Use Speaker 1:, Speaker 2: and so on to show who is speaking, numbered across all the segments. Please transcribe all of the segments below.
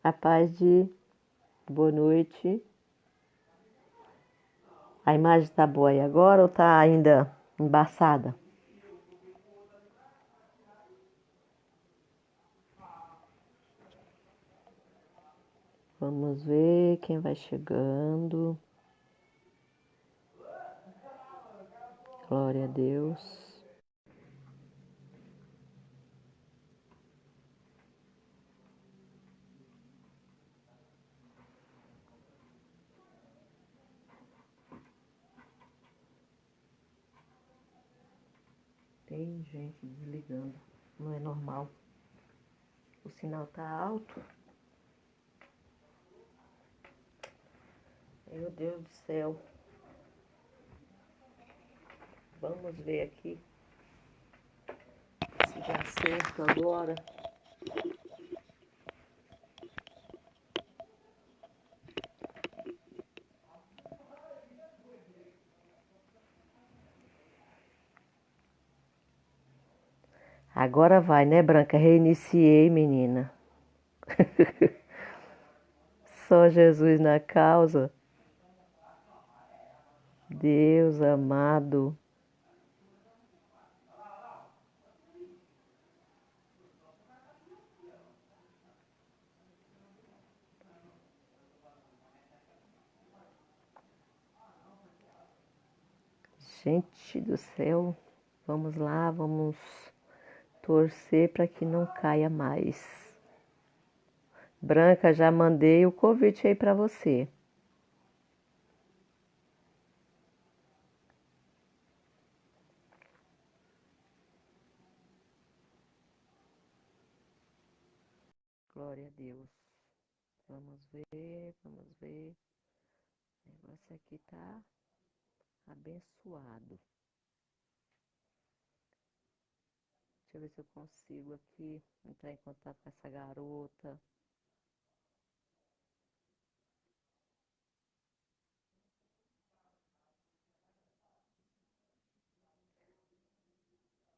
Speaker 1: A paz de boa noite. A imagem tá boa aí agora ou tá ainda embaçada? Vamos ver quem vai chegando. Glória a Deus. Tem gente desligando. Não é normal. O sinal tá alto. Meu Deus do céu. Vamos ver aqui se dá certo agora. Agora vai, né, Branca? Reiniciei, menina. Só Jesus na causa. Deus amado. Gente do céu. Vamos lá, vamos torcer para que não caia mais. Branca, já mandei o convite aí para você. Glória a Deus. Vamos ver, vamos ver. O negócio aqui tá abençoado. Deixa eu ver se eu consigo aqui entrar em contato com essa garota.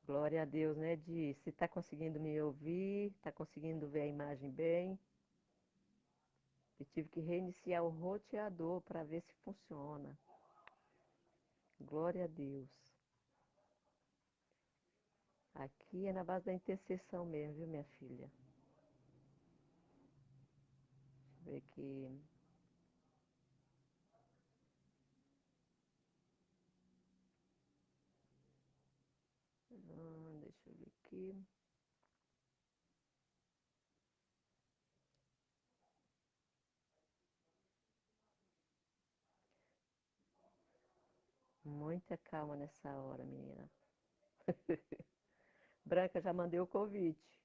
Speaker 1: Glória a Deus, né, Di? Se tá conseguindo me ouvir, tá conseguindo ver a imagem bem. Eu tive que reiniciar o roteador para ver se funciona. Glória a Deus. Aqui é na base da intercessão mesmo, viu, minha filha? Deixa eu ver aqui. Deixa eu ver aqui. Muita calma nessa hora, menina. Branca, já mandei o convite.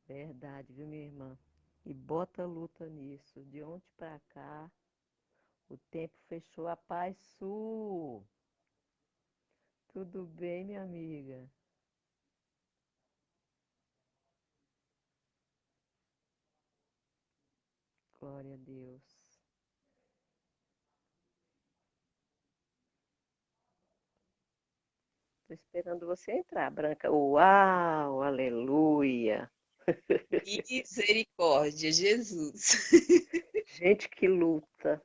Speaker 1: Verdade, viu, minha irmã? E bota luta nisso. De ontem pra cá, o tempo fechou a paz sul. Tudo bem, minha amiga? Glória a Deus. Tô esperando você entrar, Branca. Uau, aleluia.
Speaker 2: Misericórdia, Jesus.
Speaker 1: Gente que luta.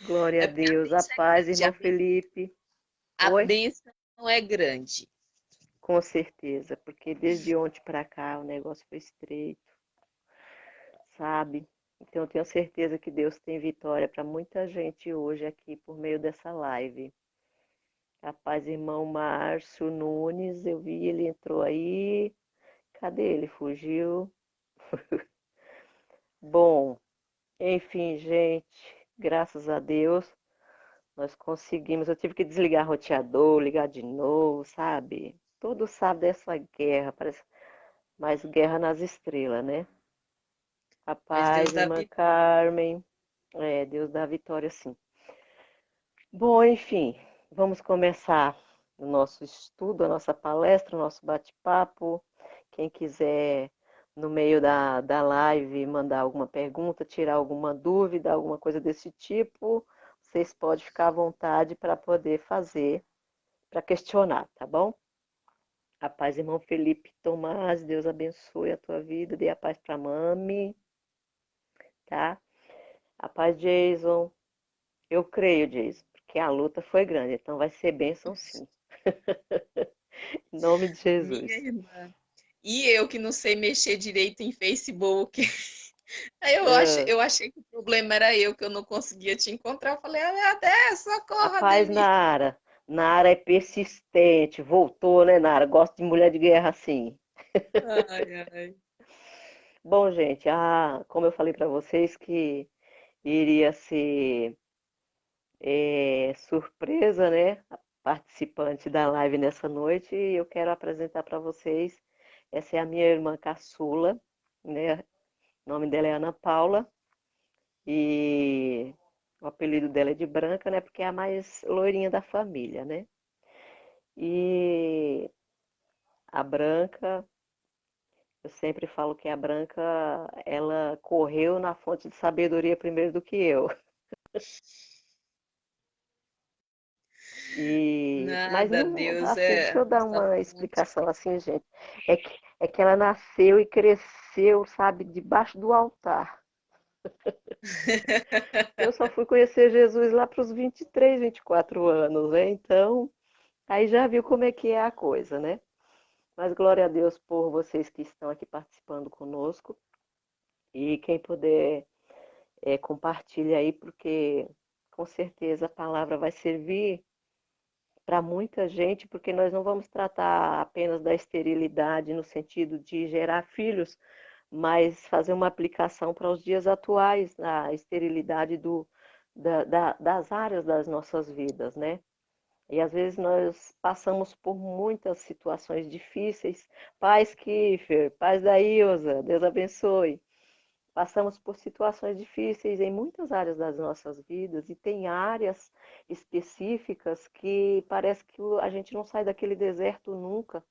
Speaker 1: Glória a
Speaker 2: É porque a
Speaker 1: Deus. A
Speaker 2: bênção é
Speaker 1: paz,
Speaker 2: grande,
Speaker 1: irmão Felipe.
Speaker 2: a
Speaker 1: Oi?
Speaker 2: bênção é grande.
Speaker 1: Com certeza, porque desde ontem para cá o negócio foi estreito, sabe? Então eu tenho certeza que Deus tem vitória para muita gente hoje aqui por meio dessa live. Rapaz, irmão Márcio Nunes, eu vi, ele entrou aí. Cadê ele? Fugiu. Bom, enfim, gente, graças a Deus nós conseguimos. Eu tive que desligar o roteador, ligar de novo, sabe? Todo sábado é essa guerra, parece mais guerra nas estrelas, né? A
Speaker 2: Mas Deus
Speaker 1: paz,
Speaker 2: dá
Speaker 1: irmã
Speaker 2: vitória.
Speaker 1: Carmen. É, Deus dá vitória, sim. Bom, enfim, vamos começar o nosso estudo, a nossa palestra, o nosso bate-papo. Quem quiser, no meio da live, mandar alguma pergunta, tirar alguma dúvida, alguma coisa desse tipo, vocês podem ficar à vontade para poder fazer, para questionar, tá bom? A paz, irmão Felipe Tomás, Deus abençoe a tua vida, dê a paz para mami, tá? A paz, Jason. Eu creio, Jason, porque a luta foi grande, então vai ser bênção sim. Em nome de
Speaker 2: Minha
Speaker 1: Jesus.
Speaker 2: irmã. E eu que não sei mexer direito em Facebook. Aí
Speaker 1: Ah,
Speaker 2: eu achei que o problema era eu, que eu não conseguia te encontrar. Eu falei, ah, meu Deus,
Speaker 1: a
Speaker 2: socorro,
Speaker 1: paz,
Speaker 2: Ademir.
Speaker 1: Nara. Nara é persistente, voltou, né, Nara? Gosto de mulher de guerra assim.
Speaker 2: Ai, ai.
Speaker 1: Bom, gente, como eu falei para vocês que iria ser surpresa, né? Participante da live nessa noite, e eu quero apresentar para vocês. Essa é a minha irmã caçula, né? O nome dela é Ana Paula, e o apelido dela é de Branca, né? Porque é a mais loirinha da família, né? E a Branca, eu sempre falo que a Branca, ela correu na fonte de sabedoria primeiro do que eu. Mas
Speaker 2: Nada,
Speaker 1: não,
Speaker 2: Deus
Speaker 1: assim,
Speaker 2: é
Speaker 1: deixa eu dar
Speaker 2: nossa
Speaker 1: uma
Speaker 2: fonte.
Speaker 1: explicação assim, gente. É que ela nasceu e cresceu, sabe, debaixo do altar. Eu só fui conhecer Jesus lá para os 23, 24 anos, né? Então, aí já viu como é que é a coisa, né? Mas glória a Deus por vocês que estão aqui participando conosco. E quem puder, compartilha aí, porque com certeza a palavra vai servir para muita gente, porque nós não vamos tratar apenas da esterilidade no sentido de gerar filhos, mas fazer uma aplicação para os dias atuais, na esterilidade das áreas das nossas vidas, né? E às vezes nós passamos por muitas situações difíceis. Paz Kiefer, paz da Ilza, Deus abençoe. Passamos por situações difíceis em muitas áreas das nossas vidas e tem áreas específicas que parece que a gente não sai daquele deserto nunca,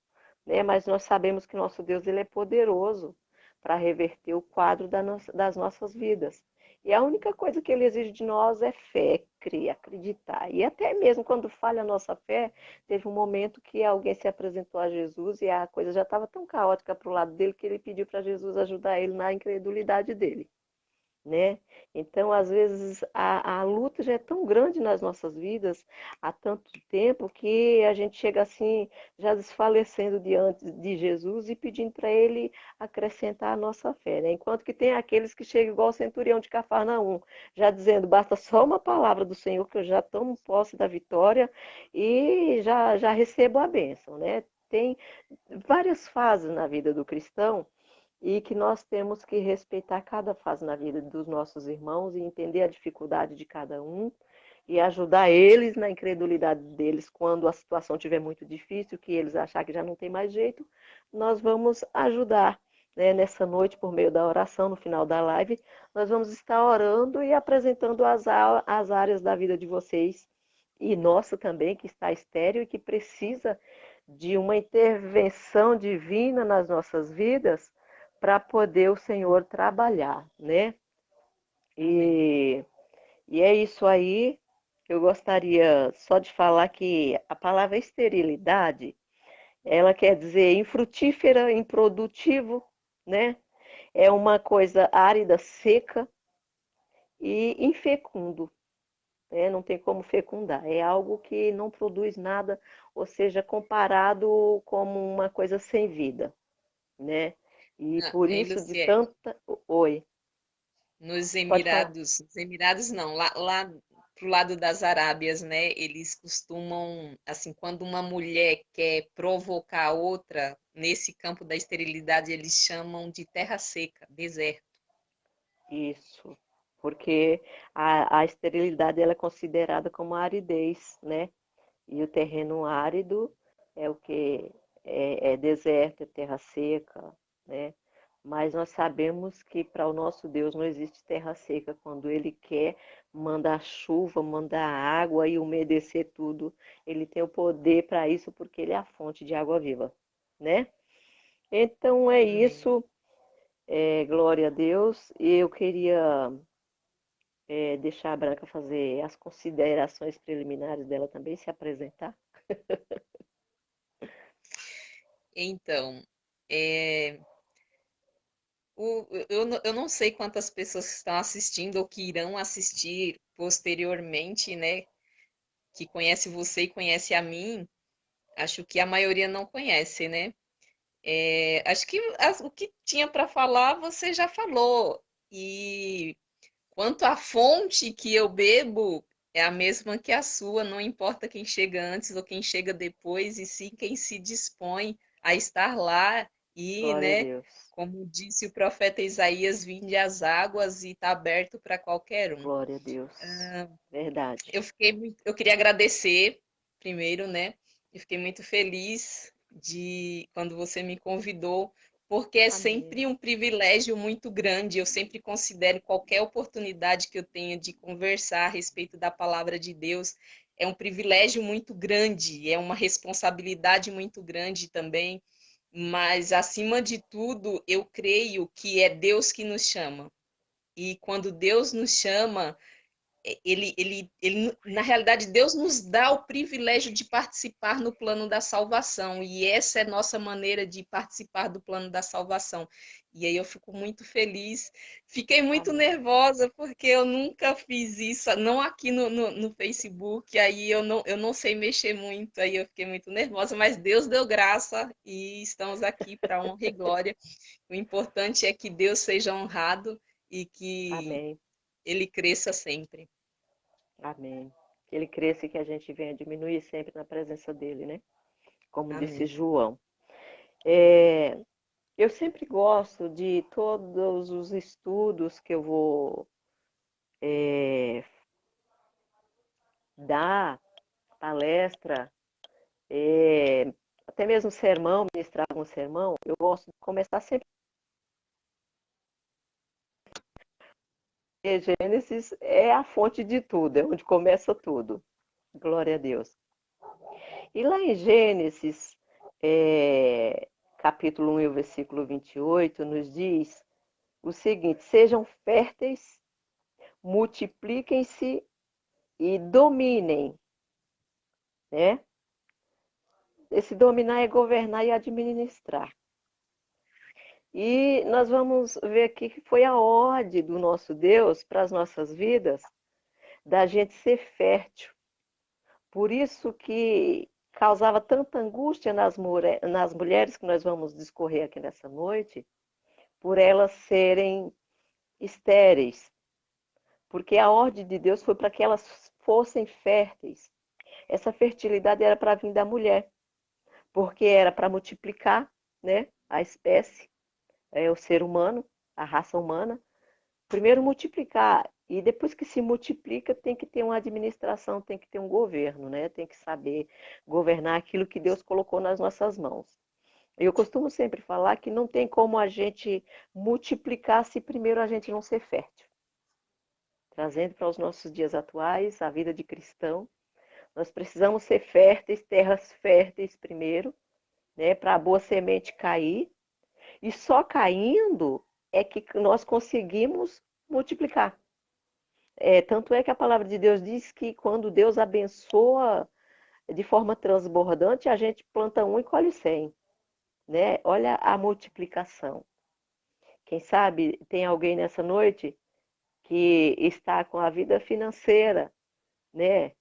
Speaker 1: né? Mas nós sabemos que nosso Deus ele é poderoso para reverter o quadro das nossas vidas. E a única coisa que ele exige de nós é fé, crer, acreditar. E até mesmo quando falha a nossa fé, teve um momento que alguém se apresentou a Jesus e a coisa já estava tão caótica para o lado dele que ele pediu para Jesus ajudar ele na incredulidade dele, né? Então, às vezes, a luta já é tão grande nas nossas vidas há tanto tempo que a gente chega assim, já desfalecendo diante de Jesus e pedindo para ele acrescentar a nossa fé, né? Enquanto que tem aqueles que chegam igual o centurião de Cafarnaum, já dizendo, basta só uma palavra do Senhor que eu já tomo posse da vitória e já recebo a bênção, né? Tem várias fases na vida do cristão e que nós temos que respeitar cada fase na vida dos nossos irmãos e entender a dificuldade de cada um e ajudar eles na incredulidade deles quando a situação estiver muito difícil, que eles achar que já não tem mais jeito, nós vamos ajudar, né? Nessa noite, por meio da oração, no final da live, nós vamos estar orando e apresentando as áreas da vida de vocês e nossa também, que está estéril e que precisa de uma intervenção divina nas nossas vidas para poder o Senhor trabalhar, né?
Speaker 2: Amém.
Speaker 1: E, e é isso aí. Eu gostaria só de falar que a palavra esterilidade, ela quer dizer infrutífera, improdutivo, né? É uma coisa árida, seca e infecundo, né? Não tem como fecundar. É algo que não produz nada, ou seja, comparado como uma coisa sem vida, né? E
Speaker 2: Ah,
Speaker 1: por
Speaker 2: hein,
Speaker 1: isso de
Speaker 2: Luciene?
Speaker 1: tanta. Oi,
Speaker 2: Nos
Speaker 1: pode falar.
Speaker 2: Emirados, nos Emirados não, lá pro lado das Arábias, né? Eles costumam, assim, quando uma mulher quer provocar outra nesse campo da esterilidade, eles chamam de terra seca, deserto.
Speaker 1: Isso, porque a esterilidade ela é considerada como aridez, né? E o terreno árido é o que é deserto, é terra seca, né? Mas nós sabemos que para o nosso Deus não existe terra seca. Quando Ele quer mandar chuva, mandar água e umedecer tudo, Ele tem o poder para isso, porque Ele é a fonte de água viva, né? Então é
Speaker 2: Amém.
Speaker 1: isso, glória a Deus. E eu queria deixar a Branca fazer as considerações preliminares dela também, se apresentar.
Speaker 2: Então, é, eu não sei quantas pessoas estão assistindo ou que irão assistir posteriormente, né? Que conhece você e conhece a mim. Acho que a maioria não conhece, né? Acho que o que tinha para falar você já falou. E quanto à fonte que eu bebo, é a mesma que a sua, não importa quem chega antes ou quem chega depois, e sim quem se dispõe a estar lá e,
Speaker 1: Glória a
Speaker 2: né,
Speaker 1: Deus.
Speaker 2: como disse o profeta Isaías, vinde às águas e está aberto para qualquer um.
Speaker 1: Glória a Deus. Verdade.
Speaker 2: Eu queria agradecer primeiro, né? Eu fiquei muito feliz de quando você me convidou, porque é
Speaker 1: Amém.
Speaker 2: sempre um privilégio muito grande. Eu sempre considero qualquer oportunidade que eu tenha de conversar a respeito da palavra de Deus é um privilégio muito grande, é uma responsabilidade muito grande também. Mas acima de tudo, eu creio que é Deus que nos chama. E quando Deus nos chama, na realidade, Deus nos dá o privilégio de participar no plano da salvação, e essa é nossa maneira de participar do plano da salvação. E aí eu fico muito feliz. Fiquei muito
Speaker 1: Amém.
Speaker 2: nervosa, porque eu nunca fiz isso, não aqui no Facebook, aí eu não sei mexer muito, aí eu fiquei muito nervosa, mas Deus deu graça e estamos aqui para honra e glória. O importante é que Deus seja honrado e que
Speaker 1: Amém.
Speaker 2: ele cresça sempre.
Speaker 1: Amém. Que ele cresça e que a gente venha diminuir sempre na presença dele, né? Como disse
Speaker 2: Amém.
Speaker 1: João. É, eu sempre gosto de todos os estudos que eu vou é, dar, palestra, é, até mesmo sermão, ministrar algum sermão, eu gosto de começar sempre. Gênesis é a fonte de tudo, é onde começa tudo. Glória a Deus. E lá em Gênesis, capítulo 1 e o versículo 28, nos diz o seguinte: sejam férteis, multipliquem-se e dominem, né? Esse dominar é governar e administrar. E nós vamos ver aqui que foi a ordem do nosso Deus para as nossas vidas, da gente ser fértil. Por isso que causava tanta angústia nas mulheres que nós vamos discorrer aqui nessa noite, por elas serem estéreis, porque a ordem de Deus foi para que elas fossem férteis. Essa fertilidade era para vir da mulher, porque era para multiplicar, né, a espécie, o ser humano, a raça humana. Primeiro multiplicar e depois que se multiplica tem que ter uma administração, tem que ter um governo, né? Tem que saber governar aquilo que Deus colocou nas nossas mãos. Eu costumo sempre falar que não tem como a gente multiplicar se primeiro a gente não ser fértil. Trazendo para os nossos dias atuais, a vida de cristão, nós precisamos ser férteis, terras férteis primeiro, né, para a boa semente cair, e só caindo é que nós conseguimos multiplicar. Tanto é que a palavra de Deus diz que quando Deus abençoa de forma transbordante, a gente planta um e colhe 100, né? Olha a multiplicação. Quem sabe tem alguém nessa noite que está com a vida financeira, né?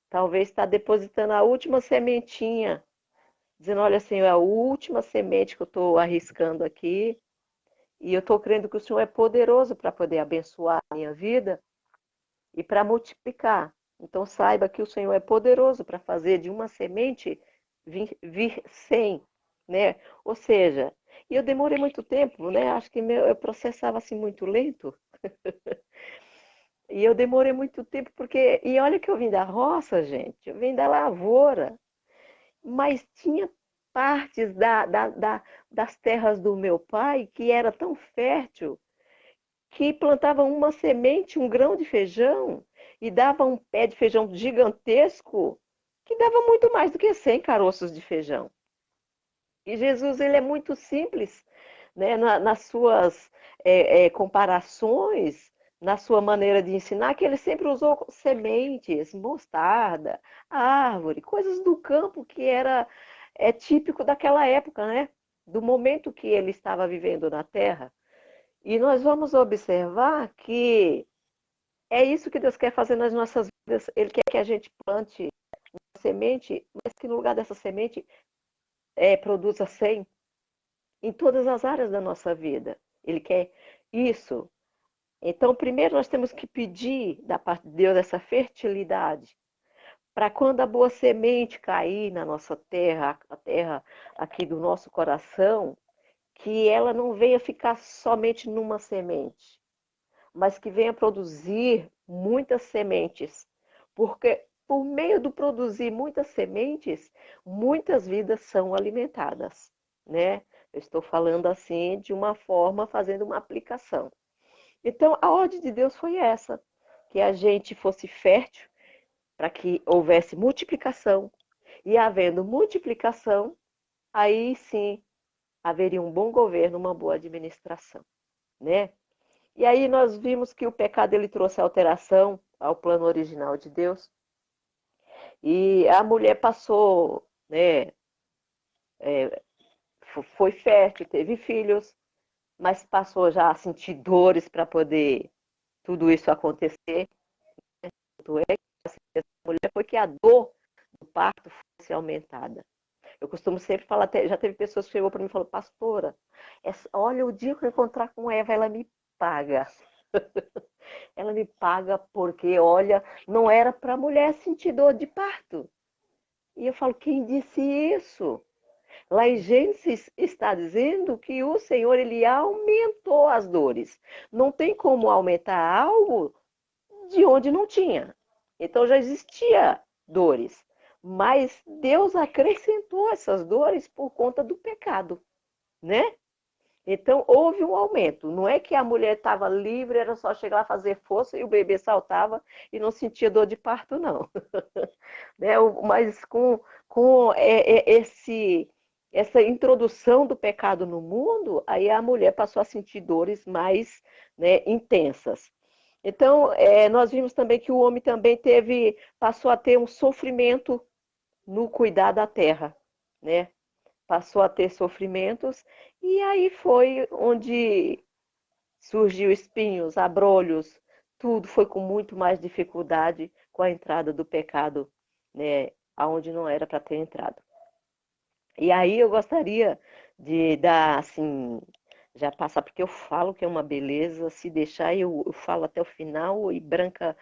Speaker 1: Talvez está depositando a última sementinha, dizendo, olha, Senhor, é a última semente que eu estou arriscando aqui, e eu estou crendo que o Senhor é poderoso para poder abençoar a minha vida e para multiplicar. Então saiba que o Senhor é poderoso para fazer de uma semente vir 100, né? Ou seja, e eu demorei muito tempo, né? Acho que eu processava assim muito lento. E eu demorei muito tempo porque, e olha que eu vim da roça, gente, eu vim da lavoura, mas tinha partes das terras do meu pai que era tão fértil que plantava uma semente, um grão de feijão, e dava um pé de feijão gigantesco, que dava muito mais do que 100 caroços de feijão. E Jesus, ele é muito simples, né, nas suas comparações, na sua maneira de ensinar, que ele sempre usou sementes, mostarda, árvore, coisas do campo que é típico daquela época, né? Do momento que ele estava vivendo na terra. E nós vamos observar que é isso que Deus quer fazer nas nossas vidas. Ele quer que a gente plante uma semente, mas que no lugar dessa semente produza 100 em todas as áreas da nossa vida. Ele quer isso. Então, primeiro nós temos que pedir da parte de Deus essa fertilidade, para quando a boa semente cair na nossa terra, a terra aqui do nosso coração, que ela não venha ficar somente numa semente, mas que venha produzir muitas sementes, porque por meio do produzir muitas sementes, muitas vidas são alimentadas, né? Eu estou falando assim de uma forma, fazendo uma aplicação. Então, a ordem de Deus foi essa, que a gente fosse fértil para que houvesse multiplicação, e havendo multiplicação, aí sim haveria um bom governo, uma boa administração, né? E aí nós vimos que o pecado ele trouxe alteração ao plano original de Deus. E a mulher passou, né, foi fértil, teve filhos, mas passou já a sentir dores para poder tudo isso acontecer. Tanto é que a mulher foi que a dor do parto fosse aumentada. Eu costumo sempre falar, já teve pessoas que chegou para mim e falou, pastora, olha, o dia que eu encontrar com Eva, ela me paga. Ela me paga porque, olha, não era para a mulher sentir dor de parto. E eu falo, quem disse isso? Lá em Gênesis está dizendo que o Senhor ele aumentou as dores. Não tem como aumentar algo de onde não tinha. Então já existia dores, mas Deus acrescentou essas dores por conta do pecado, né? Então houve um aumento. Não é que a mulher estava livre, era só chegar lá fazer força e o bebê saltava e não sentia dor de parto, não. Né? Mas com essa introdução do pecado no mundo, aí a mulher passou a sentir dores mais, né, intensas. Então, nós vimos também que o homem também passou a ter um sofrimento no cuidar da terra, né? Passou a ter sofrimentos, e aí foi onde surgiu espinhos, abrolhos, tudo foi com muito mais dificuldade com a entrada do pecado, né? Aonde não era para ter entrado. E aí eu gostaria de dar, assim, já passar, porque eu falo que é uma beleza, se deixar eu falo até o final e Branca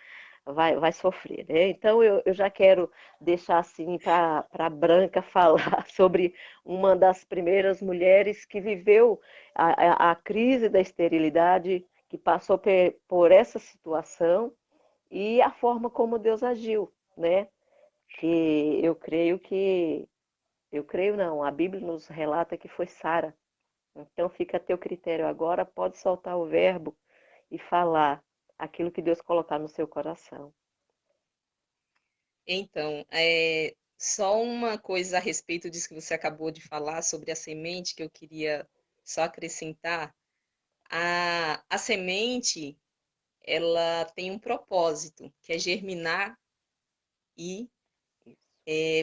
Speaker 1: vai sofrer, né? Então eu já quero deixar assim para a Branca falar sobre uma das primeiras mulheres que viveu a crise da esterilidade, que passou por essa situação e a forma como Deus agiu, né? Que eu creio não, a Bíblia nos relata que foi Sara. Então fica a teu critério agora, pode soltar o verbo e falar aquilo que Deus colocar no seu coração.
Speaker 2: Então, só uma coisa a respeito disso que você acabou de falar sobre a semente que eu queria só acrescentar. A semente, ela tem um propósito, que é germinar e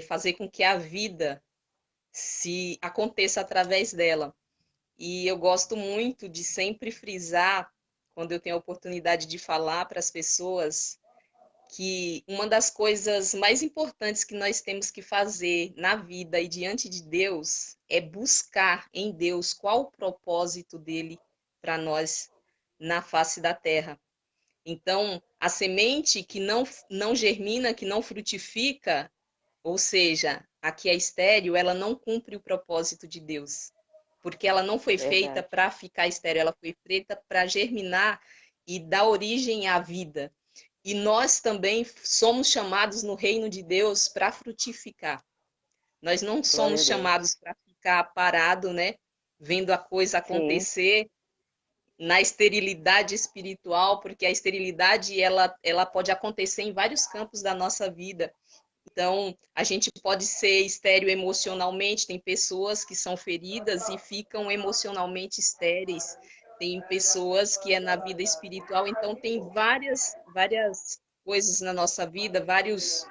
Speaker 2: fazer com que a vida se aconteça através dela. E eu gosto muito de sempre frisar, quando eu tenho a oportunidade de falar para as pessoas, que uma das coisas mais importantes que nós temos que fazer na vida e diante de Deus é buscar em Deus qual o propósito dele para nós na face da terra. Então, a semente que não germina, que não frutifica, ou seja, a que é estéril, ela não cumpre o propósito de Deus, porque ela não foi feita
Speaker 1: Verdade.
Speaker 2: para ficar estéril, ela foi feita para germinar e dar origem à vida. E nós também somos chamados no reino de Deus para frutificar. Nós não
Speaker 1: Glória
Speaker 2: somos
Speaker 1: a Deus.
Speaker 2: chamados para ficar parado, né? Vendo a coisa
Speaker 1: Sim,
Speaker 2: acontecer na esterilidade espiritual, porque a esterilidade ela pode acontecer em vários campos da nossa vida. Então, a gente pode ser estéril emocionalmente, tem pessoas que são feridas e ficam emocionalmente estéreis. tem pessoas que é na vida espiritual, então tem várias coisas na nossa vida, vários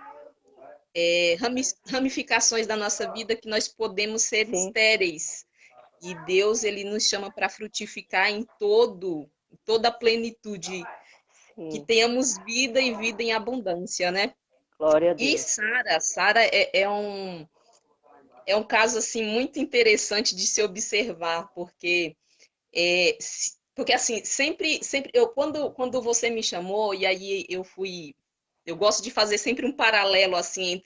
Speaker 2: ramificações da nossa vida que nós podemos ser
Speaker 1: Sim,
Speaker 2: estéreis. E Deus, ele nos chama para frutificar em toda a plenitude, que
Speaker 1: sim.
Speaker 2: tenhamos vida e vida em abundância, né?
Speaker 1: Glória a
Speaker 2: E
Speaker 1: Deus.
Speaker 2: Sara é um caso assim muito interessante de se observar, porque porque assim, sempre eu quando você me chamou e aí eu gosto de fazer sempre um paralelo assim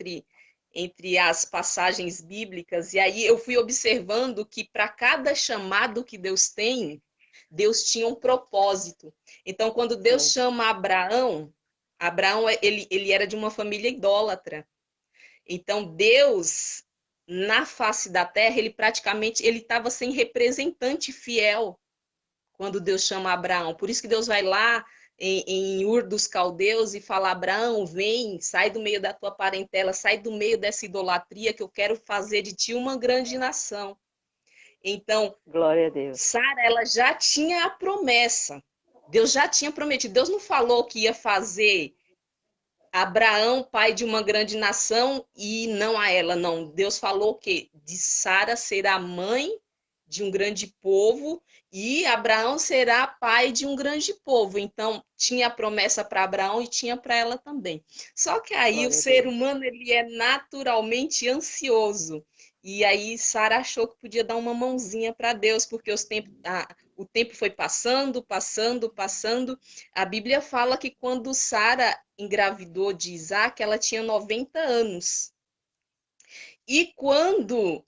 Speaker 2: entre as passagens bíblicas e aí eu fui observando que para cada chamado que Deus tem, Deus tinha um propósito. Então, quando Deus
Speaker 1: Sim,
Speaker 2: chama Abraão, Abraão ele era de uma família idólatra. Então, Deus na face da terra, ele praticamente ele estava sem representante fiel quando Deus chama Abraão. Por isso que Deus vai lá em Ur dos Caldeus e fala: Abraão, vem, sai do meio da tua parentela, sai do meio dessa idolatria que eu quero fazer de ti uma grande nação. Então,
Speaker 1: glória a Deus.
Speaker 2: Sara, ela já tinha a promessa. Deus já tinha prometido. Deus não falou que ia fazer Abraão pai de uma grande nação e não a ela, não. Deus falou que de Sara será mãe de um grande povo e Abraão será pai de um grande povo. Então, tinha a promessa para Abraão e tinha para ela também. Só que aí o
Speaker 1: Glória a
Speaker 2: ser
Speaker 1: Deus.
Speaker 2: humano ele é naturalmente ansioso. E aí Sara achou que podia dar uma mãozinha para Deus, porque o tempo foi passando, passando, passando. A Bíblia fala que quando Sara engravidou de Isaac, ela tinha 90 anos. E quando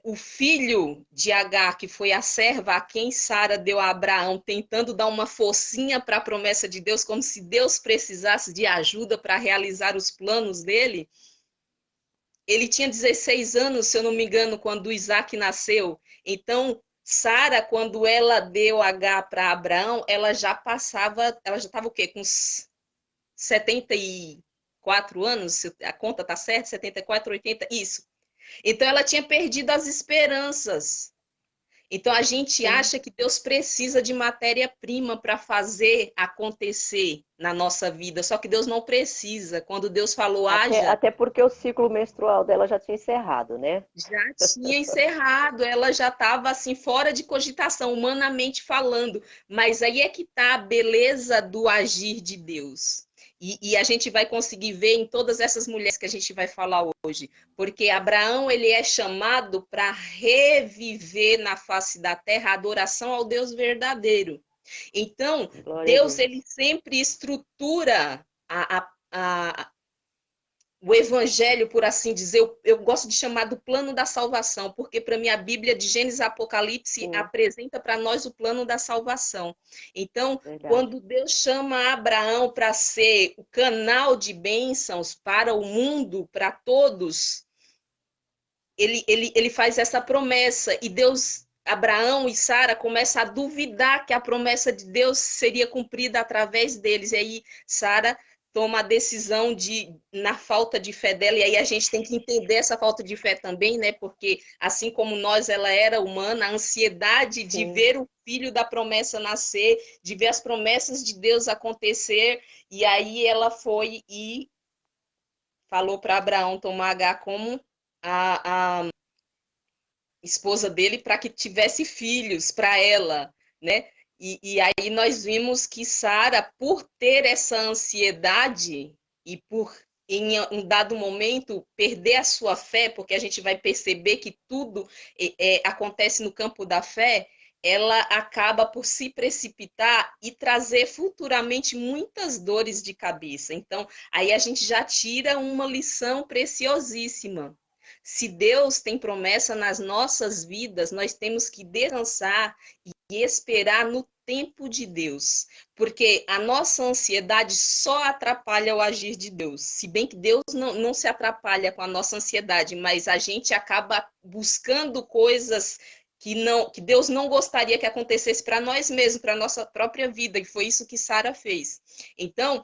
Speaker 2: o filho de Agar, que foi a serva a quem Sara deu a Abraão, tentando dar uma forcinha para a promessa de Deus, como se Deus precisasse de ajuda para realizar os planos dele, ele tinha 16 anos, se eu não me engano, quando Isaac nasceu. Então, Sara, quando ela deu Agar para Abraão, ela já estava o quê? Com uns 74 anos, se a conta tá certa, 74, 80, isso. Então ela tinha perdido as esperanças. Então a gente
Speaker 1: Sim.
Speaker 2: acha que Deus precisa de matéria-prima para fazer acontecer na nossa vida, só que Deus não precisa. Quando Deus falou haja,
Speaker 1: Até porque o ciclo menstrual dela já tinha encerrado, né?
Speaker 2: já tinha encerrado, ela já estava assim fora de cogitação, humanamente falando. Mas aí é que está a beleza do agir de Deus. E a gente vai conseguir ver em todas essas mulheres que a gente vai falar hoje, porque Abraão ele é chamado para reviver na face da terra a adoração ao Deus verdadeiro. Então,
Speaker 1: Glória a
Speaker 2: Deus
Speaker 1: Deus.
Speaker 2: ele sempre estrutura o evangelho, por assim dizer, eu gosto de chamar do plano da salvação, porque para mim a Bíblia de Gênesis e Apocalipse
Speaker 1: Sim,
Speaker 2: apresenta para nós o plano da salvação. Então,
Speaker 1: verdade.
Speaker 2: quando Deus chama Abraão para ser o canal de bênçãos para o mundo, para todos, ele faz essa promessa e Deus, Abraão e Sara começam a duvidar que a promessa de Deus seria cumprida através deles. E aí Sara toma a decisão na falta de fé dela, e aí a gente tem que entender essa falta de fé também, né? Porque assim como nós, ela era humana, a ansiedade de
Speaker 1: Sim,
Speaker 2: ver o filho da promessa nascer, de ver as promessas de Deus acontecer, e aí ela foi e falou para Abraão tomar H como a esposa dele para que tivesse filhos para ela, né? E aí nós vimos que Sara, por ter essa ansiedade e por em um dado momento perder a sua fé, porque a gente vai perceber que tudo acontece no campo da fé, ela acaba por se precipitar e trazer futuramente muitas dores de cabeça. Então, aí a gente já tira uma lição preciosíssima. Se Deus tem promessa nas nossas vidas, nós temos que descansar e esperar no tempo de Deus, porque a nossa ansiedade só atrapalha o agir de Deus. Se bem que Deus não se atrapalha com a nossa ansiedade, mas a gente acaba buscando coisas que Deus não gostaria que acontecesse para nós mesmos, para a nossa própria vida, e foi isso que Sara fez. Então,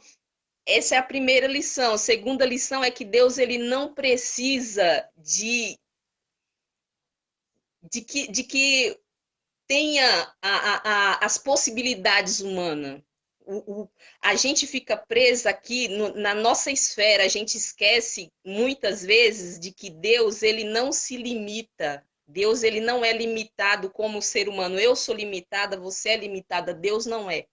Speaker 2: essa é a primeira lição. A segunda lição é que Deus ele não precisa de que tenha as possibilidades humanas. A gente fica presa aqui na nossa esfera, a gente esquece muitas vezes de que Deus ele não se limita. Deus ele não é limitado como o ser humano. Eu sou limitada, você é limitada, Deus não é.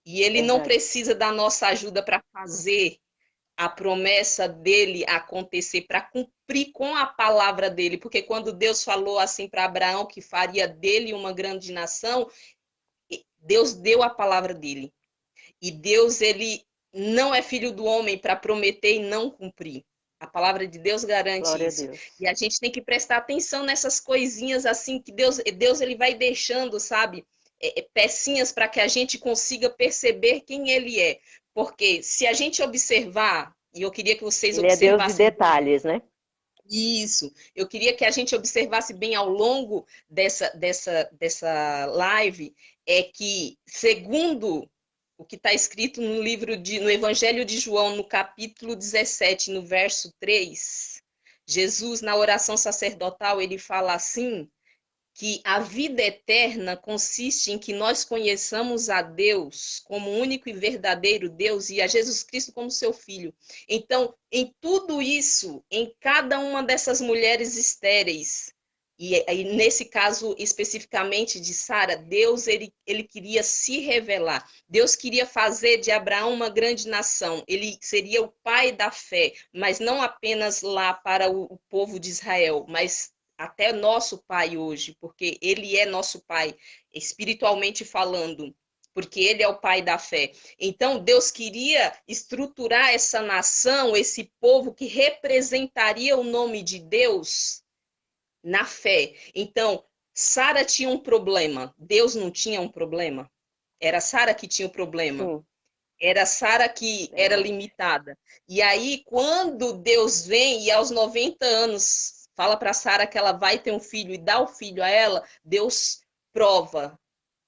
Speaker 2: E ele não
Speaker 1: Verdade.
Speaker 2: precisa da nossa ajuda para fazer a promessa dele acontecer, para cumprir com a palavra dele, porque quando Deus falou assim para Abraão que faria dele uma grande nação, Deus deu a palavra dele. E Deus, ele não é filho do homem para prometer e não cumprir. A palavra de Deus garante
Speaker 1: Glória a
Speaker 2: isso.
Speaker 1: Deus.
Speaker 2: E a gente tem que prestar atenção nessas coisinhas assim que Deus ele vai deixando, sabe? Pecinhas para que a gente consiga perceber quem ele é. Porque se a gente observar, e eu queria que vocês
Speaker 1: Ele é Deus de
Speaker 2: observassem
Speaker 1: detalhes, né?
Speaker 2: isso, eu queria que a gente observasse bem ao longo dessa live, é que, segundo o que está escrito no Evangelho de João, no capítulo 17, no verso 3, Jesus, na oração sacerdotal, ele fala assim, que a vida eterna consiste em que nós conheçamos a Deus como único e verdadeiro Deus e a Jesus Cristo como seu Filho. Então, em tudo isso, em cada uma dessas mulheres estéreis, e nesse caso especificamente de Sara, Deus ele queria se revelar. Deus queria fazer de Abraão uma grande nação. Ele seria o pai da fé, mas não apenas lá para o povo de Israel, mas até nosso pai hoje, porque ele é nosso pai, espiritualmente falando, porque ele é o pai da fé. Então, Deus queria estruturar essa nação, esse povo que representaria o nome de Deus na fé. Então, Sara tinha um problema, Deus não tinha um problema. Era Sara que tinha o problema.
Speaker 1: Sim,
Speaker 2: Era Sara que era
Speaker 1: verdade.
Speaker 2: limitada. E aí, quando Deus vem e aos 90 anos fala para Sara que ela vai ter um filho e dá o filho a ela, Deus prova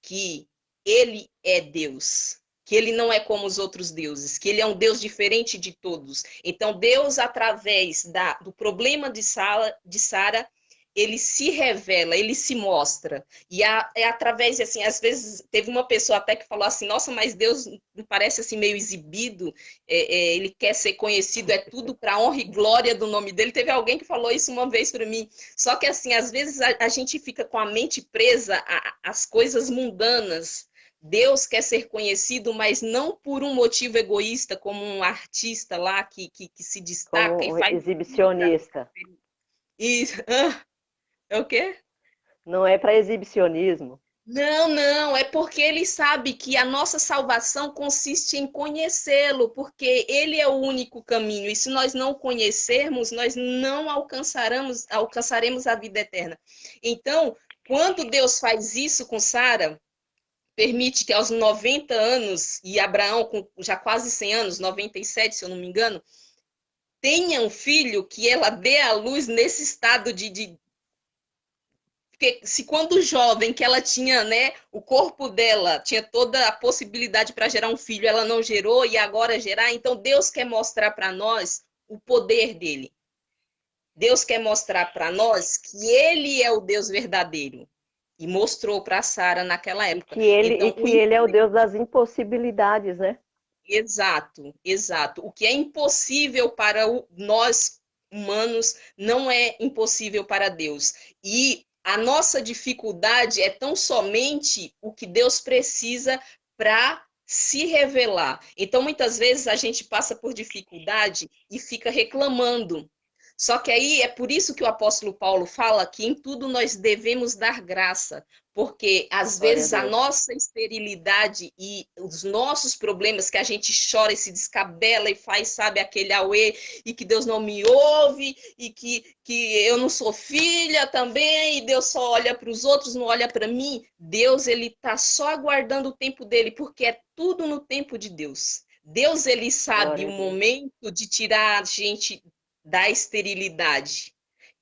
Speaker 2: que ele é Deus, que ele não é como os outros deuses, que ele é um Deus diferente de todos. Então, Deus, através do problema de Sara, ele se revela, ele se mostra. E é através, assim, às vezes teve uma pessoa até que falou assim, nossa, mas Deus me parece assim meio exibido, ele quer ser conhecido, é tudo para honra e glória do nome dele. Teve alguém que falou isso uma vez para mim. Só que, assim, às vezes a gente fica com a mente presa às coisas mundanas. Deus quer ser conhecido, mas não por um motivo egoísta, como um artista lá que se destaca e
Speaker 1: Como um
Speaker 2: faz tudo para...
Speaker 1: exibicionista.
Speaker 2: Isso. É o quê?
Speaker 1: Não é para exibicionismo.
Speaker 2: Não, não, é porque ele sabe que a nossa salvação consiste em conhecê-lo, porque ele é o único caminho, e se nós não o conhecermos, nós não alcançaremos a vida eterna. Então, quando Deus faz isso com Sara, permite que aos 90 anos, e Abraão com já quase 100 anos, 97, se eu não me engano, tenha um filho que ela dê à luz nesse estado de porque se quando jovem que ela tinha, né, o corpo dela tinha toda a possibilidade para gerar um filho, ela não gerou e agora gerar, então Deus quer mostrar para nós o poder dele. Deus quer mostrar para nós que ele é o Deus verdadeiro e mostrou para Sara naquela época.
Speaker 1: E
Speaker 2: Então,
Speaker 1: que ele é o Deus das impossibilidades, né?
Speaker 2: exato, exato. O que é impossível para nós humanos não é impossível para Deus. E a nossa dificuldade é tão somente o que Deus precisa para se revelar. Então, muitas vezes a gente passa por dificuldade e fica reclamando. Só que aí é por isso que o apóstolo Paulo fala que em tudo nós devemos dar graça, porque às
Speaker 1: Glória a
Speaker 2: vezes a
Speaker 1: Deus.
Speaker 2: nossa esterilidade e os nossos problemas que a gente chora e se descabela e faz, sabe, aquele auê e que Deus não me ouve e que eu não sou filha também e Deus só olha para os outros, não olha para mim. Deus, ele está só aguardando o tempo dele, porque é tudo no tempo de Deus. Deus, ele sabe
Speaker 1: Glória
Speaker 2: o
Speaker 1: a Deus.
Speaker 2: momento de tirar a gente da esterilidade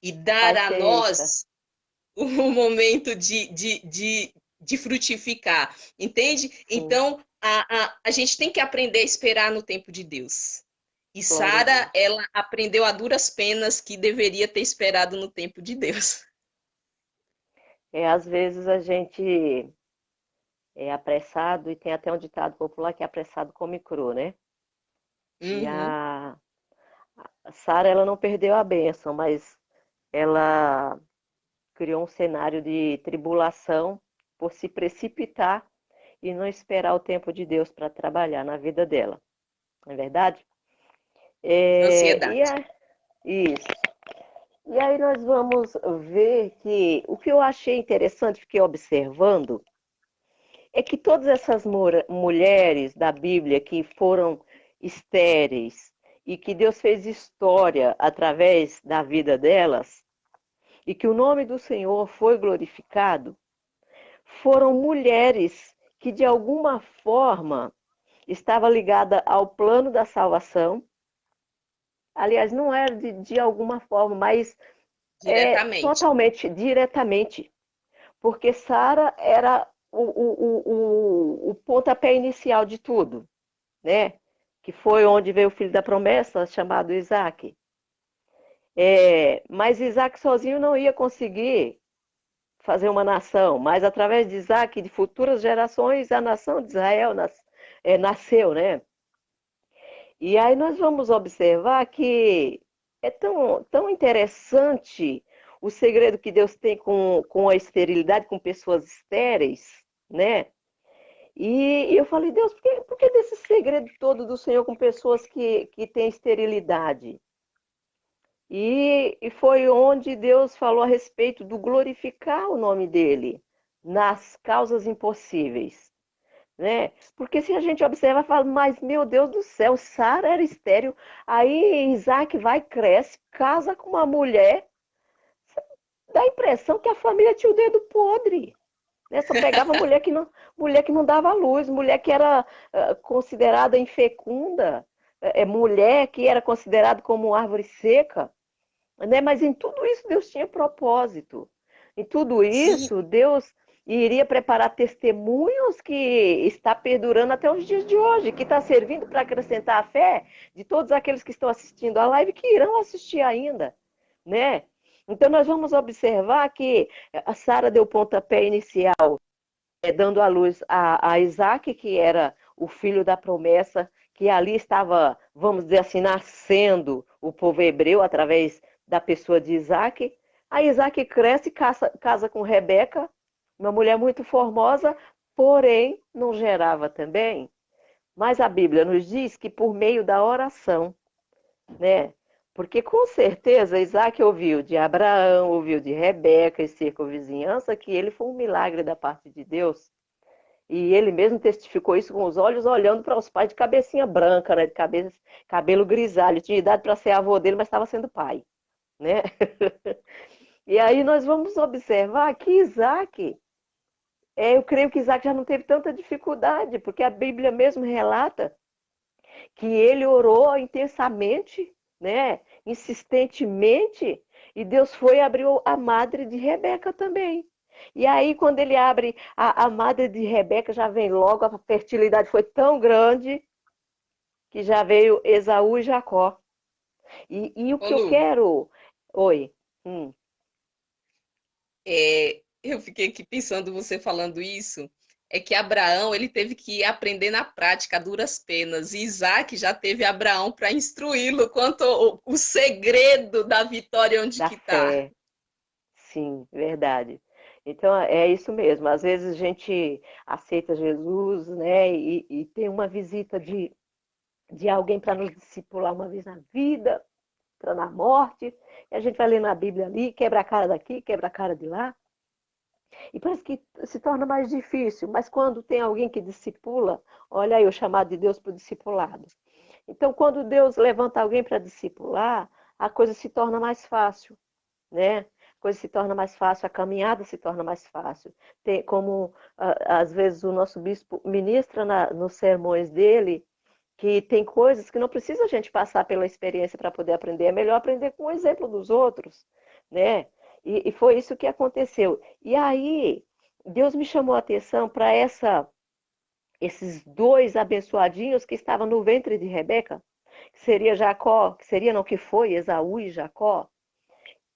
Speaker 2: e dar
Speaker 1: Vai
Speaker 2: a
Speaker 1: ser, eita.
Speaker 2: nós o momento de frutificar, entende?
Speaker 1: Sim,
Speaker 2: Então, a gente tem que aprender a esperar no tempo de Deus. E
Speaker 1: glória a
Speaker 2: Sara,
Speaker 1: Deus.
Speaker 2: ela aprendeu a duras penas que deveria ter esperado no tempo de Deus.
Speaker 1: Às vezes a gente é apressado e tem até um ditado popular que é apressado come cru, né? E
Speaker 2: Uhum.
Speaker 1: a Sara, ela não perdeu a bênção, mas ela criou um cenário de tribulação por se precipitar e não esperar o tempo de Deus para trabalhar na vida dela, não é verdade? É, e
Speaker 2: Ansiedade.
Speaker 1: a, isso. E aí nós vamos ver que o que eu achei interessante, fiquei observando, é que todas essas mulheres da Bíblia que foram estéreis e que Deus fez história através da vida delas e que o nome do Senhor foi glorificado, foram mulheres que de alguma forma estava ligada ao plano da salvação. Aliás, não era de alguma forma, mas
Speaker 2: Diretamente.
Speaker 1: totalmente, diretamente, porque Sara era o pontapé inicial de tudo, né? Que foi onde veio o filho da promessa, chamado Isaac. Mas Isaac sozinho não ia conseguir fazer uma nação, mas através de Isaac, de futuras gerações, a nação de Israel nasceu, né? E aí nós vamos observar que é tão interessante o segredo que Deus tem com a esterilidade, com pessoas estéreis, né? E eu falei, Deus, por que desse segredo todo do Senhor com pessoas que têm esterilidade? E foi onde Deus falou a respeito do glorificar o nome dele nas causas impossíveis, né? Porque se a gente observa, fala, mas meu Deus do céu, Sara era estéril, aí Isaac vai, cresce, casa com uma mulher, dá a impressão que a família tinha o dedo podre, né? Só pegava mulher que não dava luz, mulher que era considerada infecunda, mulher que era considerada como árvore seca, né? Mas em tudo isso Deus tinha propósito. Em tudo
Speaker 2: Sim,
Speaker 1: isso Deus iria preparar testemunhos que está perdurando até os dias de hoje, que está servindo para acrescentar a fé de todos aqueles que estão assistindo a live que irão assistir ainda, né? Então nós vamos observar que a Sara deu o pontapé inicial, dando à luz a Isaac, que era o filho da promessa, que ali estava, vamos dizer assim, nascendo o povo hebreu através da pessoa de Isaac. Aí Isaac cresce, casa com Rebeca, uma mulher muito formosa, porém não gerava também. Mas a Bíblia nos diz que por meio da oração, né? Porque com certeza Isaac ouviu de Abraão, ouviu de Rebeca e circunvizinhança que ele foi um milagre da parte de Deus. E ele mesmo testificou isso com os olhos, olhando para os pais de cabecinha branca, né? De cabelo grisalho. Tinha idade para ser avô dele, mas estava sendo pai, né? E aí nós vamos observar que Isaac, eu creio que Isaac já não teve tanta dificuldade, porque a Bíblia mesmo relata que ele orou intensamente, né? Insistentemente, e Deus foi e abriu a madre de Rebeca também. E aí, quando ele abre a madre de Rebeca, já vem logo, a fertilidade foi tão grande que já veio Esaú e Jacó. E o
Speaker 2: ô
Speaker 1: que eu
Speaker 2: Lu,
Speaker 1: quero. Oi. Hum,
Speaker 2: eu fiquei aqui pensando, você falando isso, é que Abraão ele teve que aprender na prática, a duras penas, e Isaac já teve Abraão para instruí-lo quanto o segredo da vitória onde
Speaker 1: da
Speaker 2: que está.
Speaker 1: fé. Sim, verdade. Então é isso mesmo. Às vezes a gente aceita Jesus, né? E tem uma visita de alguém para nos discipular uma vez na vida, para na morte. E a gente vai lendo a Bíblia ali, quebra a cara daqui, quebra a cara de lá. E parece que se torna mais difícil. Mas quando tem alguém que discipula, olha aí o chamado de Deus para o discipulado. Então, quando Deus levanta alguém para discipular, a coisa se torna mais fácil, né? A coisa se torna mais fácil, a caminhada se torna mais fácil. Tem, como às vezes o nosso bispo ministra nos sermões dele, que tem coisas que não precisa a gente passar pela experiência para poder aprender, é melhor aprender com o exemplo dos outros, né? E foi isso que aconteceu. E aí, Deus me chamou a atenção para esses dois abençoadinhos que estavam no ventre de Rebeca, que seria Jacó, que seria não que foi, Esaú e Jacó.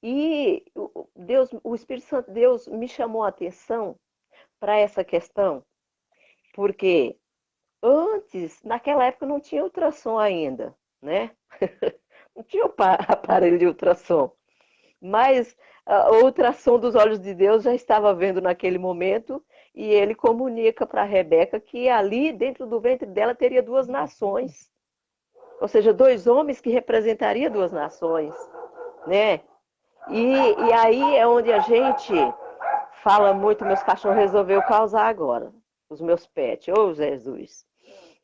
Speaker 1: E Deus, o Espírito Santo, Deus me chamou a atenção para essa questão, porque antes, naquela época, não tinha ultrassom ainda, né? Não tinha o aparelho de ultrassom. Mas o ultrassom dos olhos de Deus já estava vendo naquele momento e ele comunica para Rebeca que ali dentro do ventre dela teria duas nações, ou seja, dois homens que representariam duas nações, né? E aí é onde a gente fala muito, meus cachorros resolveu causar agora, os meus pets, ô Jesus.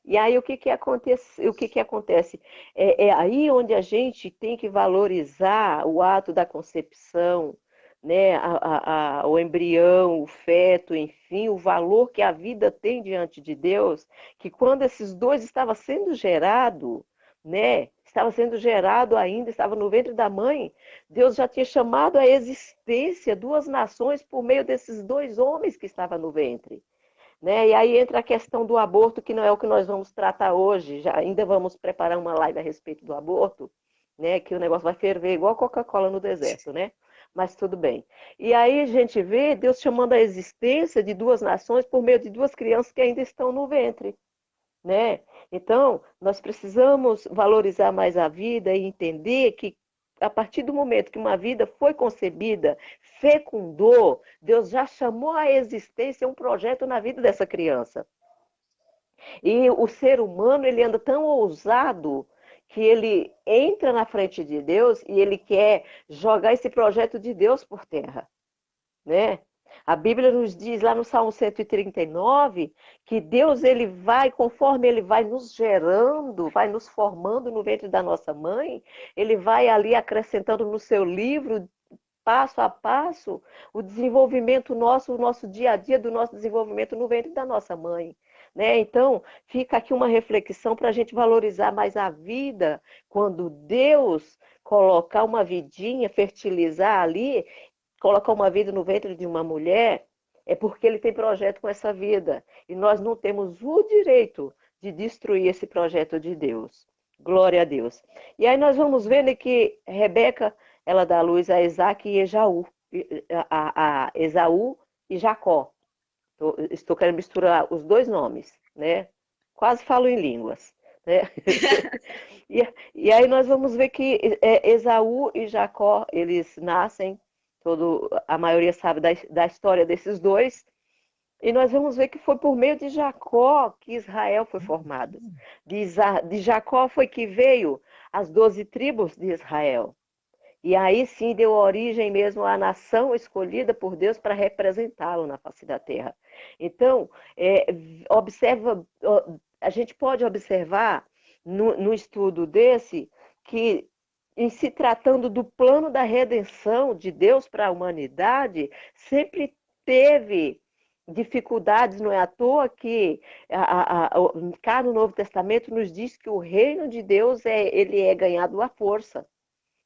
Speaker 1: E aí o que que acontece? É aí onde a gente tem que valorizar o ato da concepção, né? O embrião, o feto, enfim, o valor que a vida tem diante de Deus, que quando esses dois estavam sendo gerado, né? Estava sendo gerado ainda, estava no ventre da mãe, Deus já tinha chamado à existência duas nações por meio desses dois homens que estavam no ventre. Né? E aí entra a questão do aborto, que não é o que nós vamos tratar hoje, já ainda vamos preparar uma live a respeito do aborto, né? Que o negócio vai ferver igual Coca-Cola no deserto, né? Mas tudo bem. E aí a gente vê Deus chamando a existência de duas nações por meio de duas crianças que ainda estão no ventre, né? Então, nós precisamos valorizar mais a vida e entender que a partir do momento que uma vida foi concebida, fecundou, Deus já chamou à existência um projeto na vida dessa criança. E o ser humano, ele anda tão ousado que ele entra na frente de Deus e ele quer jogar esse projeto de Deus por terra, né? A Bíblia nos diz lá no Salmo 139 que Deus ele vai, conforme ele vai nos gerando, vai nos formando no ventre da nossa mãe, ele vai ali acrescentando no seu livro, passo a passo, o desenvolvimento nosso, o nosso dia a dia do nosso desenvolvimento no ventre da nossa mãe. Né? Então, fica aqui uma reflexão para a gente valorizar mais a vida, quando Deus colocar uma vidinha, fertilizar ali, colocar uma vida no ventre de uma mulher, é porque ele tem projeto com essa vida. E nós não temos o direito de destruir esse projeto de Deus. Glória a Deus. E aí nós vamos vendo que Rebeca, ela dá luz a Isaac e Esaú, a Esaú e Jacó. Estou querendo misturar os dois nomes, né? Quase falo em línguas. Né? e, e aí nós vamos ver que Esaú e Jacó, eles nascem, a maioria sabe da história desses dois, e nós vamos ver que foi por meio de Jacó que Israel foi formado. De Jacó foi que veio as 12 tribos de Israel. E aí sim deu origem mesmo à nação escolhida por Deus para representá-lo na face da terra. Então, observa, a gente pode observar no estudo desse que, em se tratando do plano da redenção de Deus para a humanidade, sempre teve dificuldades, não é à toa que cá no Novo Testamento nos diz que o reino de Deus ele é ganhado à força,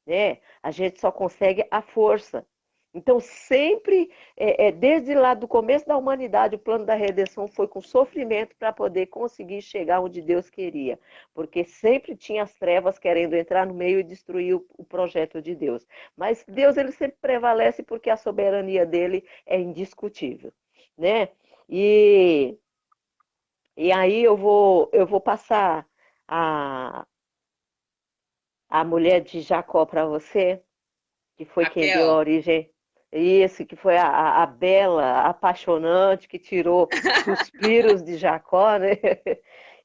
Speaker 1: né? A gente só consegue a força. Então, sempre, desde lá do começo da humanidade, o plano da redenção foi com sofrimento para poder conseguir chegar onde Deus queria. Porque sempre tinha as trevas querendo entrar no meio e destruir o projeto de Deus. Mas Deus, ele sempre prevalece porque a soberania dele é indiscutível, né? E, e aí eu vou passar a, a mulher de Jacó para você, que foi quem deu a
Speaker 2: Raquel,
Speaker 1: origem. Isso, que foi a bela, apaixonante, que tirou suspiros de Jacó, né?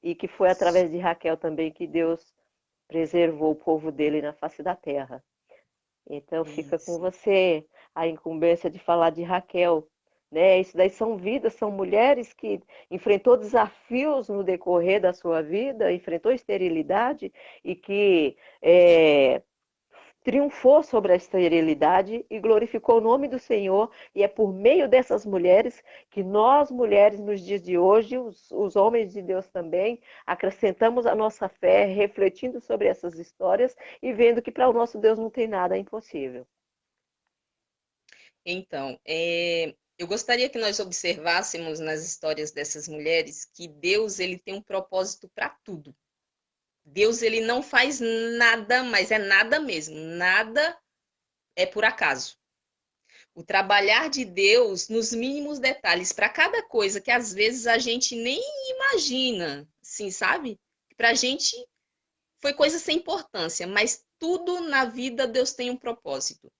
Speaker 1: E que foi através de Raquel também que Deus preservou o povo dele na face da terra. Então fica com
Speaker 2: isso.
Speaker 1: você a incumbência de falar de Raquel, né? Isso daí são vidas, são mulheres que enfrentou desafios no decorrer da sua vida, enfrentou esterilidade e que triunfou sobre a esterilidade e glorificou o nome do Senhor, e é por meio dessas mulheres que nós, mulheres, nos dias de hoje, os homens de Deus também, acrescentamos a nossa fé, refletindo sobre essas histórias e vendo que para o nosso Deus não tem nada impossível.
Speaker 2: Então, eu gostaria que nós observássemos nas histórias dessas mulheres que Deus ele tem um propósito para tudo. Deus ele não faz nada, mas é nada mesmo, nada é por acaso. O trabalhar de Deus nos mínimos detalhes, para cada coisa que às vezes a gente nem imagina, assim, sabe? Para a gente foi coisa sem importância, mas tudo na vida Deus tem um propósito.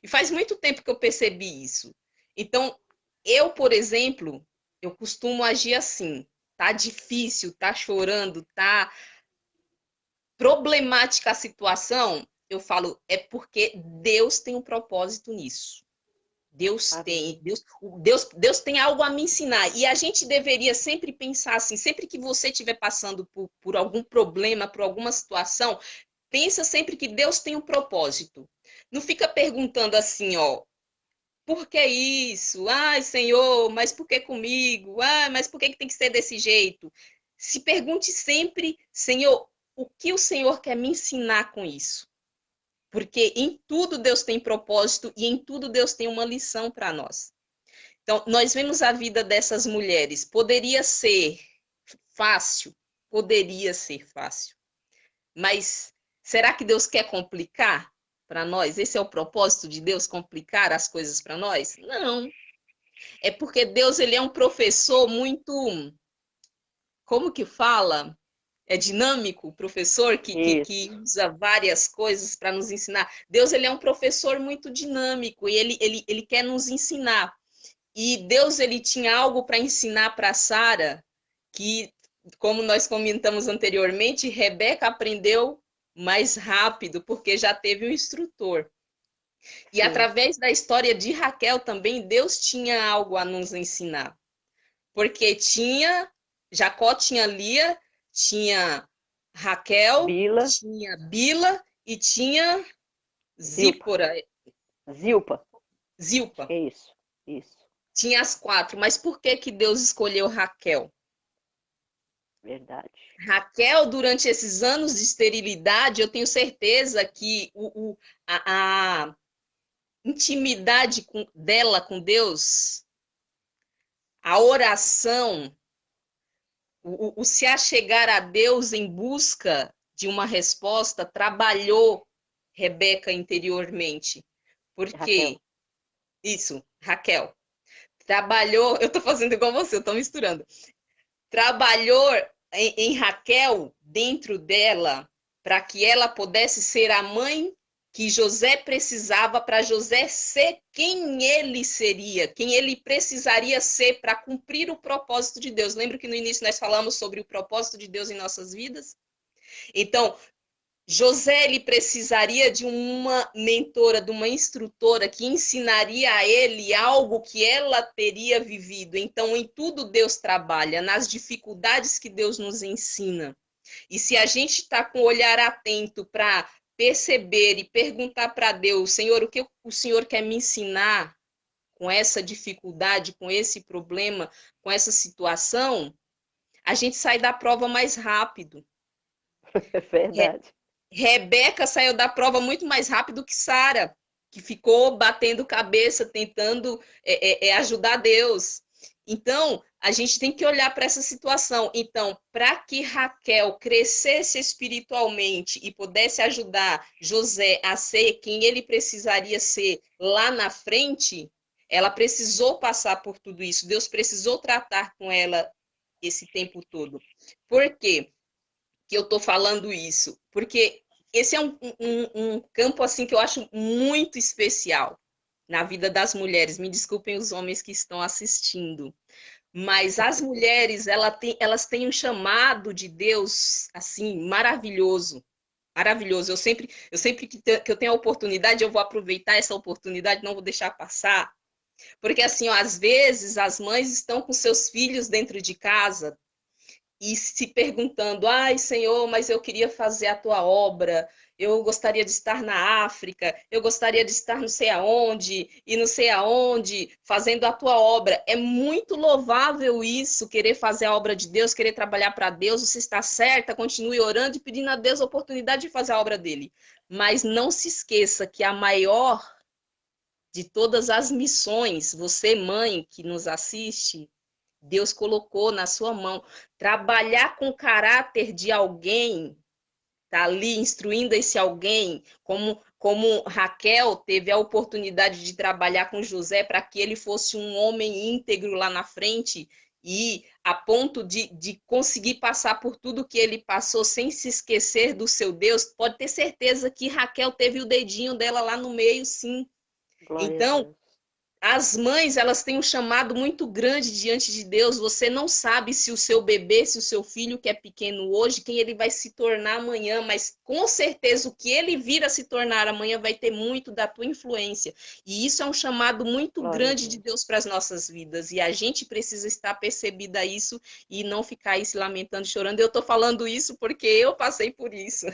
Speaker 2: E faz muito tempo que eu percebi isso. Então, eu, por exemplo, eu costumo agir assim. Tá difícil, tá chorando, tá problemática a situação, eu falo, é porque Deus tem um propósito nisso. Deus tem,
Speaker 1: Amém.
Speaker 2: Deus tem algo a me ensinar. E a gente deveria sempre pensar assim, sempre que você estiver passando por algum problema, por alguma situação, pensa sempre que Deus tem um propósito. Não fica perguntando assim, ó, por que isso? Ai, Senhor, mas por que comigo? Ai, mas por que tem que ser desse jeito? Se pergunte sempre, Senhor, o que o Senhor quer me ensinar com isso? Porque em tudo Deus tem propósito e em tudo Deus tem uma lição para nós. Então, nós vemos a vida dessas mulheres. Poderia ser fácil? Poderia ser fácil. Mas será que Deus quer complicar para nós? Esse é o propósito de Deus, complicar as coisas para nós? Não. É porque Deus ele é um professor muito, como que fala? É dinâmico, o professor que
Speaker 1: Isso.
Speaker 2: usa várias coisas para nos ensinar. Deus ele é um professor muito dinâmico e ele quer nos ensinar. E Deus ele tinha algo para ensinar para Sara que, como nós comentamos anteriormente, Rebeca aprendeu mais rápido porque já teve um instrutor. E
Speaker 1: Sim.
Speaker 2: através da história de Raquel também Deus tinha algo a nos ensinar. Porque Jacó tinha Lia, tinha Raquel,
Speaker 1: Bila,
Speaker 2: tinha Bila e tinha
Speaker 1: Zilpa.
Speaker 2: Zípora,
Speaker 1: Zilpa. Acho que
Speaker 2: Zilpa.
Speaker 1: é isso. Isso.
Speaker 2: Tinha as quatro, mas por que que Deus escolheu Raquel?
Speaker 1: Verdade.
Speaker 2: Raquel, durante esses anos de esterilidade, eu tenho certeza que a intimidade dela com Deus, a oração, o se achegar a Deus em busca de uma resposta, trabalhou Rebeca interiormente.
Speaker 1: Raquel.
Speaker 2: Porque isso, Raquel, trabalhou, eu estou fazendo igual você, eu estou misturando. Trabalhou em Raquel, dentro dela, para que ela pudesse ser a mãe que José precisava para José ser quem ele seria, quem ele precisaria ser para cumprir o propósito de Deus. Lembra que no início nós falamos sobre o propósito de Deus em nossas vidas? Então, José ele precisaria de uma mentora, de uma instrutora que ensinaria a ele algo que ela teria vivido. Então, em tudo Deus trabalha, nas dificuldades que Deus nos ensina. E se a gente está com o olhar atento para perceber e perguntar para Deus, Senhor, o que o Senhor quer me ensinar com essa dificuldade, com esse problema, com essa situação, a gente sai da prova mais rápido.
Speaker 1: É verdade.
Speaker 2: Rebeca saiu da prova muito mais rápido que Sara, que ficou batendo cabeça, tentando ajudar Deus. Então, a gente tem que olhar para essa situação. Então, para que Raquel crescesse espiritualmente e pudesse ajudar José a ser quem ele precisaria ser lá na frente, ela precisou passar por tudo isso. Deus precisou tratar com ela esse tempo todo. Por quê que eu estou falando isso? Porque esse é um campo assim que eu acho muito especial na vida das mulheres. Me desculpem os homens que estão assistindo, mas as mulheres elas têm um chamado de Deus assim maravilhoso. Maravilhoso. Eu sempre que eu tenho a oportunidade, eu vou aproveitar essa oportunidade, não vou deixar passar. Porque assim, ó, às vezes as mães estão com seus filhos dentro de casa, e se perguntando: ai, Senhor, mas eu queria fazer a tua obra, eu gostaria de estar na África, eu gostaria de estar não sei aonde, e não sei aonde, fazendo a tua obra. É muito louvável isso, querer fazer a obra de Deus, querer trabalhar para Deus, você está certa, continue orando e pedindo a Deus a oportunidade de fazer a obra dele. Mas não se esqueça que a maior de todas as missões, você, mãe, que nos assiste, Deus colocou na sua mão. Trabalhar com o caráter de alguém, está ali instruindo esse alguém, como Raquel teve a oportunidade de trabalhar com José para que ele fosse um homem íntegro lá na frente e a ponto de conseguir passar por tudo que ele passou sem se esquecer do seu Deus, pode ter certeza que Raquel teve o dedinho dela lá no meio, sim.
Speaker 1: Glória a
Speaker 2: Então,
Speaker 1: Deus.
Speaker 2: as mães, elas têm um chamado muito grande diante de Deus. Você não sabe se o seu bebê, se o seu filho que é pequeno hoje, quem ele vai se tornar amanhã, mas com certeza o que ele vir a se tornar amanhã vai ter muito da tua influência. E isso é um chamado muito
Speaker 1: Glória a
Speaker 2: grande de
Speaker 1: Deus.
Speaker 2: Deus para as nossas vidas. E a gente precisa estar percebida a isso e não ficar aí se lamentando, chorando. Eu estou falando isso porque eu passei por isso.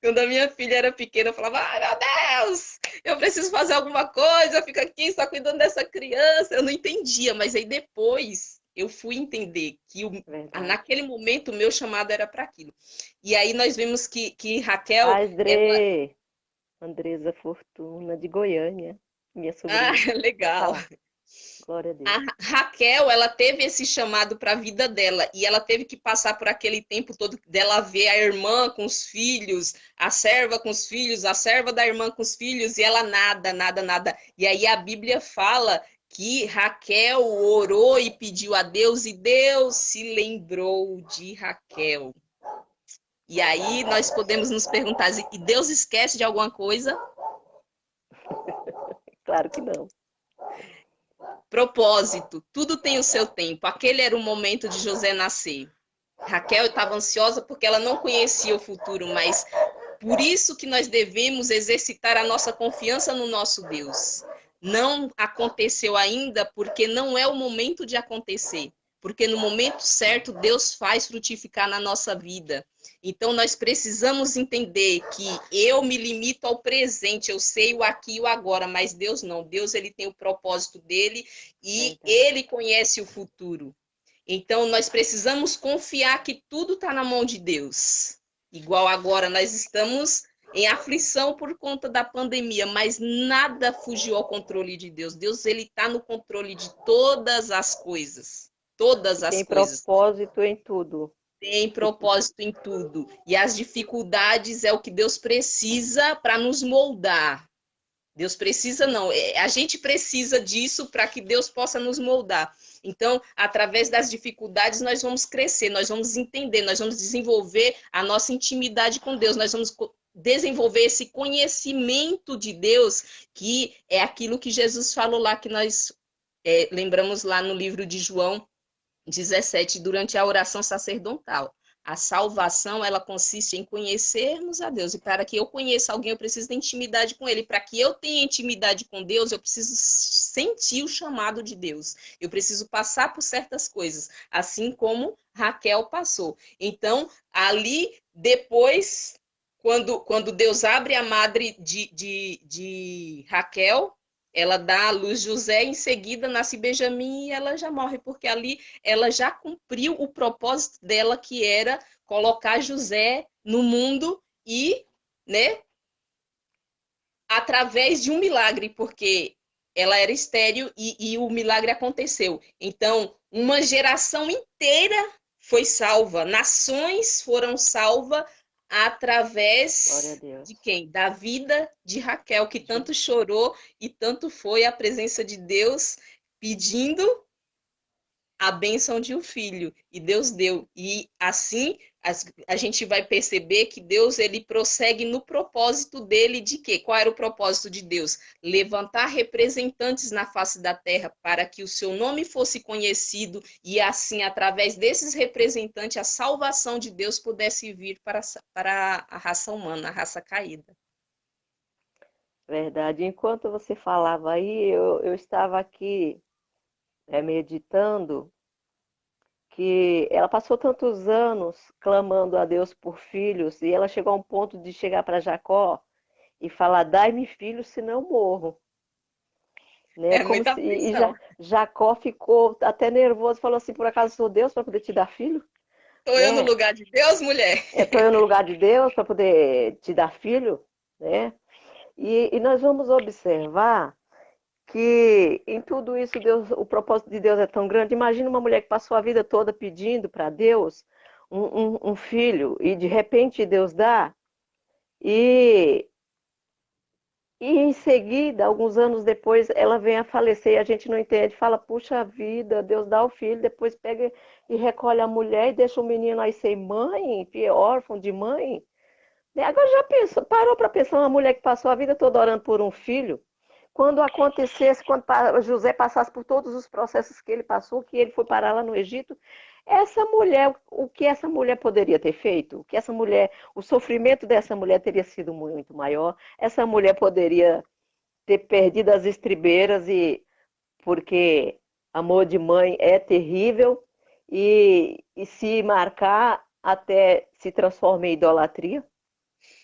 Speaker 2: Quando a minha filha era pequena, eu falava, ai meu Deus, eu preciso fazer alguma coisa, eu fico aqui só cuidando dessa criança. Eu não entendia, mas aí depois eu fui entender que
Speaker 1: Verdade.
Speaker 2: naquele momento o meu chamado era para aquilo. E aí nós vimos que Raquel,
Speaker 1: Paz,
Speaker 2: ela.
Speaker 1: Dre. Andresa Fortuna, de Goiânia, minha
Speaker 2: Ah,
Speaker 1: sobrinha. Pode
Speaker 2: legal.
Speaker 1: falar. Glória a
Speaker 2: A
Speaker 1: Deus.
Speaker 2: Raquel, ela teve esse chamado para a vida dela e ela teve que passar por aquele tempo todo dela ver a irmã com os filhos, a serva com os filhos, a serva da irmã com os filhos e ela nada, nada, nada. E aí a Bíblia fala que Raquel orou e pediu a Deus e Deus se lembrou de Raquel. E aí nós podemos nos perguntar, e Deus esquece de alguma coisa?
Speaker 1: Claro que não.
Speaker 2: Propósito, tudo tem o seu tempo. Aquele era o momento de José nascer. Raquel estava ansiosa porque ela não conhecia o futuro, mas por isso que nós devemos exercitar a nossa confiança no nosso Deus. Não aconteceu ainda porque não é o momento de acontecer. Porque no momento certo Deus faz frutificar na nossa vida. Então nós precisamos entender que eu me limito ao presente, eu sei o aqui e o agora, mas Deus não. Deus ele tem o propósito dele e
Speaker 1: Verdade.
Speaker 2: ele conhece o futuro. Então, nós precisamos confiar que tudo está na mão de Deus. Igual agora, nós estamos em aflição por conta da pandemia, mas nada fugiu ao controle de Deus. Deus, ele está no controle de todas as coisas.
Speaker 1: E
Speaker 2: Todas as
Speaker 1: tem
Speaker 2: coisas.
Speaker 1: propósito em tudo.
Speaker 2: Tem propósito em tudo. E as dificuldades é o que Deus precisa para nos moldar. Deus precisa, não. A gente precisa disso para que Deus possa nos moldar. Então, através das dificuldades, nós vamos crescer, nós vamos entender, nós vamos desenvolver a nossa intimidade com Deus, nós vamos desenvolver esse conhecimento de Deus, que é aquilo que Jesus falou lá, que nós lembramos lá no livro de João 17, durante a oração sacerdotal. A salvação, ela consiste em conhecermos a Deus. E para que eu conheça alguém, eu preciso ter intimidade com ele. Para que eu tenha intimidade com Deus, eu preciso sentir o chamado de Deus. Eu preciso passar por certas coisas, assim como Raquel passou. Então, ali, depois, quando Deus abre a madre de Raquel, ela dá à luz José, em seguida nasce Benjamim e ela já morre, porque ali ela já cumpriu o propósito dela, que era colocar José no mundo e, né, através de um milagre, porque ela era estéril e o milagre aconteceu. Então, uma geração inteira foi salva, nações foram salvas
Speaker 1: Glória a
Speaker 2: através
Speaker 1: Deus.
Speaker 2: de quem? Da vida de Raquel, que
Speaker 1: De-
Speaker 2: tanto chorou e tanto foi a presença de Deus pedindo a bênção de um filho, e Deus deu. E assim a gente vai perceber que Deus ele prossegue no propósito dele de quê? Qual era o propósito de Deus? Levantar representantes na face da terra para que o seu nome fosse conhecido e assim, através desses representantes, a salvação de Deus pudesse vir para a raça humana, a raça caída.
Speaker 1: Verdade. Enquanto você falava aí, eu estava aqui meditando que ela passou tantos anos clamando a Deus por filhos e ela chegou a um ponto de chegar para Jacó e falar: Dai-me filhos, senão morro. Né?
Speaker 2: É
Speaker 1: Como
Speaker 2: muita
Speaker 1: se
Speaker 2: aflição.
Speaker 1: Jacó ficou até nervoso, falou assim: por acaso sou Deus para poder te dar filho?
Speaker 2: Estou eu no
Speaker 1: Né?
Speaker 2: lugar de Deus, mulher?
Speaker 1: Estou eu no lugar de Deus para poder te dar filho? Né? E nós vamos observar que em tudo isso Deus, o propósito de Deus é tão grande. Imagina uma mulher que passou a vida toda pedindo para Deus um filho e de repente Deus dá. E, e em seguida, alguns anos depois, ela vem a falecer e a gente não entende. Fala, puxa vida, Deus dá o filho, depois pega e recolhe a mulher e deixa o menino aí sem mãe, órfão de mãe. E agora já pensou, parou para pensar uma mulher que passou a vida toda orando por um filho? Quando acontecesse, quando José passasse por todos os processos que ele passou, que ele foi parar lá no Egito, essa mulher, o que essa mulher poderia ter feito? O que essa mulher, o sofrimento dessa mulher teria sido muito maior. Essa mulher poderia ter perdido as estribeiras e porque amor de mãe é terrível e se marcar até se transforma em idolatria,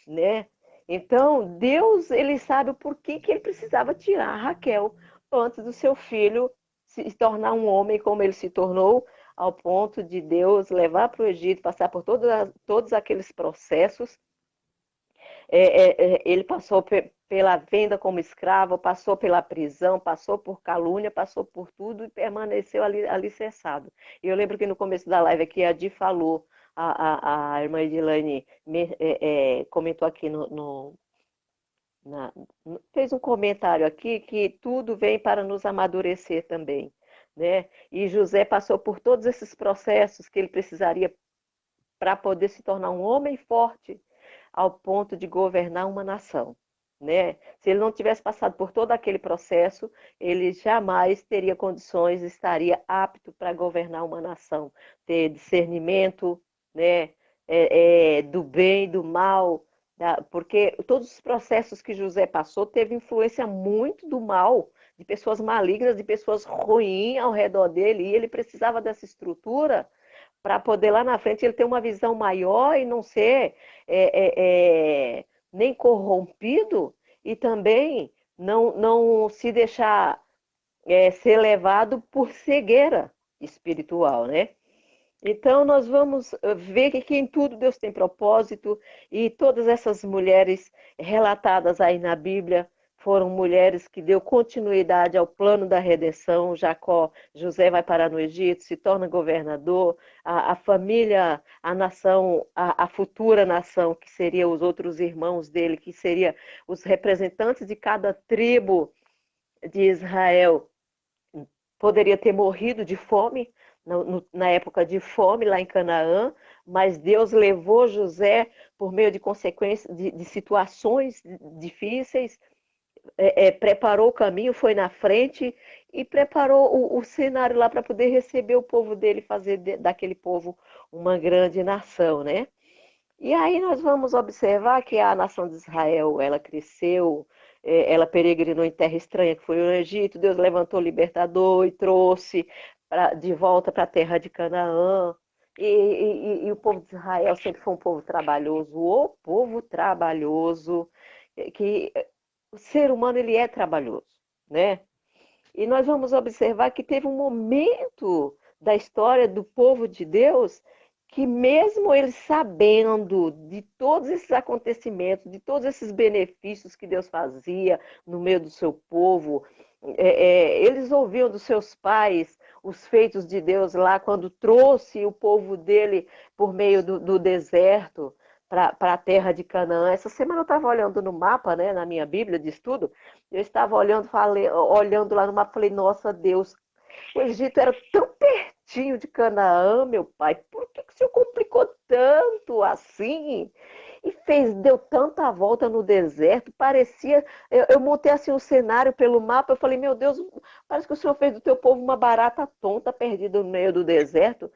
Speaker 1: né? Então, Deus, ele sabe o porquê que ele precisava tirar a Raquel antes do seu filho se tornar um homem como ele se tornou, ao ponto de Deus levar para o Egito, passar por todos aqueles processos. Ele passou pela venda como escravo, passou pela prisão, passou por calúnia, passou por tudo e permaneceu ali cessado. E eu lembro que no começo da live aqui a Di falou, a irmã Edilane comentou aqui na, fez um comentário aqui que tudo vem para nos amadurecer também, né? E José passou por todos esses processos que ele precisaria para poder se tornar um homem forte ao ponto de governar uma nação, né? Se ele não tivesse passado por todo aquele processo, ele jamais teria condições, estaria apto para governar uma nação, ter discernimento, né? Do bem, do mal, porque todos os processos que José passou teve influência muito do mal, de pessoas malignas, de pessoas ruins ao redor dele, e ele precisava dessa estrutura para poder lá na frente ele ter uma visão maior e não ser nem corrompido e também não se deixar ser levado por cegueira espiritual, né? Então, nós vamos ver que em tudo Deus tem propósito e todas essas mulheres relatadas aí na Bíblia foram mulheres que deu continuidade ao plano da redenção. Jacó, José vai parar no Egito, se torna governador, a família, a nação, a futura nação, que seria os outros irmãos dele, que seria os representantes de cada tribo de Israel, poderia ter morrido de fome, na época de fome lá em Canaã, mas Deus levou José por meio de consequências, de situações difíceis, preparou o caminho, foi na frente e preparou o cenário lá para poder receber o povo dele, fazer daquele povo uma grande nação, né? E aí nós vamos observar que a nação de Israel, ela cresceu, ela peregrinou em terra estranha, que foi o Egito, Deus levantou o libertador e trouxe de volta para a terra de Canaã. E o povo de Israel sempre foi um povo trabalhoso, o povo trabalhoso, que o ser humano ele é trabalhoso, né? E nós vamos observar que teve um momento da história do povo de Deus que, mesmo eles sabendo de todos esses acontecimentos, de todos esses benefícios que Deus fazia no meio do seu povo, eles ouviam dos seus pais os feitos de Deus lá quando trouxe o povo dele por meio do deserto para a terra de Canaã. Essa semana eu estava olhando no mapa, né, na minha Bíblia de estudo, eu estava olhando lá no mapa, falei, nossa Deus, o Egito era tão pertinho de Canaã, meu pai, por que o Senhor complicou tanto assim? E deu tanta volta no deserto, parecia, eu montei assim um cenário pelo mapa, eu falei, meu Deus, parece que o Senhor fez do teu povo uma barata tonta perdida no meio do deserto.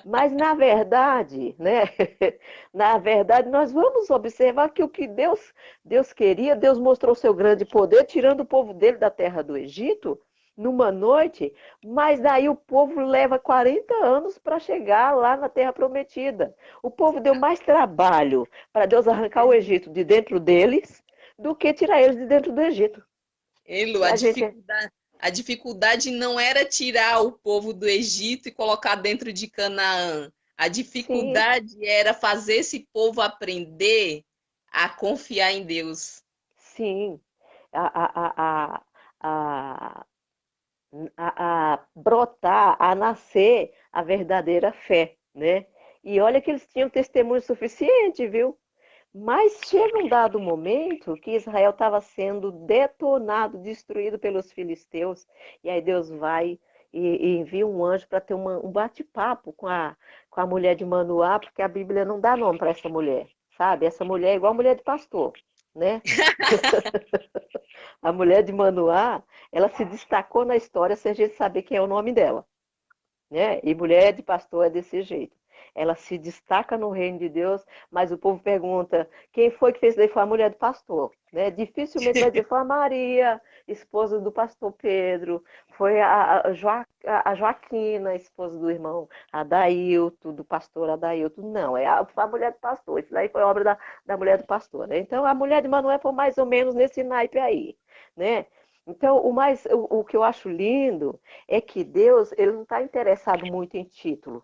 Speaker 1: Mas na verdade, né? Na verdade, nós vamos observar que o que Deus queria, Deus mostrou seu grande poder, tirando o povo dele da terra do Egito numa noite, mas daí o povo leva 40 anos para chegar lá na terra prometida. O povo deu mais trabalho para Deus arrancar o Egito de dentro deles do que tirar eles de dentro do Egito.
Speaker 2: Elo,
Speaker 1: E a gente
Speaker 2: a dificuldade não era tirar o povo do Egito e colocar dentro de Canaã. A
Speaker 1: sim,
Speaker 2: dificuldade era fazer esse povo aprender a confiar em Deus.
Speaker 1: sim, a, a brotar, a nascer a verdadeira fé, né? E olha que eles tinham testemunho suficiente, viu? Mas chega um dado momento que Israel estava sendo detonado, destruído pelos filisteus, e aí Deus vai e envia um anjo para ter um bate-papo com a mulher de Manoá, porque a Bíblia não dá nome para essa mulher, sabe? Essa mulher é igual a mulher de pastor, né? A mulher de Manoá, ela se destacou na história sem a gente saber quem é o nome dela, né? E mulher de pastor é desse jeito. Ela se destaca no reino de Deus, mas o povo pergunta quem foi que fez isso daí? Foi a mulher do pastor, né? Dificilmente vai dizer foi a Maria, esposa do pastor Pedro, foi a Joaquina, esposa do irmão Adailto, do pastor Adailto. Não, foi a mulher do pastor. Isso daí foi obra da mulher do pastor, né? Então a mulher de Manoel foi mais ou menos nesse naipe aí, né? Então o que eu acho lindo é que Deus ele não está interessado muito em título,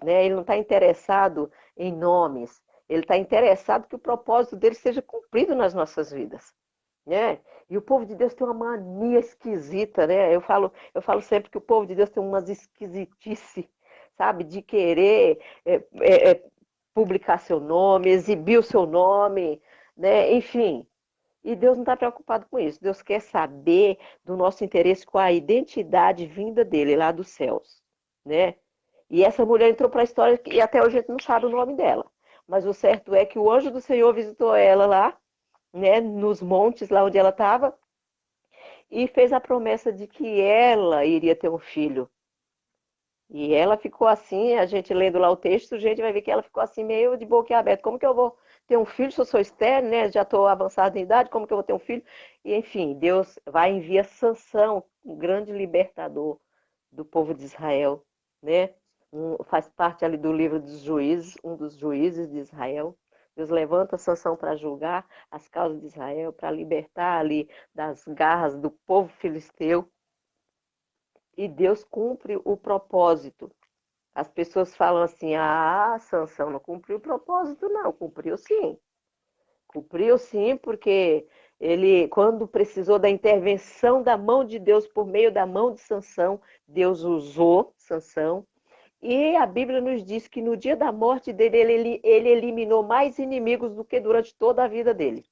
Speaker 1: né? Ele não está interessado em nomes, ele está interessado que o propósito dele seja cumprido nas nossas vidas, né? E o povo de Deus tem uma mania esquisita, né? Eu falo sempre que o povo de Deus tem umas esquisitice, sabe? De querer publicar seu nome, exibir o seu nome, né? Enfim, e Deus não está preocupado com isso. Deus quer saber do nosso interesse com a identidade vinda dele lá dos céus, né? E essa mulher entrou para a história e até hoje a gente não sabe o nome dela. Mas o certo é que o anjo do Senhor visitou ela lá, né, nos montes lá onde ela estava e fez a promessa de que ela iria ter um filho. E ela ficou assim, a gente lendo lá o texto, a gente vai ver que ela ficou assim meio de boca aberta. Como que eu vou ter um filho se eu sou estéril, né? Já estou avançada em idade, como que eu vou ter um filho? E enfim, Deus vai enviar Sansão, um grande libertador do povo de Israel, né? Faz parte ali do livro dos juízes, um dos juízes de Israel. Deus levanta Sansão para julgar as causas de Israel, para libertar ali das garras do povo filisteu. E Deus cumpre o propósito. As pessoas falam assim: ah, Sansão não cumpriu o propósito, não. Cumpriu sim. Cumpriu sim, porque ele, quando precisou da intervenção da mão de Deus por meio da mão de Sansão, Deus usou Sansão. E a Bíblia nos diz que no dia da morte dele, ele eliminou mais inimigos do que durante toda a vida dele.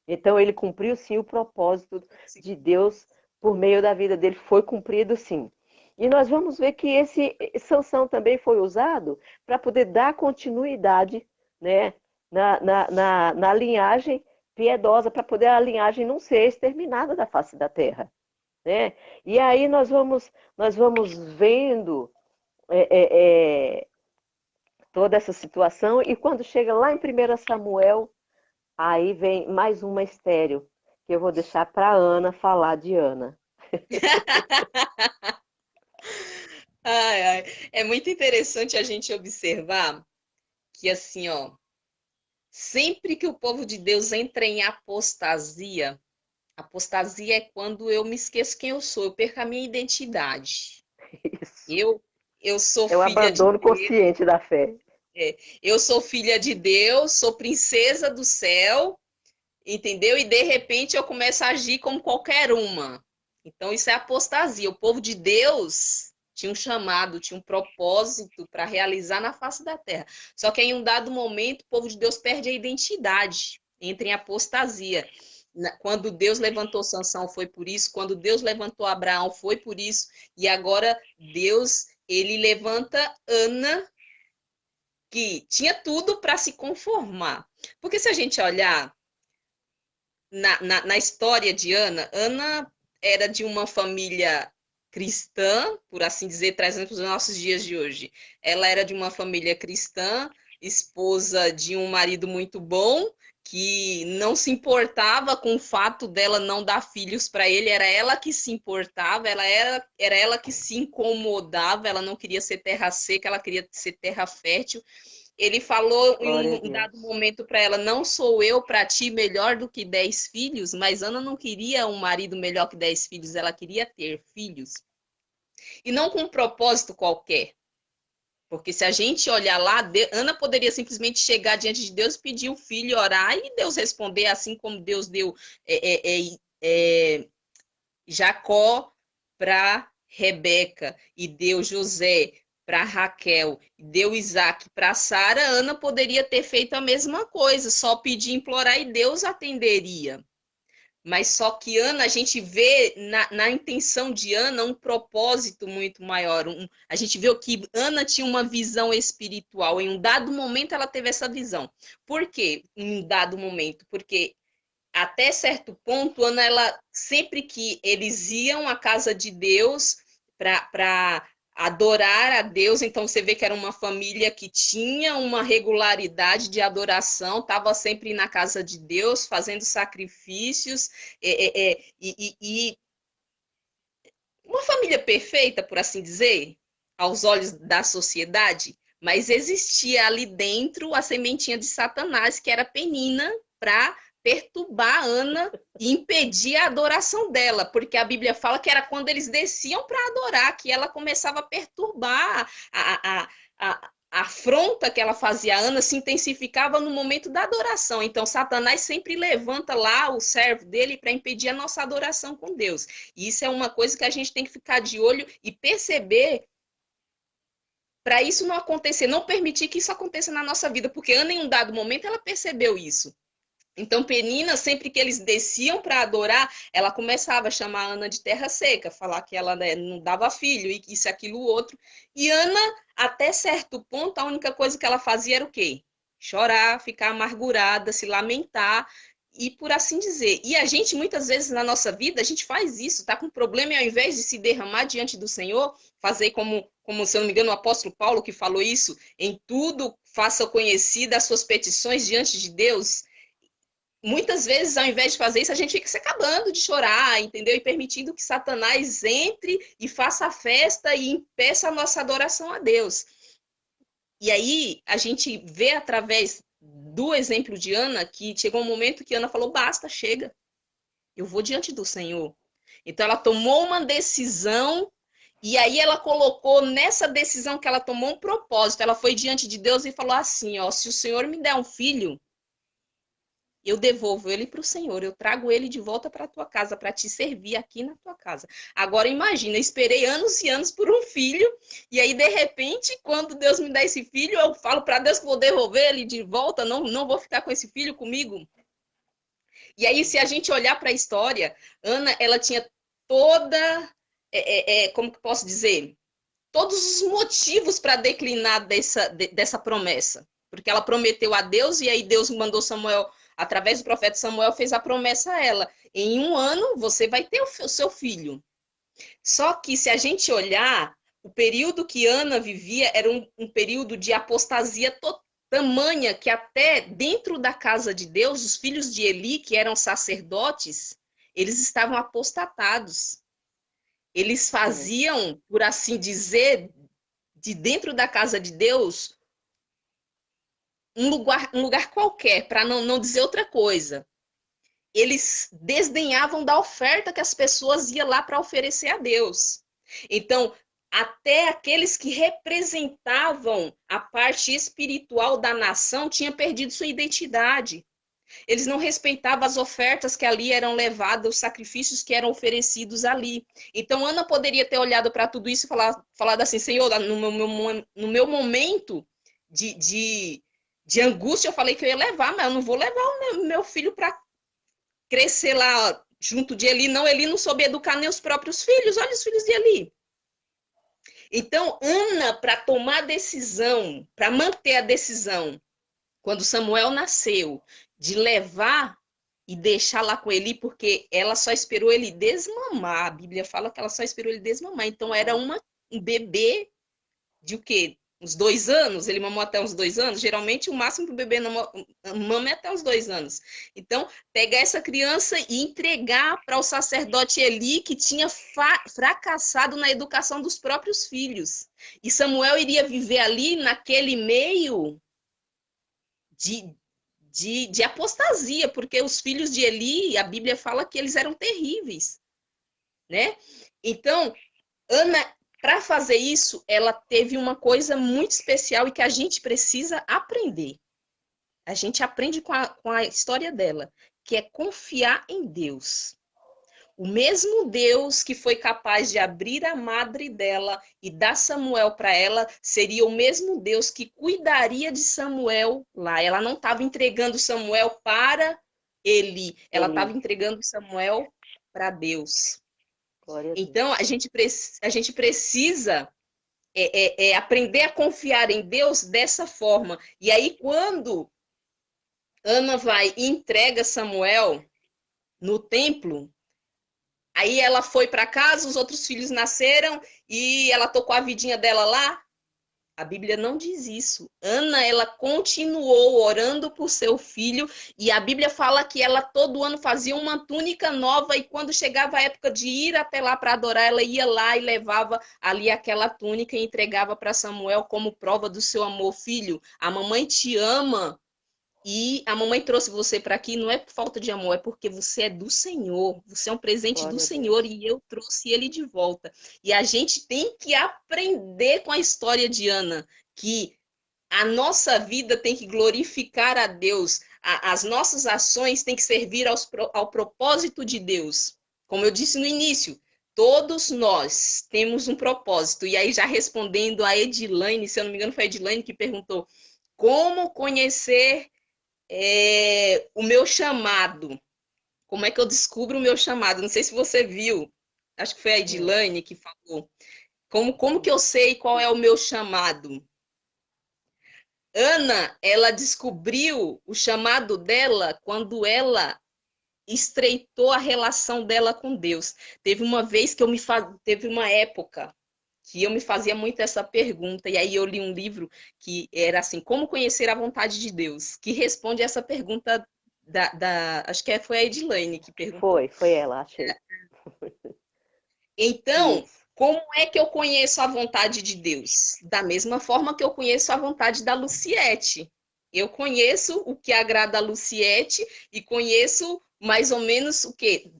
Speaker 1: Então, ele cumpriu sim o propósito de Deus por meio da vida dele, foi cumprido sim. E nós vamos ver que esse Sansão também foi usado para poder dar continuidade, né, na linhagem piedosa, para poder a linhagem não ser exterminada da face da terra, né? E aí nós vamos vendo é, é, é, toda essa situação, e quando chega lá em 1 Samuel, aí vem mais uma estéreo, que eu vou deixar para Ana falar de Ana.
Speaker 2: Ai, ai. É muito interessante a gente observar que, assim, ó, sempre que o povo de Deus entra em apostasia, apostasia é quando eu me esqueço quem eu sou, eu perco a minha identidade.
Speaker 1: Isso.
Speaker 2: Eu, eu sou
Speaker 1: É o
Speaker 2: filha de
Speaker 1: abandono
Speaker 2: Deus,
Speaker 1: consciente da fé.
Speaker 2: eu sou filha de Deus, sou princesa do céu, entendeu? E de repente eu começo a agir como qualquer uma. Então isso é apostasia. O povo de Deus tinha um chamado, tinha um propósito para realizar na face da terra. Só que em um dado momento o povo de Deus perde a identidade, entra em apostasia. Quando Deus levantou Sansão foi por isso, quando Deus levantou Abraão foi por isso, e agora Deus ele levanta Ana, que tinha tudo para se conformar. Porque se a gente olhar na história de Ana, Ana era de uma família cristã, por assim dizer, trazendo para os nossos dias de hoje. Ela era de uma família cristã, esposa de um marido muito bom, que não se importava com o fato dela não dar filhos para ele, era ela que se importava, era ela que se incomodava, ela não queria ser terra seca, ela queria ser terra fértil. Ele falou em
Speaker 1: Glória a
Speaker 2: um dado
Speaker 1: Deus.
Speaker 2: momento para ela: não sou eu para ti melhor do que 10 filhos, mas Ana não queria um marido melhor que 10 filhos, ela queria ter filhos. E não com um propósito qualquer. Porque se a gente olhar lá, Ana poderia simplesmente chegar diante de Deus, pedir o filho, orar e Deus responder, assim como Deus deu é, é, é, Jacó para Rebeca e deu José para Raquel e deu Isaac para Sara, Ana poderia ter feito a mesma coisa, só pedir, implorar e Deus atenderia. Mas só que Ana, a gente vê na intenção de Ana um propósito muito maior. A gente vê que Ana tinha uma visão espiritual. Em um dado momento ela teve essa visão. Por quê? Em um dado momento? Porque até certo ponto, Ana, ela, sempre que eles iam à casa de Deus para adorar a Deus, então você vê que era uma família que tinha uma regularidade de adoração, estava sempre na casa de Deus, fazendo sacrifícios, e uma família perfeita, por assim dizer, aos olhos da sociedade, mas existia ali dentro a sementinha de Satanás, que era Penina, para perturbar Ana e impedir a adoração dela, porque a Bíblia fala que era quando eles desciam para adorar, que ela começava a perturbar a afronta que ela fazia a Ana se intensificava no momento da adoração. Então, Satanás sempre levanta lá o servo dele para impedir a nossa adoração com Deus. E isso é uma coisa que a gente tem que ficar de olho e perceber para isso não acontecer, não permitir que isso aconteça na nossa vida, porque Ana, em um dado momento, ela percebeu isso. Então, Penina, sempre que eles desciam para adorar, ela começava a chamar a Ana de terra seca, falar que ela, né, não dava filho, e isso, aquilo, outro. E Ana, até certo ponto, a única coisa que ela fazia era o quê? Chorar, ficar amargurada, se lamentar, e por assim dizer. E a gente, muitas vezes, na nossa vida, a gente faz isso, tá com problema, e ao invés de se derramar diante do Senhor, fazer como, se eu não me engano, o apóstolo Paulo que falou isso, em tudo faça conhecida as suas petições diante de Deus. Muitas vezes, ao invés de fazer isso, a gente fica se acabando de chorar, entendeu? E permitindo que Satanás entre e faça a festa e impeça a nossa adoração a Deus. E aí, a gente vê através do exemplo de Ana que chegou um momento que Ana falou: basta, chega, eu vou diante do Senhor. Então, ela tomou uma decisão e aí ela colocou nessa decisão que ela tomou um propósito. Ela foi diante de Deus e falou assim: ó, se o Senhor me der um filho, eu devolvo ele para o Senhor, eu trago ele de volta para a tua casa, para te servir aqui na tua casa. Agora imagina, eu esperei anos e anos por um filho, e aí de repente, quando Deus me dá esse filho, eu falo para Deus que vou devolver ele de volta, não vou ficar com esse filho comigo. E aí, se a gente olhar para a história, Ana, ela tinha toda, como que posso dizer? Todos os motivos para declinar dessa promessa. Porque ela prometeu a Deus e aí Deus mandou Samuel, através do profeta Samuel, fez a promessa a ela. Em um ano você vai ter o seu filho. Só que se a gente olhar, o período que Ana vivia era um período de apostasia tamanha que até dentro da casa de Deus, os filhos de Eli, que eram sacerdotes, eles estavam apostatados. Eles faziam, por assim dizer, de dentro da casa de Deus, um lugar qualquer, para não dizer outra coisa. Eles desdenhavam da oferta que as pessoas iam lá para oferecer a Deus. Então, até aqueles que representavam a parte espiritual da nação tinham perdido sua identidade. Eles não respeitavam as ofertas que ali eram levadas, os sacrifícios que eram oferecidos ali. Então, Ana poderia ter olhado para tudo isso e falado assim: Senhor, no meu momento de angústia, eu falei que eu ia levar, mas eu não vou levar o meu filho para crescer lá junto de Eli. Não, Eli não soube educar nem os próprios filhos. Olha os filhos de Eli. Então, Ana, para tomar a decisão, para manter a decisão, quando Samuel nasceu, de levar e deixar lá com Eli, porque ela só esperou ele desmamar. A Bíblia fala que ela só esperou ele desmamar. Então, era um bebê de o quê? Uns 2 anos? Ele mamou até uns 2 anos? Geralmente, o máximo que o bebê mama é até uns 2 anos. Então, pegar essa criança e entregar para o sacerdote Eli, que tinha fracassado na educação dos próprios filhos. E Samuel iria viver ali, naquele meio de apostasia, porque os filhos de Eli, a Bíblia fala que eles eram terríveis, né? Então, Ana, para fazer isso, ela teve uma coisa muito especial e que a gente precisa aprender. A gente aprende com a história dela, que é confiar em Deus. O mesmo Deus que foi capaz de abrir a madre dela e dar Samuel para ela, seria o mesmo Deus que cuidaria de Samuel lá. Ela não estava entregando Samuel para Eli, ela estava
Speaker 1: Eli,
Speaker 2: entregando Samuel para Deus.
Speaker 1: glória a Deus.
Speaker 2: Então, a gente precisa aprender a confiar em Deus dessa forma. E aí, quando Ana vai e entrega Samuel no templo, aí ela foi para casa, os outros filhos nasceram e ela tocou a vidinha dela lá. A Bíblia não diz isso. Ana, ela continuou orando por seu filho e a Bíblia fala que ela todo ano fazia uma túnica nova e quando chegava a época de ir até lá para adorar, ela ia lá e levava ali aquela túnica e entregava para Samuel como prova do seu amor. Filho, a mamãe te ama. E a mamãe trouxe você para aqui não é por falta de amor, é porque você é do Senhor. Você é um presente do
Speaker 1: Glória a
Speaker 2: Senhor
Speaker 1: Deus.
Speaker 2: e eu trouxe ele de volta. E a gente tem que aprender com a história de Ana, que a nossa vida tem que glorificar a Deus. As nossas ações têm que servir ao propósito de Deus. Como eu disse no início, todos nós temos um propósito. E aí, já respondendo a Edilane, se eu não me engano, foi a Edilane que perguntou como conhecer o meu chamado. Como é que eu descubro o meu chamado? Não sei se você viu. Acho que foi a
Speaker 1: Hum,
Speaker 2: Edilane que falou. Como que eu sei qual é o meu chamado? Ana, ela descobriu o chamado dela quando ela estreitou a relação dela com Deus. Teve uma vez que teve uma época que eu me fazia muito essa pergunta, e aí eu li um livro que era assim, como conhecer a vontade de Deus, que responde essa pergunta acho que foi a Edilane que perguntou.
Speaker 1: foi ela, achei.
Speaker 2: Então,
Speaker 1: Isso.
Speaker 2: como é que eu conheço a vontade de Deus? Da mesma forma que eu conheço a vontade da Luciete. Eu conheço o que agrada a Luciete e conheço mais ou menos o que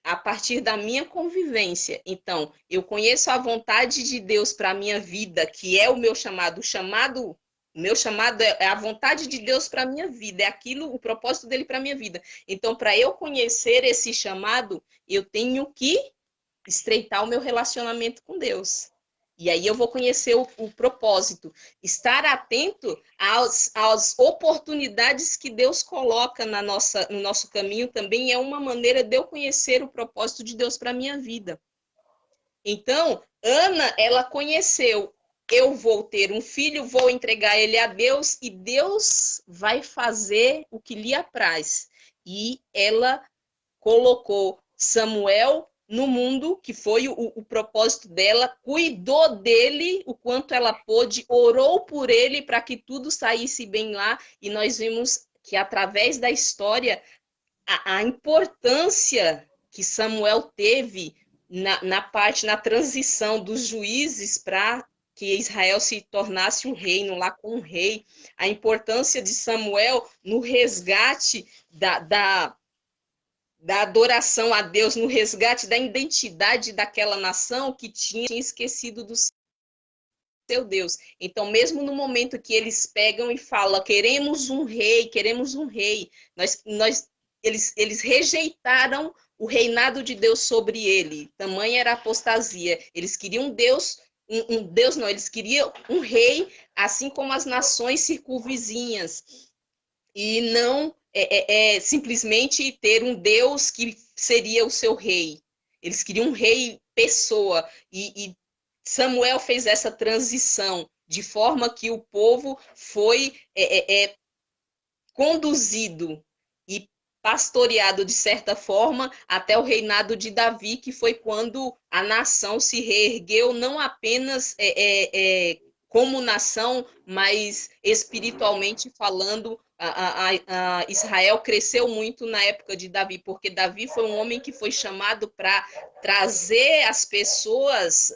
Speaker 2: a partir da minha convivência. Então, eu conheço a vontade de Deus para a minha vida, que é o meu chamado. O meu chamado é a vontade de Deus para a minha vida, é aquilo, o propósito dele para a minha vida. Então, para eu conhecer esse chamado, eu tenho que estreitar o meu relacionamento com Deus. E aí eu vou conhecer o propósito, estar atento às oportunidades que Deus coloca no nosso caminho também é uma maneira de eu conhecer o propósito de Deus para a minha vida. Então, Ana, ela conheceu, eu vou ter um filho, vou entregar ele a Deus e Deus vai fazer o que lhe apraz. E ela colocou Samuel no mundo, que foi o propósito dela, cuidou dele o quanto ela pôde, orou por ele para que tudo saísse bem lá, e nós vimos que através da história, a importância que Samuel teve na transição dos juízes para que Israel se tornasse um reino lá com um rei, a importância de Samuel no resgate da adoração a Deus, no resgate da identidade daquela nação que tinha esquecido do seu Deus. Então, mesmo no momento que eles pegam e falam, queremos um rei, eles rejeitaram o reinado de Deus sobre ele. Tamanha era a apostasia. Eles queriam um Deus, Deus não, eles queriam um rei, assim como as nações circunvizinhas e não simplesmente ter um Deus que seria o seu rei. Eles queriam um rei pessoa e Samuel fez essa transição de forma que o povo foi conduzido e pastoreado de certa forma até o reinado de Davi, que foi quando a nação se reergueu não apenas como nação, mas espiritualmente falando, Israel cresceu muito na época de Davi, porque Davi foi um homem que foi chamado para trazer as pessoas,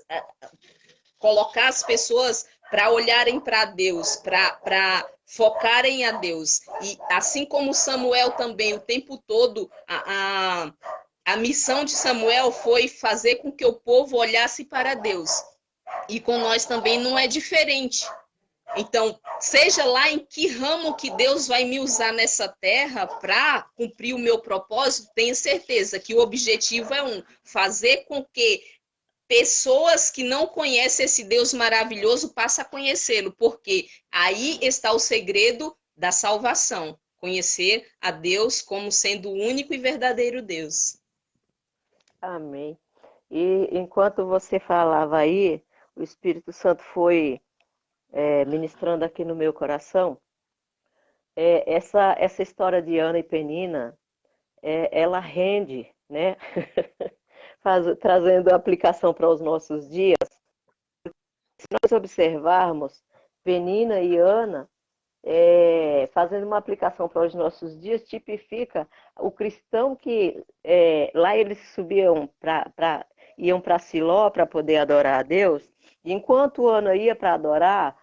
Speaker 2: colocar as pessoas para olharem para Deus, para focarem a Deus. E assim como Samuel também, o tempo todo, a missão de Samuel foi fazer com que o povo olhasse para Deus. E com nós também não é diferente. Então, seja lá em que ramo que Deus vai me usar nessa terra para cumprir o meu propósito, tenha certeza que o objetivo é fazer com que pessoas que não conhecem esse Deus maravilhoso passem a conhecê-lo, porque aí está o segredo da salvação, conhecer a Deus como sendo o único e verdadeiro Deus.
Speaker 1: Amém. E enquanto você falava aí, o Espírito Santo foi ministrando aqui no meu coração. Essa história de Ana e Penina, ela rende, né? Trazendo a aplicação para os nossos dias. Se nós observarmos Penina e Ana, fazendo uma aplicação para os nossos dias, tipifica o cristão que lá eles subiam iam para Siló para poder adorar a Deus, e enquanto Ana ia para adorar,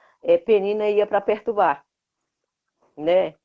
Speaker 1: Penina ia para perturbar, né?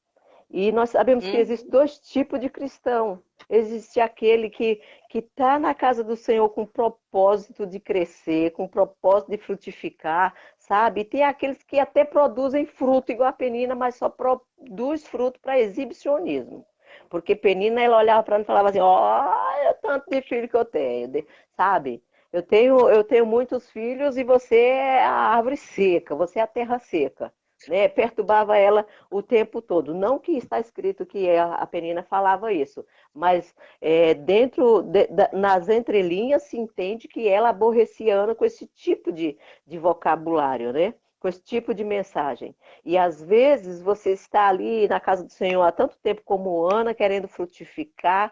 Speaker 1: E nós sabemos que existem dois tipos de cristão. Existe aquele que está na casa do Senhor com propósito de crescer, com propósito de frutificar, sabe? E tem aqueles que até produzem fruto, igual a Penina, mas só produz fruto para exibicionismo. Porque Penina, ela olhava para mim e falava assim, olha o tanto de filho que eu tenho, sabe? Eu tenho muitos filhos e você é a árvore seca, você é a terra seca. Né? Perturbava ela o tempo todo. Não que está escrito que a Penina falava isso, mas nas entrelinhas se entende que ela aborrecia Ana com esse tipo de vocabulário, né? Com esse tipo de mensagem. E às vezes você está ali na casa do Senhor há tanto tempo como Ana, querendo frutificar,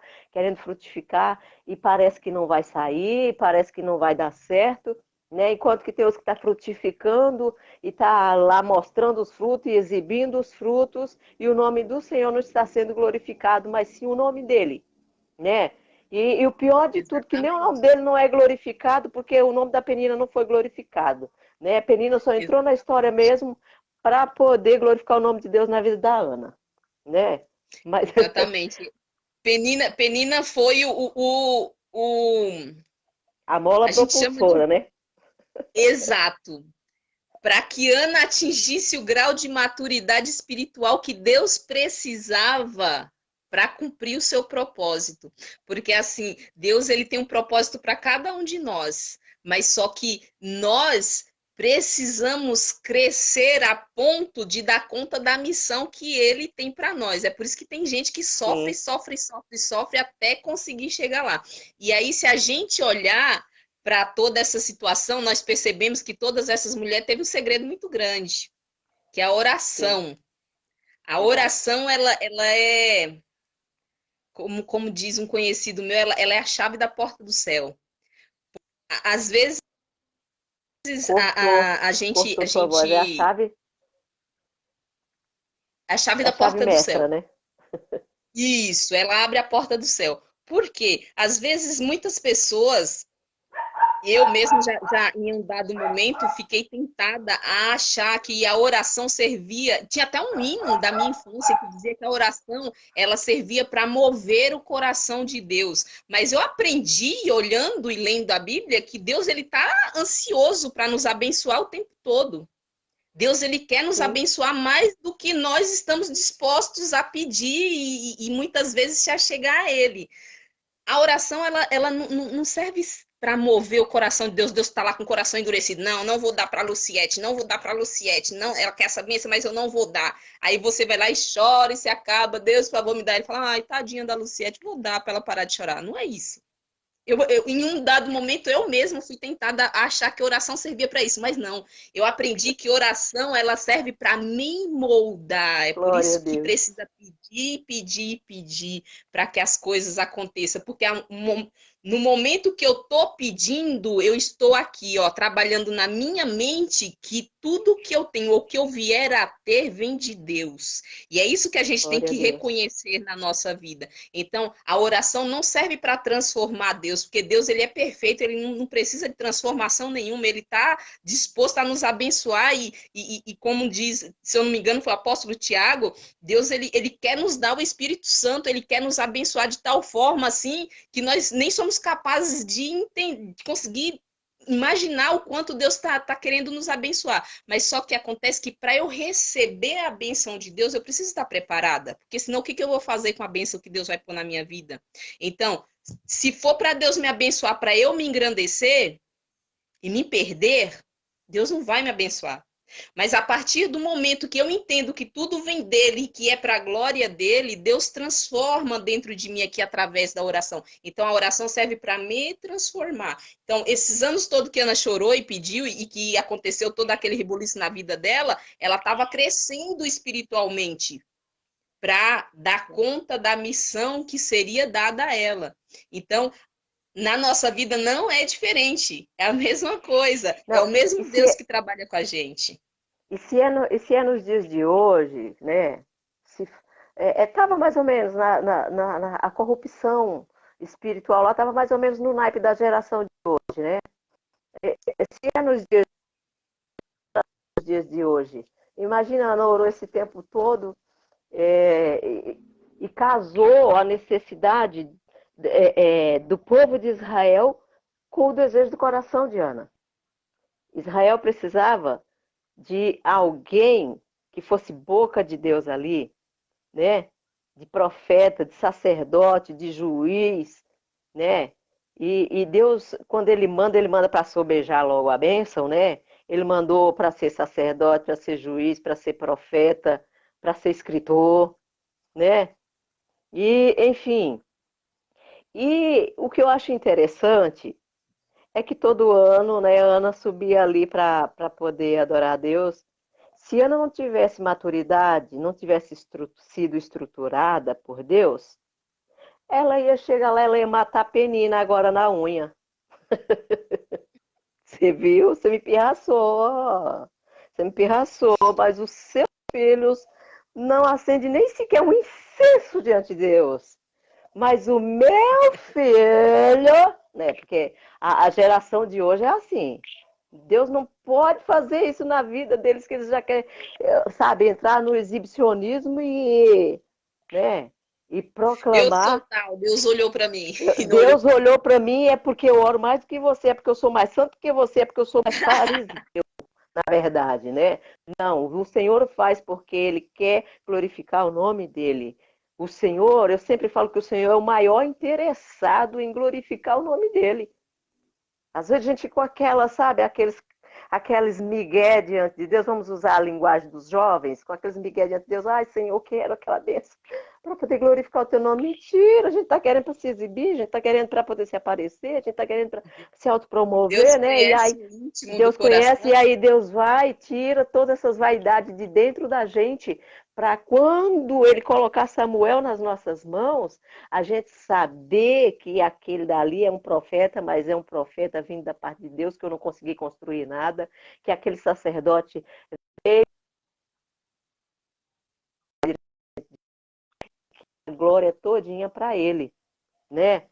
Speaker 1: e parece que não vai sair, parece que não vai dar certo. Né? Enquanto que tem os que estão frutificando e está lá mostrando os frutos e exibindo os frutos, e o nome do Senhor não está sendo glorificado, mas sim o nome dele. Né? E o pior de tudo, que nem o nome
Speaker 2: Exatamente.
Speaker 1: dele não é glorificado, porque o nome da Penina não foi glorificado. Né? A Penina só entrou na história mesmo para poder glorificar o nome de Deus na vida da Ana. Né? Mas
Speaker 2: Exatamente. Penina foi
Speaker 1: a mola
Speaker 2: a gente chama de
Speaker 1: propulsora, né?
Speaker 2: exato, para que Ana atingisse o grau de maturidade espiritual que Deus precisava para cumprir o seu propósito. Porque assim, Deus ele tem um propósito para cada um de nós, mas só que nós precisamos crescer a ponto de dar conta da missão que ele tem para nós. É por isso que tem gente que sofre,
Speaker 1: Sim,
Speaker 2: sofre, sofre, sofre até conseguir chegar lá. E aí, se a gente olhar para toda essa situação, nós percebemos que todas essas mulheres teve um segredo muito grande, que é a
Speaker 1: sim,
Speaker 2: oração. A
Speaker 1: verdade.
Speaker 2: oração, ela é, como diz um conhecido meu, ela é a chave da porta do céu. Às vezes
Speaker 1: Cortou,
Speaker 2: a gente,
Speaker 1: cortou sua voz. É
Speaker 2: a chave
Speaker 1: a
Speaker 2: da
Speaker 1: chave
Speaker 2: porta do
Speaker 1: mestra,
Speaker 2: céu.
Speaker 1: né?
Speaker 2: Isso, ela abre a porta do céu. Por quê? Às vezes muitas pessoas eu mesmo já em um dado momento fiquei tentada a achar que a oração servia. Tinha até um hino da minha infância que dizia que a oração ela servia para mover o coração de Deus. Mas eu aprendi olhando e lendo a Bíblia que Deus ele está ansioso para nos abençoar o tempo todo. Deus ele quer nos
Speaker 1: Sim,
Speaker 2: abençoar mais do que nós estamos dispostos a pedir e muitas vezes se achegar a Ele. A oração ela não serve para mover o coração de Deus. Deus está lá com o coração endurecido. Não, não vou dar para a Luciete, não vou dar para a Luciete. Não, ela quer essa bênção, mas eu não vou dar. Aí você vai lá e chora e se acaba. Deus, por favor, me dá. Ele fala, ai, tadinha da Luciete, vou dar para ela parar de chorar. Não é isso. Em um dado momento, eu mesma fui tentada a achar que oração servia para isso, mas não. Eu aprendi que oração ela serve para me moldar. É por
Speaker 1: glória a
Speaker 2: isso que
Speaker 1: Deus.
Speaker 2: precisa pedir, pedir, pedir para que as coisas aconteçam. Porque no momento que eu estou pedindo, eu estou aqui, ó, trabalhando na minha mente que tudo que eu tenho ou que eu vier a ter vem de Deus. E é isso que a gente tem
Speaker 1: Glória a
Speaker 2: que
Speaker 1: Deus.
Speaker 2: reconhecer na nossa vida. Então, a oração não serve para transformar Deus, porque Deus ele é perfeito, ele não precisa de transformação nenhuma, ele está disposto a nos abençoar e como diz, se eu não me engano, foi o apóstolo Tiago, Deus ele quer nos dar o Espírito Santo, ele quer nos abençoar de tal forma assim que nós nem somos capazes de conseguir imaginar o quanto Deus tá querendo nos abençoar. Mas só que acontece que para eu receber a benção de Deus, eu preciso estar preparada. Porque senão o que eu vou fazer com a benção que Deus vai pôr na minha vida? Então, se for para Deus me abençoar, para eu me engrandecer e me perder, Deus não vai me abençoar. Mas a partir do momento que eu entendo que tudo vem dele, que é para a glória dele, Deus transforma dentro de mim aqui através da oração. Então a oração serve para me transformar. Então, esses anos todos que Ana chorou e pediu e que aconteceu todo aquele rebuliço na vida dela, ela estava crescendo espiritualmente para dar conta da missão que seria dada a ela. Então, na nossa vida não é diferente, é a mesma coisa, é o
Speaker 1: Não,
Speaker 2: mesmo Deus que trabalha com a gente.
Speaker 1: e se é nos dias de hoje, né? Se, tava mais ou menos a corrupção espiritual lá estava mais ou menos no naipe da geração de hoje, né? Se é nos dias de hoje, imagina, ela orou esse tempo todo e casou a necessidade do povo de Israel com o desejo do coração de Ana. Israel precisava de alguém que fosse boca de Deus ali, né? De profeta, de sacerdote, de juiz, né? E Deus, quando ele manda para sobejar logo a bênção, né? Ele mandou para ser sacerdote, para ser juiz, para ser profeta, para ser escritor, né? E, enfim. E o que eu acho interessante é que todo ano, né, a Ana subia ali para poder adorar a Deus. Se Ana não tivesse maturidade, não tivesse sido estruturada por Deus, ela ia chegar lá, ela ia matar a Penina agora na unha. Você viu? Você me pirraçou. Você me pirraçou, mas os seus filhos não acendem nem sequer um incenso diante de Deus. Mas o meu filho, né? Porque a geração de hoje é assim. Deus não pode fazer isso na vida deles, que eles já querem, sabe, entrar no exibicionismo né, e
Speaker 2: Eu sou
Speaker 1: proclamar.
Speaker 2: tal, Deus olhou para mim e não olhou
Speaker 1: Deus
Speaker 2: para mim.
Speaker 1: olhou para mim, é porque eu oro mais do que você, é porque eu sou mais santo do que você, é porque eu sou mais fariseu, na verdade, né? Não, o Senhor faz porque Ele quer glorificar o nome dEle. O Senhor, eu sempre falo que o Senhor é o maior interessado em glorificar o nome dEle. Às vezes a gente com aquela, sabe, aqueles migué diante de Deus, vamos usar a linguagem dos jovens, com aqueles migué diante de Deus, ai Senhor, eu quero aquela bênção para poder glorificar o teu nome. Mentira, a gente está querendo para se exibir, a gente está querendo para poder se aparecer, a gente está querendo para se
Speaker 2: Deus
Speaker 1: autopromover, né? E
Speaker 2: conhece
Speaker 1: aí
Speaker 2: o íntimo do
Speaker 1: Deus conhece, e
Speaker 2: coração.
Speaker 1: aí Deus vai e tira todas essas vaidades de dentro da gente, para quando Ele colocar Samuel nas nossas mãos, a gente saber que aquele dali é um profeta, mas é um profeta vindo da parte de Deus, que eu não consegui construir nada, que aquele sacerdote veio a glória todinha para ele, né?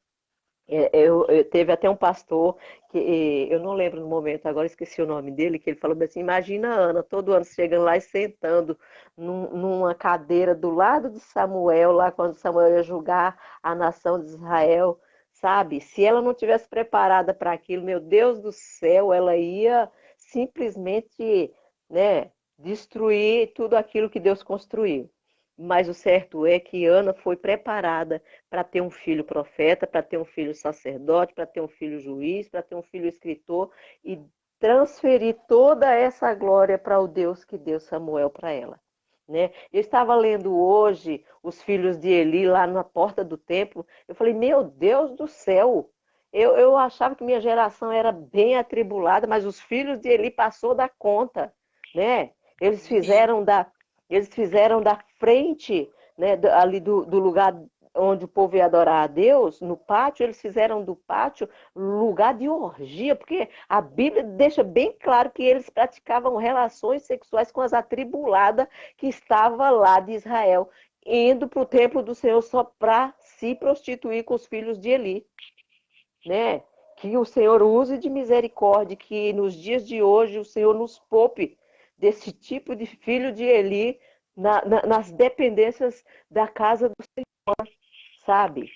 Speaker 1: Teve até um pastor que eu não lembro no momento, agora esqueci o nome dele, que ele falou assim: imagina a Ana, todo ano chegando lá e sentando numa cadeira do lado de Samuel, lá quando Samuel ia julgar a nação de Israel, sabe? Se ela não tivesse preparada para aquilo, meu Deus do céu, ela ia simplesmente, né, destruir tudo aquilo que Deus construiu. Mas o certo é que Ana foi preparada para ter um filho profeta, para ter um filho sacerdote, para ter um filho juiz, para ter um filho escritor e transferir toda essa glória para o Deus que deu Samuel para ela. Né? Eu estava lendo hoje os filhos de Eli lá na porta do templo. Eu falei, meu Deus do céu! Eu achava que minha geração era bem atribulada, mas os filhos de Eli passou da conta, né? Eles
Speaker 2: Amém.
Speaker 1: fizeram da, eles fizeram da frente, né, ali do lugar onde o povo ia adorar a Deus, no pátio, eles fizeram do pátio lugar de orgia, porque a Bíblia deixa bem claro que eles praticavam relações sexuais com as atribuladas que estavam lá de Israel, indo para o templo do Senhor só para se prostituir com os filhos de Eli, né? Que o Senhor use de misericórdia, que nos dias de hoje o Senhor nos poupe desse tipo de filho de Eli nas dependências da casa do Senhor, sabe?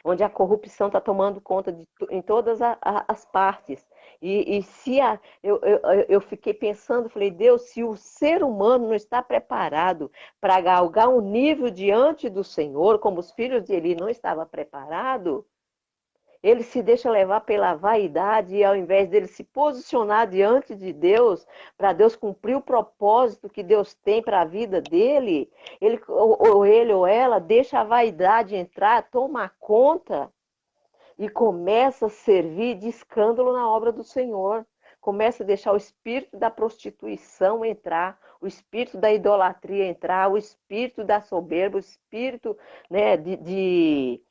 Speaker 1: Onde a corrupção está tomando conta em todas as partes. E se eu fiquei pensando, falei, Deus, se o ser humano não está preparado para galgar um nível diante do Senhor, como os filhos de Eli não estavam preparados, ele se deixa levar pela vaidade e ao invés dele se posicionar diante de Deus, para Deus cumprir o propósito que Deus tem para a vida dele, ele ou ela deixa a vaidade entrar, toma conta e começa a servir de escândalo na obra do Senhor. Começa a deixar o espírito da prostituição entrar, o espírito da idolatria entrar, o espírito da soberba, o espírito, né, de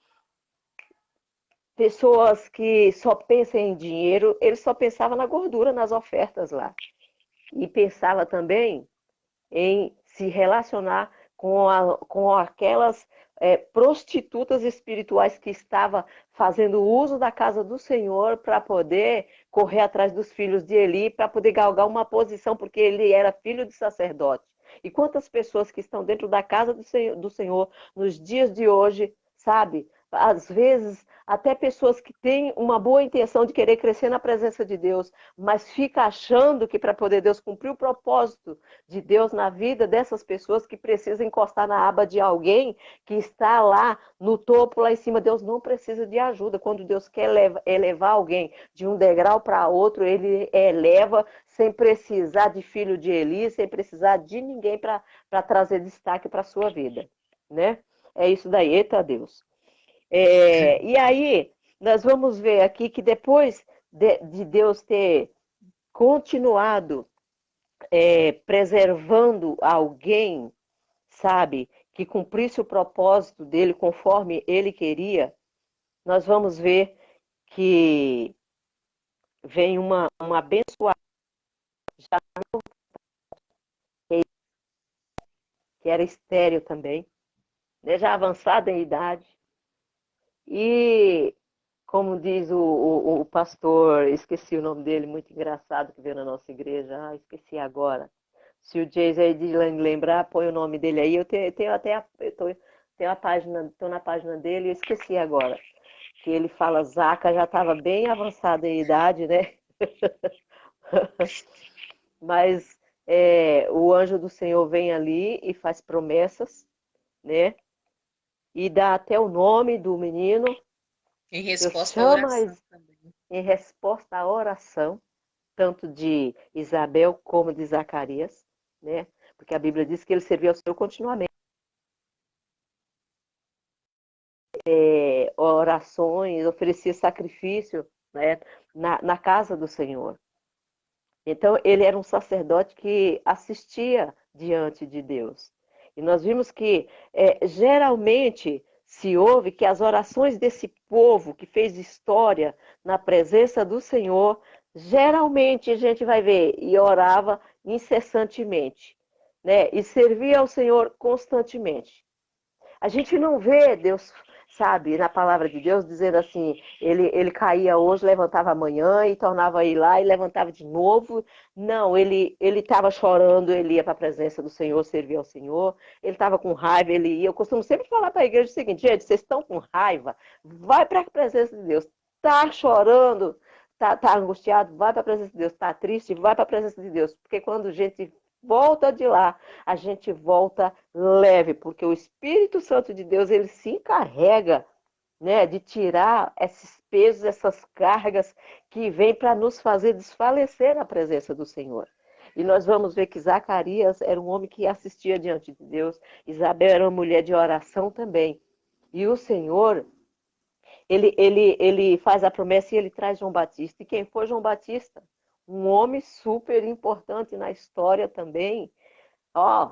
Speaker 1: pessoas que só pensam em dinheiro. Ele só pensava na gordura, nas ofertas lá. E pensava também em se relacionar com aquelas prostitutas espirituais que estavam fazendo uso da casa do Senhor para poder correr atrás dos filhos de Eli, para poder galgar uma posição, porque ele era filho de sacerdote. E quantas pessoas que estão dentro da casa do Senhor nos dias de hoje, sabe? Às vezes, até pessoas que têm uma boa intenção de querer crescer na presença de Deus, mas fica achando que para poder Deus cumprir o propósito de Deus na vida dessas pessoas que precisam encostar na aba de alguém que está lá no topo, lá em cima. Deus não precisa de ajuda. Quando Deus quer elevar alguém de um degrau para outro, ele eleva sem precisar de filho de Eli, sem precisar de ninguém para trazer destaque para a sua vida, né? É isso daí, eita Deus. E aí, nós vamos ver aqui que depois de Deus ter continuado preservando alguém, sabe, que cumprisse o propósito dele conforme ele queria, nós vamos ver que vem uma abençoada, já que era estéril também, né, já avançada em idade, e como diz o pastor, esqueci o nome dele, muito engraçado, que veio na nossa igreja, esqueci agora. Se o Jason aí de lembrar, põe o nome dele aí. Eu tenho até tenho a página, estou na página dele, eu esqueci agora. Que ele fala, Zaca já estava bem avançada em idade, né? Mas o anjo do Senhor vem ali e faz promessas, né? E dá até o nome do menino.
Speaker 2: Em
Speaker 1: Deus
Speaker 2: resposta à
Speaker 1: chama
Speaker 2: oração também.
Speaker 1: em resposta à oração, tanto de Isabel como de Zacarias, né? Porque a Bíblia diz que ele serviu ao Senhor continuamente. Orações, oferecia sacrifício, né? Na casa do Senhor. Então, ele era um sacerdote que assistia diante de Deus. E nós vimos que, geralmente, se ouve que as orações desse povo que fez história na presença do Senhor, geralmente a gente vai ver, e orava incessantemente, né? E servia ao Senhor constantemente. A gente não vê Deus, sabe, na palavra de Deus, dizendo assim, ele caía hoje, levantava amanhã e tornava a ir lá e levantava de novo. Não, ele estava chorando, ele ia para a presença do Senhor, servia ao Senhor. Ele estava com raiva, ele ia. Eu costumo sempre falar para a igreja o seguinte, gente, vocês estão com raiva, vai para a presença de Deus. Está chorando, tá angustiado, vai para a presença de Deus. Está triste, vai para a presença de Deus. Porque quando a gente volta de lá, a gente volta leve, porque o Espírito Santo de Deus, ele se encarrega, né, de tirar esses pesos, essas cargas que vêm para nos fazer desfalecer na presença do Senhor. E nós vamos ver que Zacarias era um homem que assistia diante de Deus, Isabel era uma mulher de oração também. E o Senhor, ele faz a promessa e ele traz João Batista. E quem foi João Batista? Um homem super importante na história também. Ó,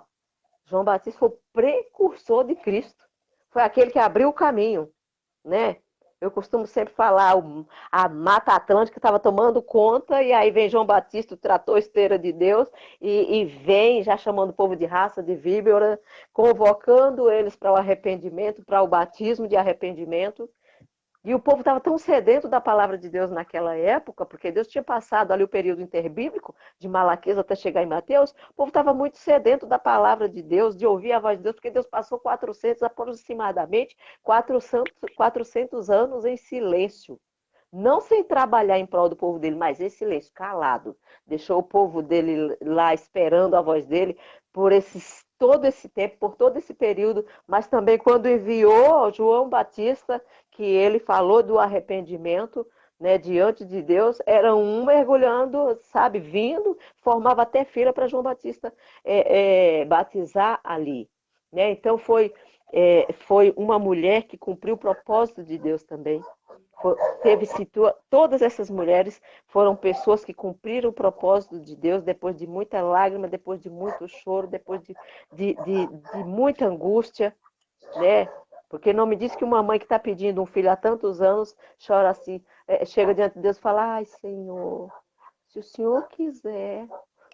Speaker 1: João Batista foi o precursor de Cristo. Foi aquele que abriu o caminho, né? Eu costumo sempre falar, a Mata Atlântica estava tomando conta, e aí vem João Batista, o trator esteira de Deus, e vem já chamando o povo de raça, de víbora, convocando eles para o arrependimento, para o batismo de arrependimento. E o povo estava tão sedento da palavra de Deus naquela época, porque Deus tinha passado ali o período interbíblico, de Malaquias até chegar em Mateus, o povo estava muito sedento da palavra de Deus, de ouvir a voz de Deus, porque Deus passou 400, aproximadamente 400 anos em silêncio. não sem trabalhar em prol do povo dele, mas em silêncio, calado. Deixou o povo dele lá esperando a voz dele todo esse tempo, por todo esse período, mas também quando enviou João Batista, que ele falou do arrependimento, né, diante de Deus, era um mergulhando, sabe, vindo, formava até fila para João Batista batizar ali. Né? Então foi uma mulher que cumpriu o propósito de Deus também. Todas essas mulheres foram pessoas que cumpriram o propósito de Deus depois de muita lágrima, depois de muito choro, depois de muita angústia, né? Porque não me diz que uma mãe que está pedindo um filho há tantos anos chora assim, chega diante de Deus e fala: ai, Senhor, se o Senhor quiser, o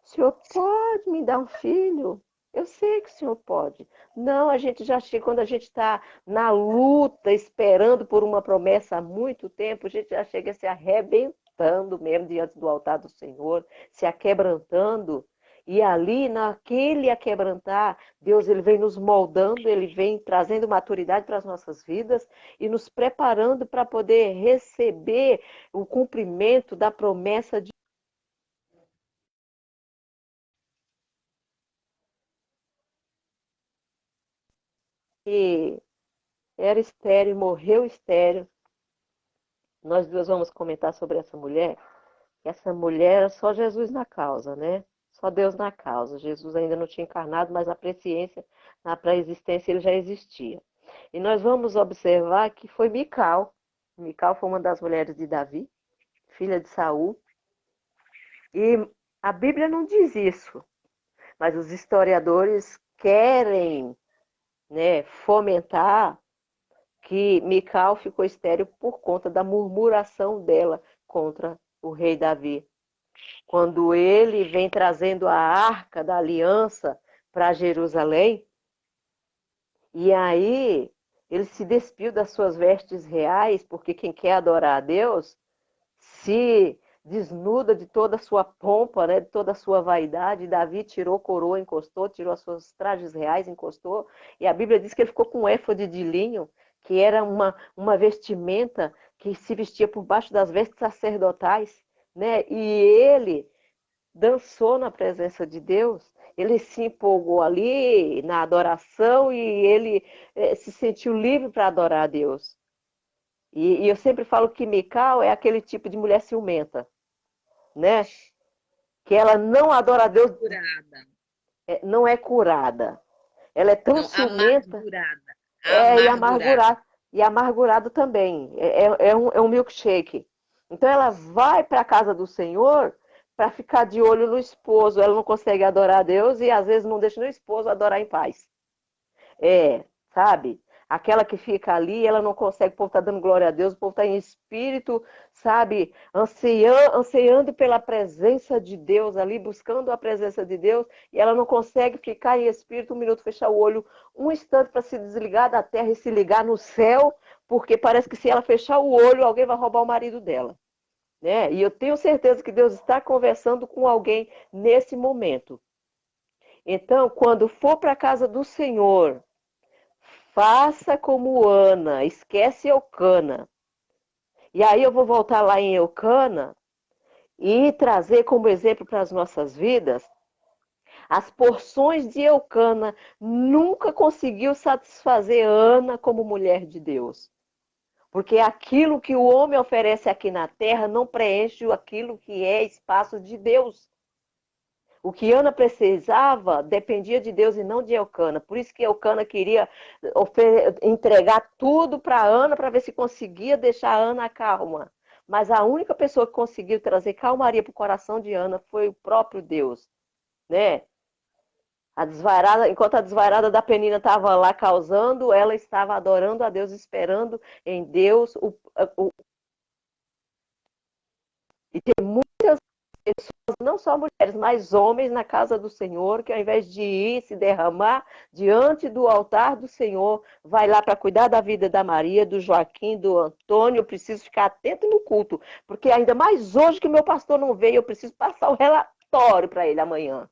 Speaker 1: Senhor pode me dar um filho? Eu sei que o Senhor pode. Não, a gente já chega, quando a gente está na luta, esperando por uma promessa há muito tempo, a gente já chega se arrebentando mesmo diante do altar do Senhor, se aquebrantando. E ali, naquele aquebrantar, Deus ele vem nos moldando, ele vem trazendo maturidade para as nossas vidas e nos preparando para poder receber o cumprimento da promessa de que era estéril, morreu estéril. Nós duas vamos comentar sobre essa mulher. Essa mulher era só Jesus na causa, né? Só Deus na causa. Jesus ainda não tinha encarnado, mas a presciência, na pré-existência, ele já existia. E nós vamos observar que foi Mical. Mical foi uma das mulheres de Davi, filha de Saul. E a Bíblia não diz isso, mas os historiadores querem, né, fomentar que Mical ficou estéril por conta da murmuração dela contra o rei Davi. Quando ele vem trazendo a arca da aliança para Jerusalém, e aí ele se despiu das suas vestes reais, porque quem quer adorar a Deus se desnuda de toda a sua pompa, né, de toda a sua vaidade. Davi tirou coroa, encostou, tirou as suas trajes reais, encostou, e a Bíblia diz que ele ficou com um éfode de linho, que era uma vestimenta que se vestia por baixo das vestes sacerdotais, né? E ele dançou na presença de Deus, ele se empolgou ali na adoração e ele se sentiu livre para adorar a Deus. E eu sempre falo que Mical é aquele tipo de mulher ciumenta, né? Que ela não adora a Deus,
Speaker 2: Curada.
Speaker 1: não é curada. Ela é tão
Speaker 2: Não,
Speaker 1: ciumenta,
Speaker 2: amargurada.
Speaker 1: e
Speaker 2: Amargurada.
Speaker 1: amargurada, e amargurado também. É um milkshake. Então ela vai para a casa do Senhor para ficar de olho no esposo. Ela não consegue adorar a Deus e às vezes não deixa nem o esposo adorar em paz. Sabe? Aquela que fica ali, ela não consegue, o povo está dando glória a Deus, o povo está em espírito, sabe? Ansiando pela presença de Deus ali, buscando a presença de Deus, e ela não consegue ficar em espírito um minuto, fechar o olho um instante para se desligar da terra e se ligar no céu, porque parece que se ela fechar o olho, alguém vai roubar o marido dela. Né? E eu tenho certeza que Deus está conversando com alguém nesse momento. Então, quando for para a casa do Senhor, faça como Ana, esquece Eucana. E aí eu vou voltar lá em Eucana e trazer como exemplo para as nossas vidas as porções de Eucana. Nunca conseguiu satisfazer Ana como mulher de Deus. Porque aquilo que o homem oferece aqui na terra não preenche aquilo que é espaço de Deus. O que Ana precisava dependia de Deus e não de Eucana. Por isso que Eucana queria entregar tudo para Ana para ver se conseguia deixar a Ana calma. Mas a única pessoa que conseguiu trazer calmaria para o coração de Ana foi o próprio Deus, né? Enquanto a desvairada da Penina estava lá causando, ela estava adorando a Deus, esperando em Deus. E tem muitas pessoas, não só mulheres, mas homens na casa do Senhor, que ao invés de ir se derramar diante do altar do Senhor, vai lá para cuidar da vida da Maria, do Joaquim, do Antônio. Eu preciso ficar atento no culto, porque ainda mais hoje que o meu pastor não veio, eu preciso passar o relatório para ele amanhã.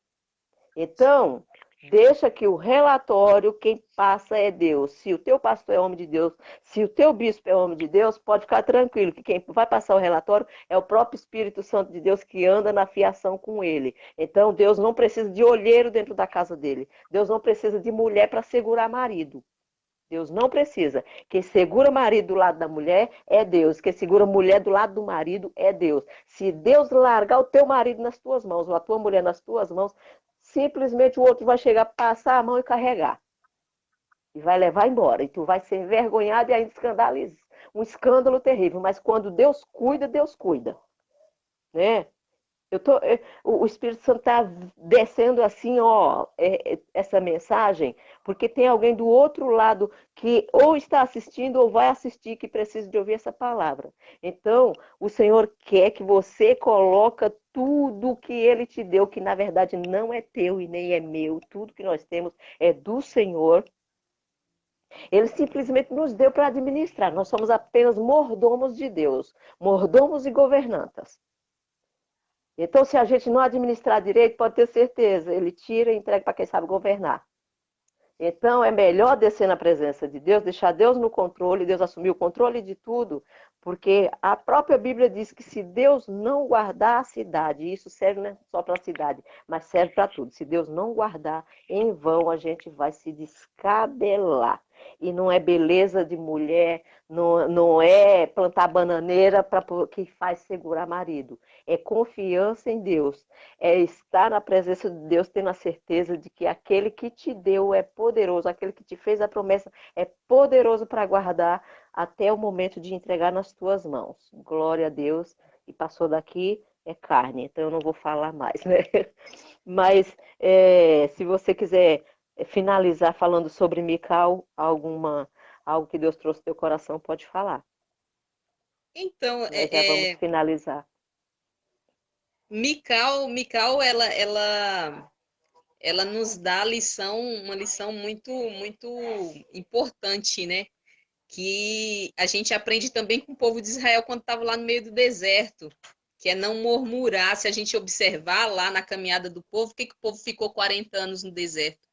Speaker 1: Então, Deixa que o relatório, quem passa é Deus. Se o teu pastor é homem de Deus, se o teu bispo é homem de Deus, pode ficar tranquilo, que quem vai passar o relatório é o próprio Espírito Santo de Deus que anda na fiação com ele. Então, Deus não precisa de olheiro dentro da casa dele. Deus não precisa de mulher para segurar marido. Deus não precisa. Quem segura marido do lado da mulher é Deus. Quem segura mulher do lado do marido é Deus. Se Deus largar o teu marido nas tuas mãos, ou a tua mulher nas tuas mãos, simplesmente o outro vai chegar, passar a mão e carregar. E vai levar embora. E tu vai ser envergonhado e ainda escandaliza. Um escândalo terrível. Mas quando Deus cuida, Deus cuida. Né? O Espírito Santo está descendo assim, ó, essa mensagem, porque tem alguém do outro lado que ou está assistindo ou vai assistir que precisa de ouvir essa palavra. Então, o Senhor quer que você coloque tudo que Ele te deu, que na verdade não é teu e nem é meu, tudo que nós temos é do Senhor. Ele simplesmente nos deu para administrar. Nós somos apenas mordomos de Deus, mordomos e governantas. Então, se a gente não administrar direito, pode ter certeza, ele tira e entrega para quem sabe governar. Então, é melhor descer na presença de Deus, deixar Deus no controle, Deus assumir o controle de tudo, porque a própria Bíblia diz que se Deus não guardar a cidade, e isso serve não só para a cidade, mas serve para tudo. Se Deus não guardar, em vão a gente vai se descabelar. E não é beleza de mulher, não é plantar bananeira que faz segurar marido. É confiança em Deus. É estar na presença de Deus, tendo a certeza de que aquele que te deu é poderoso, aquele que te fez a promessa é poderoso para guardar até o momento de entregar nas tuas mãos. Glória a Deus. E passou daqui, é carne, então eu não vou falar mais, né? Mas se você quiser finalizar falando sobre Mical, algo que Deus trouxe no teu coração, pode falar.
Speaker 2: Então,
Speaker 1: Nós já vamos finalizar.
Speaker 2: Mical, ela nos dá uma lição muito, muito importante, né? Que a gente aprende também com o povo de Israel quando estava lá no meio do deserto, que é não murmurar. Se a gente observar lá na caminhada do povo, o que o povo ficou 40 anos no deserto?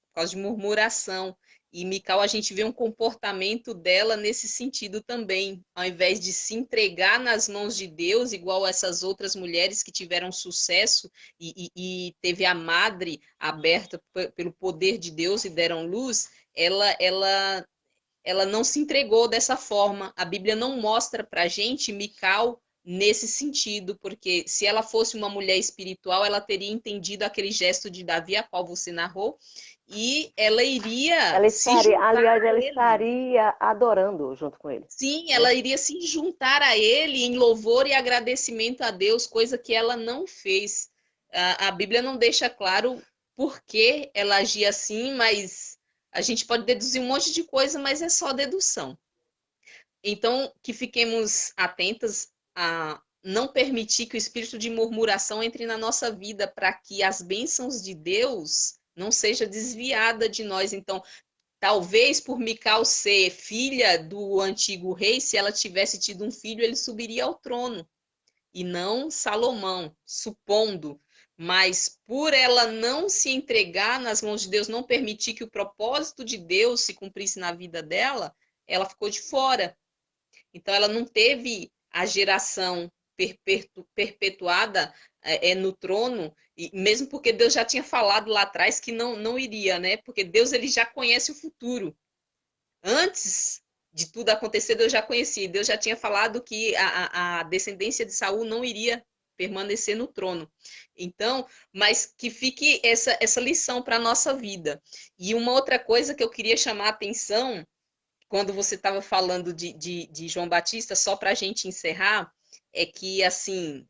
Speaker 2: Por causa de murmuração. E Mical, a gente vê um comportamento dela nesse sentido também. Ao invés de se entregar nas mãos de Deus, igual essas outras mulheres que tiveram sucesso e teve a madre aberta pelo poder de Deus e deram luz, ela não se entregou dessa forma. A Bíblia não mostra para a gente Mical nesse sentido, porque se ela fosse uma mulher espiritual, ela teria entendido aquele gesto de Davi, a qual você narrou, e ela iria
Speaker 1: Ela
Speaker 2: se
Speaker 1: estaria,
Speaker 2: juntar
Speaker 1: aliás,
Speaker 2: a
Speaker 1: ela
Speaker 2: ele.
Speaker 1: estaria adorando junto com ele.
Speaker 2: Sim,
Speaker 1: Né?
Speaker 2: ela iria se juntar a ele em louvor e agradecimento a Deus, coisa que ela não fez. A Bíblia não deixa claro por que ela agia assim, mas a gente pode deduzir um monte de coisa, mas é só dedução. Então, que fiquemos atentas a não permitir que o espírito de murmuração entre na nossa vida, para que as bênçãos de Deus não seja desviada de nós. Então, talvez por Mical ser filha do antigo rei, se ela tivesse tido um filho, ele subiria ao trono, e não Salomão, supondo. Mas por ela não se entregar nas mãos de Deus, não permitir que o propósito de Deus se cumprisse na vida dela, ela ficou de fora. Então, ela não teve a geração perpetuada no trono, e mesmo porque Deus já tinha falado lá atrás que não iria, né? Porque Deus ele já conhece o futuro. Antes de tudo acontecer, Deus já conhecia. Deus já tinha falado que a descendência de Saul não iria permanecer no trono. Então, mas que fique essa lição para a nossa vida. E uma outra coisa que eu queria chamar a atenção quando você estava falando de João Batista, só para a gente encerrar, é que, assim,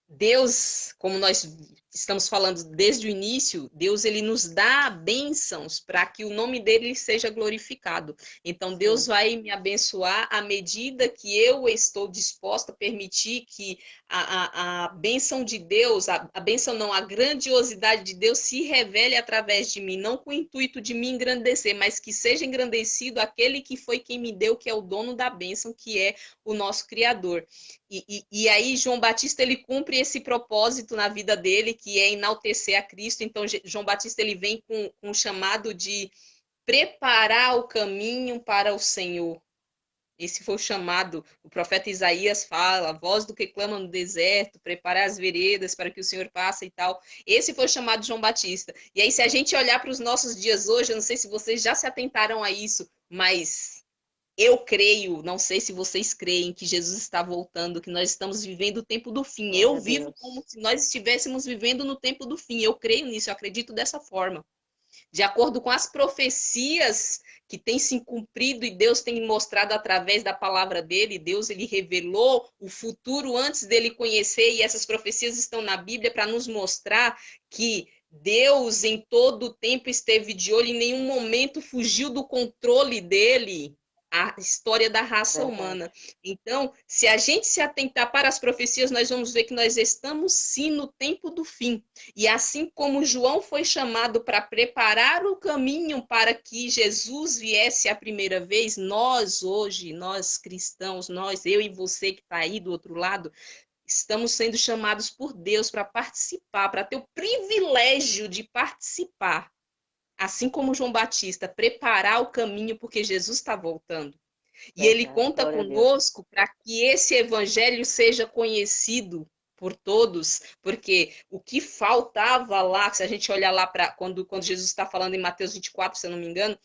Speaker 2: Deus, como nós estamos falando desde o início, Deus ele nos dá bênçãos para que o nome dele seja glorificado. Então, Deus
Speaker 1: Sim.
Speaker 2: vai me abençoar à medida que eu estou disposta a permitir que a bênção de Deus, a bênção não, a grandiosidade de Deus se revele através de mim, não com o intuito de me engrandecer, mas que seja engrandecido aquele que foi quem me deu, que é o dono da bênção, que é o nosso Criador. E aí João Batista ele cumpre cumpre esse propósito na vida dele, que é enaltecer a Cristo. Então, João Batista ele vem com o chamado de preparar o caminho para o Senhor. Esse foi o chamado. O profeta Isaías fala, voz do que clama no deserto, preparar as veredas para que o Senhor passe e tal. Esse foi o chamado de João Batista. E aí, se a gente olhar para os nossos dias hoje, eu não sei se vocês já se atentaram a isso, mas eu creio, não sei se vocês creem, que Jesus está voltando, que nós estamos vivendo o tempo do fim.
Speaker 1: Glória
Speaker 2: Eu
Speaker 1: a
Speaker 2: vivo
Speaker 1: Deus.
Speaker 2: como se nós estivéssemos vivendo no tempo do fim. Eu creio nisso, eu acredito dessa forma. De acordo com as profecias que têm se cumprido e Deus tem mostrado através da palavra dele, Deus ele revelou o futuro antes dele conhecer, e essas profecias estão na Bíblia para nos mostrar que Deus em todo o tempo esteve de olho, em nenhum momento fugiu do controle dele a história da raça
Speaker 1: Verdade.
Speaker 2: humana. Então, se a gente se atentar para as profecias, nós vamos ver que nós estamos sim no tempo do fim. E assim como João foi chamado para preparar o caminho para que Jesus viesse a primeira vez, nós hoje, nós cristãos, nós, eu e você que está aí do outro lado, estamos sendo chamados por Deus para participar, para ter o privilégio de participar, assim como João Batista, preparar o caminho porque Jesus está voltando. E ele
Speaker 1: Verdade.
Speaker 2: conta
Speaker 1: Glória a Deus.
Speaker 2: conosco para que esse evangelho seja conhecido por todos, porque o que faltava lá, se a gente olhar lá para quando Jesus está falando em Mateus 24, se eu não me engano,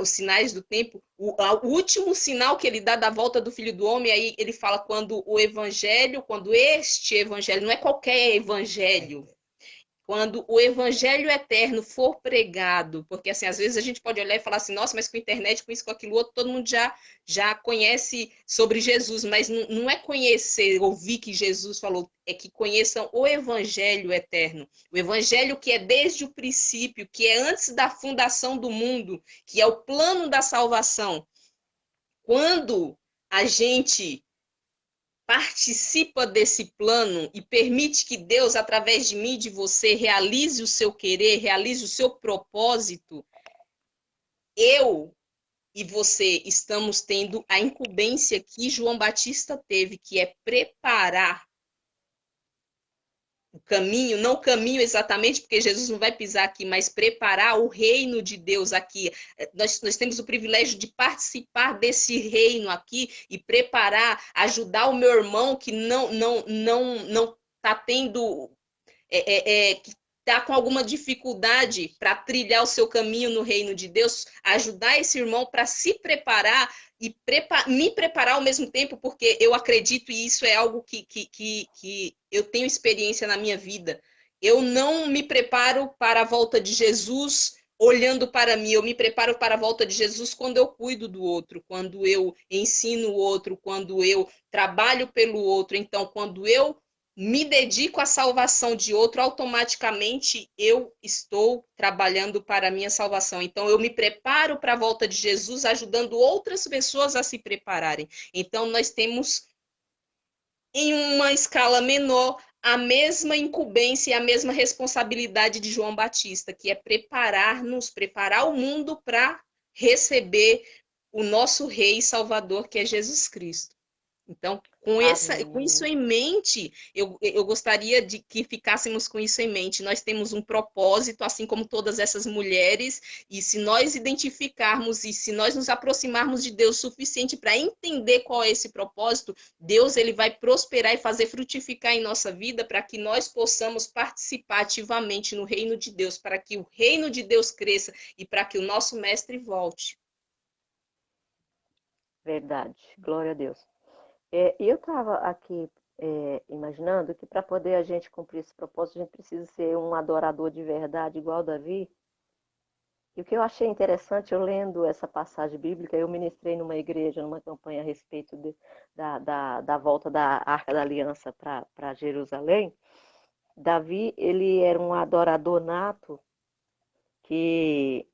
Speaker 2: os sinais do tempo, o último sinal que ele dá da volta do Filho do Homem, aí ele fala quando este evangelho, não é qualquer evangelho, quando o evangelho eterno for pregado, porque assim, às vezes a gente pode olhar e falar assim, nossa, mas com a internet, com isso, com aquilo outro, todo mundo já conhece sobre Jesus, mas não é conhecer, ouvir que Jesus falou, é que conheçam o evangelho eterno, o evangelho que é desde o princípio, que é antes da fundação do mundo, que é o plano da salvação. Quando a gente participa desse plano e permite que Deus, através de mim e de você, realize o seu querer, realize o seu propósito, eu e você estamos tendo a incumbência que João Batista teve, que é preparar o caminho, não o caminho exatamente, porque Jesus não vai pisar aqui, mas preparar o reino de Deus aqui. Nós temos o privilégio de participar desse reino aqui e preparar, ajudar o meu irmão que não está tendo, que está com alguma dificuldade para trilhar o seu caminho no reino de Deus, ajudar esse irmão para se preparar e me preparar ao mesmo tempo, porque eu acredito, e isso é algo que eu tenho experiência na minha vida. Eu não me preparo para a volta de Jesus olhando para mim, eu me preparo para a volta de Jesus quando eu cuido do outro, quando eu ensino o outro, quando eu trabalho pelo outro. Então, quando eu me dedico à salvação de outro, automaticamente eu estou trabalhando para a minha salvação. Então, eu me preparo para a volta de Jesus, ajudando outras pessoas a se prepararem. Então, nós temos, em uma escala menor, a mesma incumbência e a mesma responsabilidade de João Batista, que é preparar-nos, preparar o mundo para receber o nosso Rei e Salvador, que é Jesus Cristo. Então, com isso
Speaker 1: Amém.
Speaker 2: em mente, eu gostaria de que ficássemos com isso em mente. Nós temos um propósito, assim como todas essas mulheres, e se nós identificarmos e se nós nos aproximarmos de Deus o suficiente para entender qual é esse propósito, Deus ele vai prosperar e fazer frutificar em nossa vida para que nós possamos participar ativamente no reino de Deus, para que o reino de Deus cresça e para que o nosso mestre volte.
Speaker 1: Verdade. Glória a Deus. E eu estava aqui imaginando que para poder a gente cumprir esse propósito, a gente precisa ser um adorador de verdade, igual Davi. E o que eu achei interessante, eu lendo essa passagem bíblica, eu ministrei numa igreja, numa campanha a respeito da volta da Arca da Aliança para Jerusalém. Davi, ele era um adorador nato, que...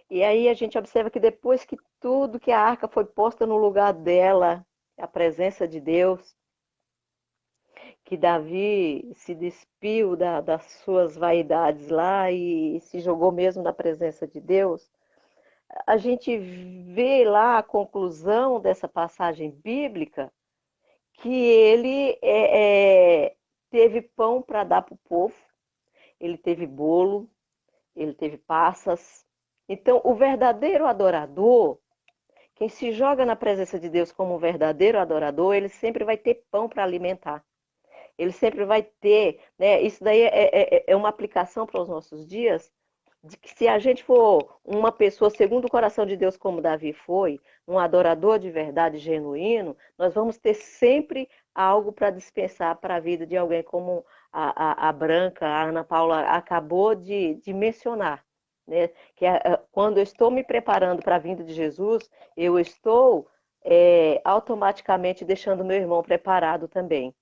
Speaker 1: E aí a gente observa que depois que tudo, que a arca foi posta no lugar dela, a presença de Deus, que Davi se despiu das suas vaidades lá e se jogou mesmo na presença de Deus, a gente vê lá a conclusão dessa passagem bíblica que ele teve pão para dar para o povo, ele teve bolo, ele teve passas. Então, o verdadeiro adorador, quem se joga na presença de Deus como um verdadeiro adorador, ele sempre vai ter pão para alimentar. Ele sempre vai ter, né? Isso daí é uma aplicação para os nossos dias, de que se a gente for uma pessoa segundo o coração de Deus, como Davi foi, um adorador de verdade genuíno, nós vamos ter sempre algo para dispensar para a vida de alguém como a Branca, a Ana Paula acabou de mencionar. Né? Que quando eu estou me preparando para a vinda de Jesus, eu estou automaticamente deixando meu irmão preparado também.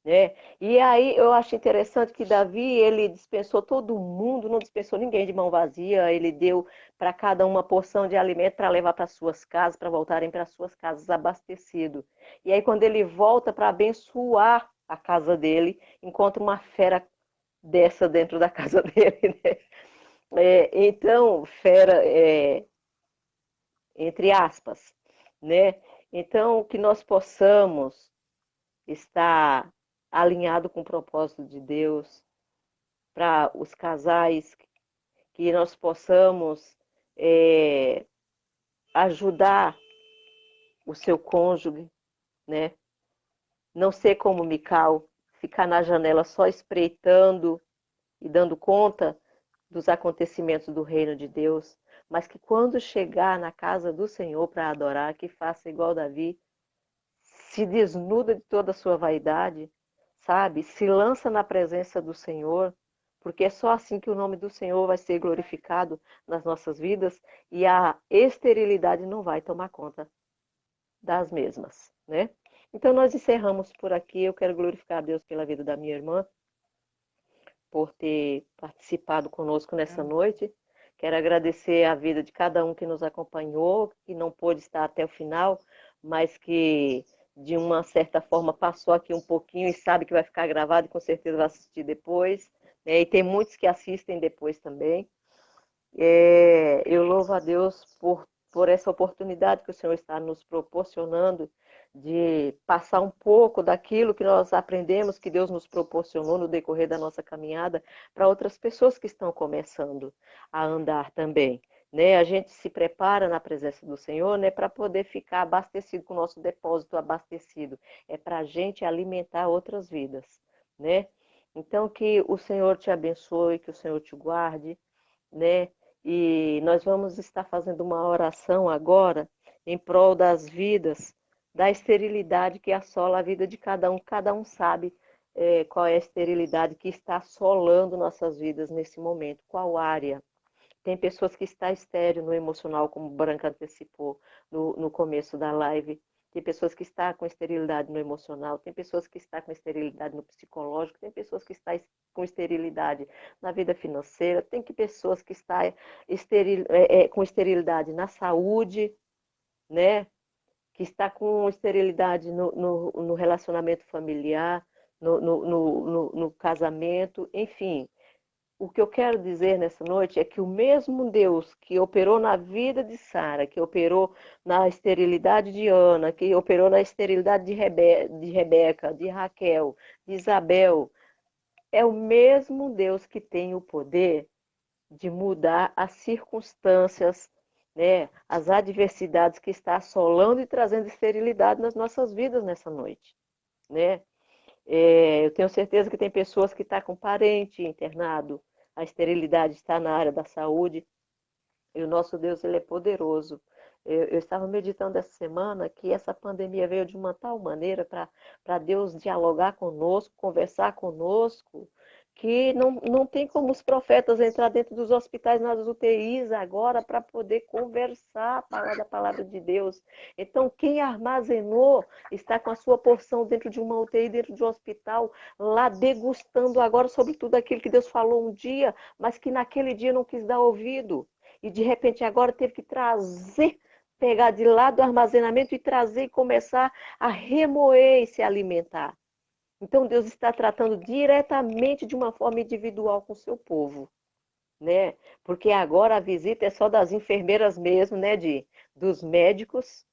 Speaker 1: Né? E aí eu acho interessante que Davi, ele dispensou todo mundo, não dispensou ninguém de mão vazia, ele deu para cada uma porção de alimento para levar para suas casas, para voltarem para suas casas abastecido. E aí quando ele volta para abençoar a casa dele, encontra uma fera dessa dentro da casa dele, né? Então, fera, entre aspas, né? Então, que nós possamos estar alinhado com o propósito de Deus, para os casais, que nós possamos é, ajudar o seu cônjuge, né? Não ser como Mical, ficar na janela só espreitando e dando conta dos acontecimentos do reino de Deus, mas que quando chegar na casa do Senhor para adorar, que faça igual Davi, se desnuda de toda a sua vaidade, sabe? Se lança na presença do Senhor, porque é só assim que o nome do Senhor vai ser glorificado nas nossas vidas e a esterilidade não vai tomar conta das mesmas, né? Então nós encerramos por aqui. Eu quero glorificar a Deus pela vida da minha irmã, por ter participado conosco nessa noite. Quero agradecer a vida de cada um que nos acompanhou, que não pôde estar até o final, mas que de uma certa forma passou aqui um pouquinho e sabe que vai ficar gravado e com certeza vai assistir depois. Né? E tem muitos que assistem depois também. Eu louvo a Deus por essa oportunidade que o Senhor está nos proporcionando de passar um pouco daquilo que nós aprendemos, que Deus nos proporcionou no decorrer da nossa caminhada, para outras pessoas que estão começando a andar também. Né? A gente se prepara na presença do Senhor, né, para poder ficar abastecido, com o nosso depósito abastecido. É para a gente alimentar outras vidas. Né? Então, que o Senhor te abençoe, que o Senhor te guarde, né? E nós vamos estar fazendo uma oração agora em prol das vidas, da esterilidade que assola a vida de cada um. Cada um sabe qual é a esterilidade que está assolando nossas vidas nesse momento, qual área. Tem pessoas que estão estéril no emocional, como Branca antecipou no começo da live. Tem pessoas que estão com esterilidade no emocional, tem pessoas que estão com esterilidade no psicológico, tem pessoas que estão com esterilidade na vida financeira, tem pessoas que estão com esterilidade na saúde, né? Que está com esterilidade no relacionamento familiar, no casamento, enfim. O que eu quero dizer nessa noite é que o mesmo Deus que operou na vida de Sara, que operou na esterilidade de Ana, que operou na esterilidade de Rebeca, de Raquel, de Isabel, é o mesmo Deus que tem o poder de mudar as circunstâncias, né, as adversidades que está assolando e trazendo esterilidade nas nossas vidas nessa noite, né? Eu tenho certeza que tem pessoas que estão com parente internado, a esterilidade está na área da saúde, e o nosso Deus ele é poderoso. Eu estava meditando essa semana que essa pandemia veio de uma tal maneira para Deus dialogar conosco, conversar conosco, que não tem como os profetas entrar dentro dos hospitais, nas UTIs agora, para poder conversar, falar da palavra de Deus. Então, quem armazenou está com a sua porção dentro de uma UTI, dentro de um hospital, lá degustando agora sobre tudo aquilo que Deus falou um dia, mas que naquele dia não quis dar ouvido. E de repente agora teve que trazer, pegar de lá do armazenamento e trazer e começar a remoer e se alimentar. Então Deus está tratando diretamente de uma forma individual com o seu povo, né? Porque agora a visita é só das enfermeiras mesmo, né, dos médicos,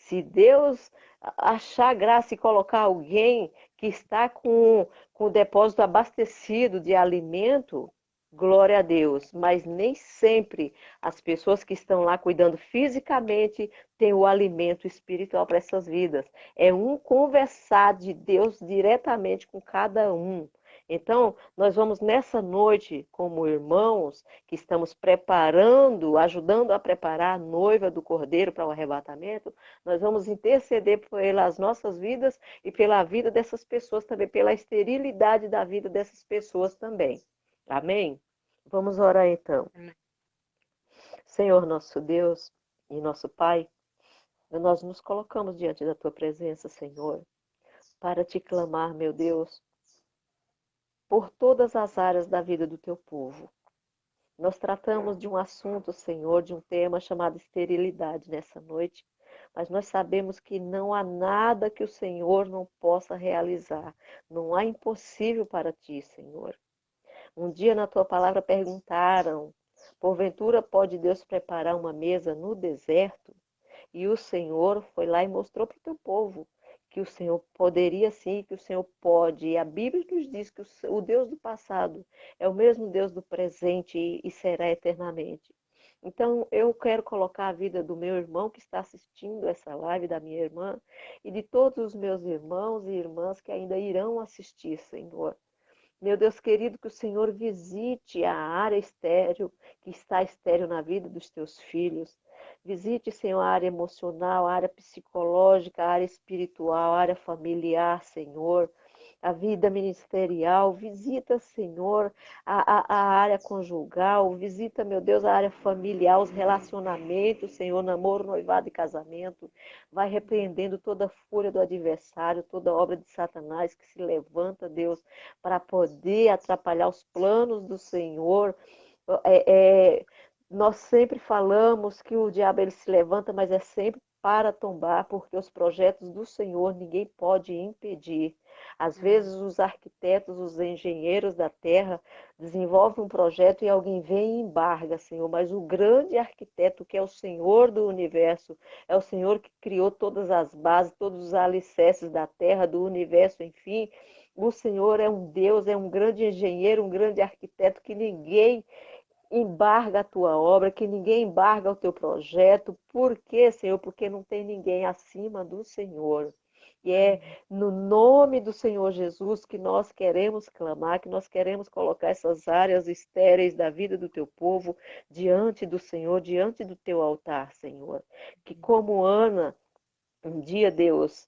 Speaker 1: Se Deus achar graça e colocar alguém que está com o depósito abastecido de alimento, glória a Deus. Mas nem sempre as pessoas que estão lá cuidando fisicamente têm o alimento espiritual para essas vidas. É um conversar de Deus diretamente com cada um. Então, nós vamos nessa noite, como irmãos, que estamos preparando, ajudando a preparar a noiva do Cordeiro para o arrebatamento, nós vamos interceder pelas nossas vidas e pela vida dessas pessoas também, pela esterilidade da vida dessas pessoas também. Amém? Vamos orar então. Senhor nosso Deus e nosso Pai, nós nos colocamos diante da Tua presença, Senhor, para te clamar, meu Deus, por todas as áreas da vida do Teu povo. Nós tratamos de um assunto, Senhor, de um tema chamado esterilidade nessa noite, mas nós sabemos que não há nada que o Senhor não possa realizar. Não há impossível para ti, Senhor. Um dia na tua palavra perguntaram: porventura pode Deus preparar uma mesa no deserto? E o Senhor foi lá e mostrou para o teu povo que o Senhor poderia sim, que o Senhor pode. E a Bíblia nos diz que o Deus do passado é o mesmo Deus do presente e será eternamente. Então, eu quero colocar a vida do meu irmão que está assistindo essa live, da minha irmã, e de todos os meus irmãos e irmãs que ainda irão assistir, Senhor. Meu Deus querido, que o Senhor visite a área estéril, que está estéril na vida dos teus filhos. Visite, Senhor, a área emocional, a área psicológica, a área espiritual, a área familiar, Senhor. A vida ministerial, visita, Senhor, a área conjugal, visita, meu Deus, a área familiar, os relacionamentos, Senhor, namoro, noivado e casamento. Vai repreendendo toda a fúria do adversário, toda obra de Satanás que se levanta, Deus, para poder atrapalhar os planos do Senhor. É, é, Nós sempre falamos que o diabo ele se levanta, mas é sempre para tombar, porque os projetos do Senhor ninguém pode impedir. Às vezes os arquitetos, os engenheiros da terra desenvolvem um projeto e alguém vem e embarga, Senhor, mas o grande arquiteto que é o Senhor do universo, é o Senhor que criou todas as bases, todos os alicerces da terra, do universo, enfim. O Senhor é um Deus, é um grande engenheiro, um grande arquiteto que ninguém embarga a tua obra, que ninguém embarga o teu projeto. Por quê, Senhor? Porque não tem ninguém acima do Senhor. E é no nome do Senhor Jesus que nós queremos clamar, que nós queremos colocar essas áreas estéreis da vida do teu povo diante do Senhor, diante do teu altar, Senhor. Que como Ana um dia, Deus,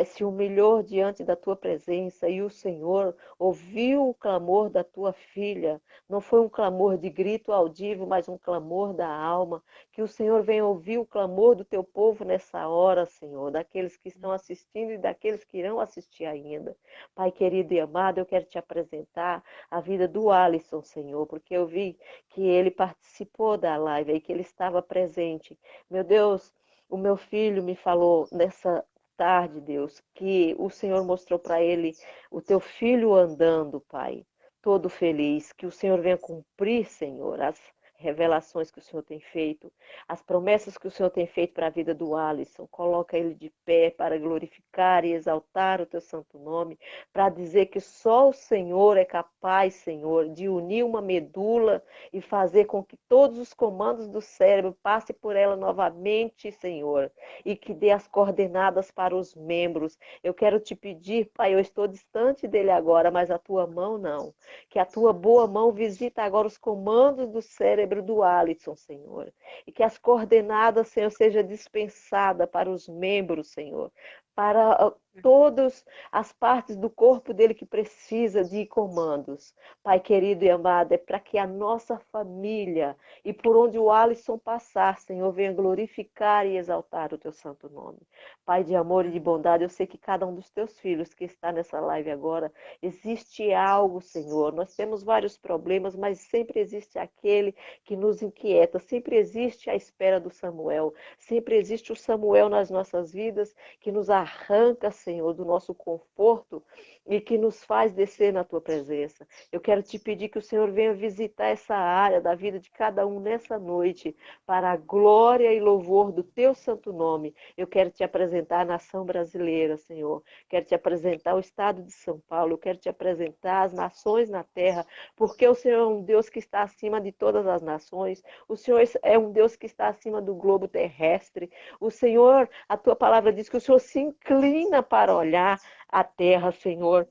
Speaker 1: se humilhou diante da tua presença e o Senhor ouviu o clamor da tua filha. Não foi um clamor de grito audível, mas um clamor da alma. Que o Senhor venha ouvir o clamor do teu povo nessa hora, Senhor, daqueles que estão assistindo e daqueles que irão assistir ainda. Pai querido e amado, eu quero te apresentar a vida do Alisson, Senhor, porque eu vi que ele participou da live e que ele estava presente. Meu Deus, o meu filho me falou nessa tarde, Deus, que o Senhor mostrou para ele o teu filho andando, Pai, todo feliz. Que o Senhor venha cumprir, Senhor, as revelações que o Senhor tem feito, as promessas que o Senhor tem feito para a vida do Alisson. Coloca ele de pé para glorificar e exaltar o teu santo nome, para dizer que só o Senhor é capaz, Senhor, de unir uma medula e fazer com que todos os comandos do cérebro passem por ela novamente, Senhor, e que dê as coordenadas para os membros. Eu quero te pedir, Pai, eu estou distante dele agora, mas a tua mão não. Que a tua boa mão visita agora os comandos do cérebro do Alisson, Senhor. E que as coordenadas, Senhor, seja dispensada para os membros, Senhor, para todas as partes do corpo dele que precisa de comandos. Pai querido e amado, é para que a nossa família e por onde o Alisson passar, Senhor, venha glorificar e exaltar o teu santo nome. Pai de amor e de bondade, eu sei que cada um dos teus filhos que está nessa live agora, existe algo, Senhor. Nós temos vários problemas, mas sempre existe aquele que nos inquieta, sempre existe a espera do Samuel, sempre existe o Samuel nas nossas vidas que nos arranca, Senhor, do nosso conforto e que nos faz descer na tua presença. Eu quero te pedir que o Senhor venha visitar essa área da vida de cada um nessa noite, para a glória e louvor do teu santo nome. Eu quero te apresentar a nação brasileira, Senhor. Quero te apresentar o estado de São Paulo. Eu quero te apresentar as nações na terra, porque o Senhor é um Deus que está acima de todas as nações. O Senhor é um Deus que está acima do globo terrestre. O Senhor, a tua palavra diz que o Senhor se inclina para olhar a terra, Senhor.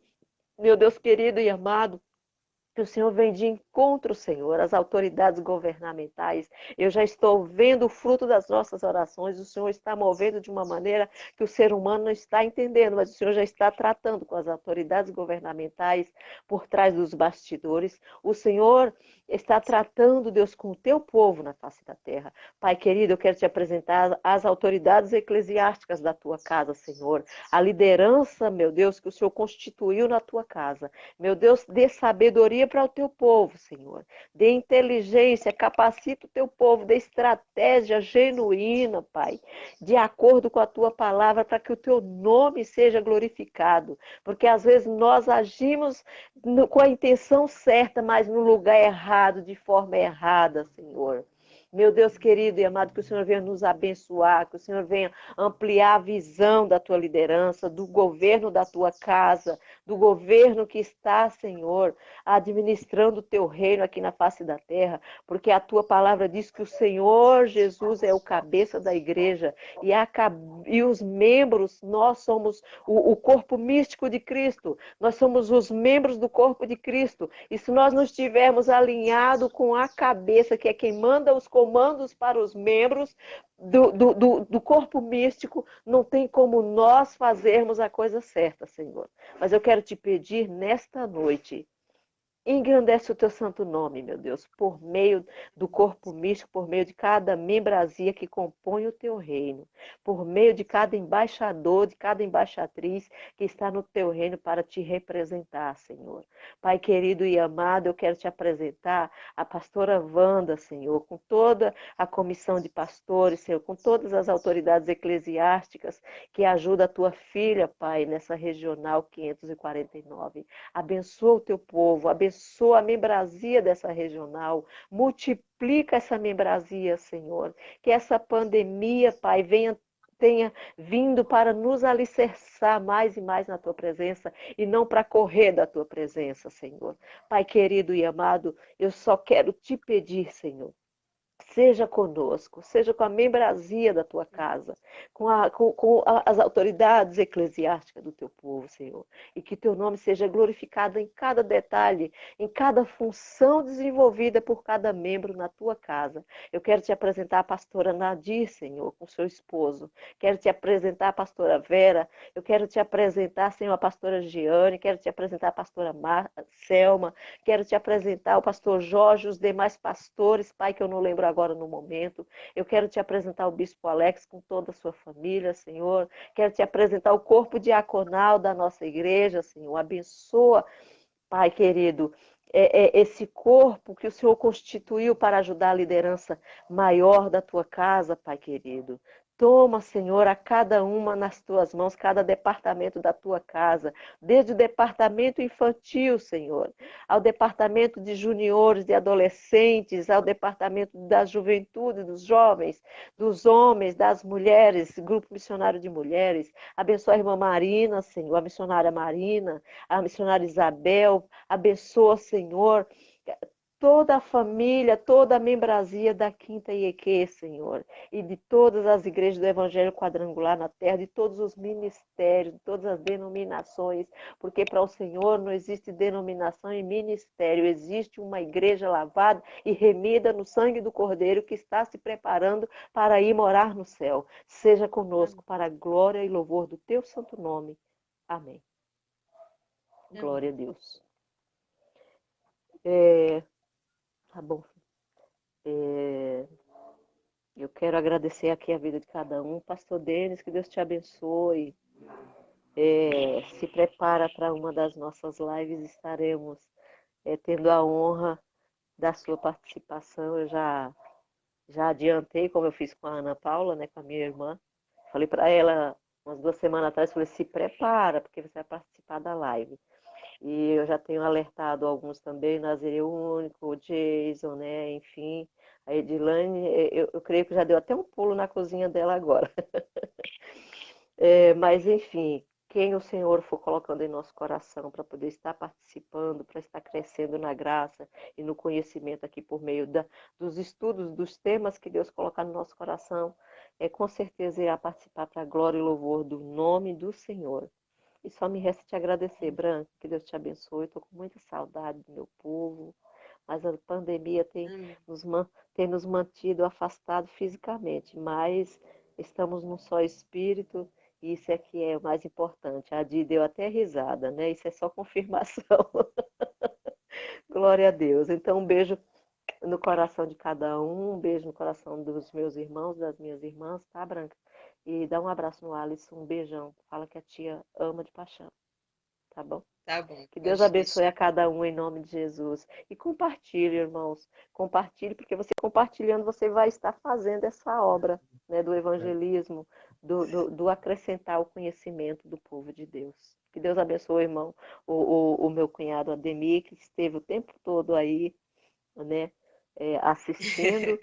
Speaker 1: Meu Deus querido e amado, que o Senhor vem de encontro, Senhor, às autoridades governamentais. Eu já estou vendo o fruto das nossas orações. O Senhor está movendo de uma maneira que o ser humano não está entendendo, mas o Senhor já está tratando com as autoridades governamentais por trás dos bastidores. O Senhor está tratando, Deus, com o teu povo na face da terra. Pai querido, eu quero te apresentar as autoridades eclesiásticas da tua casa, Senhor. A liderança, meu Deus, que o Senhor constituiu na tua casa. Meu Deus, dê sabedoria para o teu povo, Senhor. Dê inteligência, capacita o teu povo, dê estratégia genuína, Pai, de acordo com a tua palavra, para que o teu nome seja glorificado. Porque às vezes nós agimos com a intenção certa, mas no lugar errado, de forma errada, Senhor. Meu Deus querido e amado, que o Senhor venha nos abençoar, que o Senhor venha ampliar a visão da tua liderança, do governo da tua casa, do governo que está, Senhor, administrando o teu reino aqui na face da terra, porque a tua palavra diz que o Senhor Jesus é o cabeça da igreja e os membros, nós somos o corpo místico de Cristo, nós somos os membros do corpo de Cristo, e se nós não estivermos alinhados com a cabeça, que é quem manda os comandos para os membros do corpo místico, não tem como nós fazermos a coisa certa, Senhor. Mas eu quero te pedir nesta noite, engrandece o teu santo nome, meu Deus, por meio do corpo místico, por meio de cada membrazia que compõe o teu reino, por meio de cada embaixador, de cada embaixatriz que está no teu reino para te representar, Senhor. Pai querido e amado, eu quero te apresentar a pastora Wanda, Senhor, com toda a comissão de pastores, Senhor, com todas as autoridades eclesiásticas que ajudam a tua filha, Pai, nessa regional 549. Abençoa o teu povo, abençoa a membrazia dessa regional, multiplica essa membrazia, Senhor. Que essa pandemia, Pai, tenha vindo para nos alicerçar mais e mais na tua presença e não para correr da tua presença, Senhor. Pai querido e amado, eu só quero te pedir, Senhor, seja conosco, seja com a membrazia da tua casa, com as autoridades eclesiásticas do teu povo, Senhor. E que teu nome seja glorificado em cada detalhe, em cada função desenvolvida por cada membro na tua casa. Eu quero te apresentar a pastora Nadir, Senhor, com seu esposo. Quero te apresentar a pastora Vera. Eu quero te apresentar, Senhor, a pastora Giane. Quero te apresentar a pastora Selma. Quero te apresentar o pastor Jorge, os demais pastores, Pai, que eu não lembro agora no momento. Eu quero te apresentar o bispo Alex com toda a sua família, Senhor. Quero te apresentar o corpo diaconal da nossa igreja, Senhor. Abençoa, Pai querido, esse corpo que o Senhor constituiu para ajudar a liderança maior da tua casa, Pai querido. Toma, Senhor, a cada uma nas tuas mãos, cada departamento da tua casa, desde o departamento infantil, Senhor, ao departamento de juniores, de adolescentes, ao departamento da juventude, dos jovens, dos homens, das mulheres, grupo missionário de mulheres. Abençoa a irmã Marina, Senhor, a missionária Marina, a missionária Isabel. Abençoa, Senhor, toda a família, toda a membrazia da Quinta IEQ, Senhor, e de todas as igrejas do Evangelho Quadrangular na terra, de todos os ministérios, de todas as denominações, porque para o Senhor não existe denominação e ministério, existe uma igreja lavada e remida no sangue do Cordeiro que está se preparando para ir morar no céu. Seja conosco para a glória e louvor do teu santo nome. Amém. Glória a Deus. Tá bom. Eu quero agradecer aqui a vida de cada um. Pastor Denis, que Deus te abençoe. Se prepara para uma das nossas lives, estaremos tendo a honra da sua participação. Eu já adiantei, como eu fiz com a Ana Paula, né, com a minha irmã. Falei para ela umas 2 semanas atrás, eu falei, se prepara, porque você vai participar da live. E eu já tenho alertado alguns também, Nazireu Único, o Jason, né? Enfim, a Edilane, eu creio que já deu até um pulo na cozinha dela agora. Mas, enfim, quem o Senhor for colocando em nosso coração para poder estar participando, para estar crescendo na graça e no conhecimento aqui por meio dos estudos, dos temas que Deus colocar no nosso coração, com certeza irá participar para a glória e louvor do nome do Senhor. E só me resta te agradecer, Branco, que Deus te abençoe. Estou com muita saudade do meu povo, mas a pandemia
Speaker 2: Amém.
Speaker 1: tem nos mantido afastados fisicamente, mas estamos num só espírito e isso é que é o mais importante. A Adi deu até risada, né? Isso é só confirmação. Glória a Deus. Então, um beijo no coração de cada um beijo no coração dos meus irmãos, das minhas irmãs, tá, Branca? E dá um abraço no Alisson, um beijão. Fala que a tia ama de paixão, tá bom?
Speaker 2: Tá bom,
Speaker 1: Que Deus
Speaker 2: pode
Speaker 1: abençoe a
Speaker 2: deixar.
Speaker 1: cada um em nome de Jesus. E compartilhe, irmãos. Compartilhe, porque você compartilhando, você vai estar fazendo essa obra, né, do evangelismo, do acrescentar o conhecimento do povo de Deus. Que Deus abençoe, irmão, o meu cunhado Ademir, que esteve o tempo todo aí, né, assistindo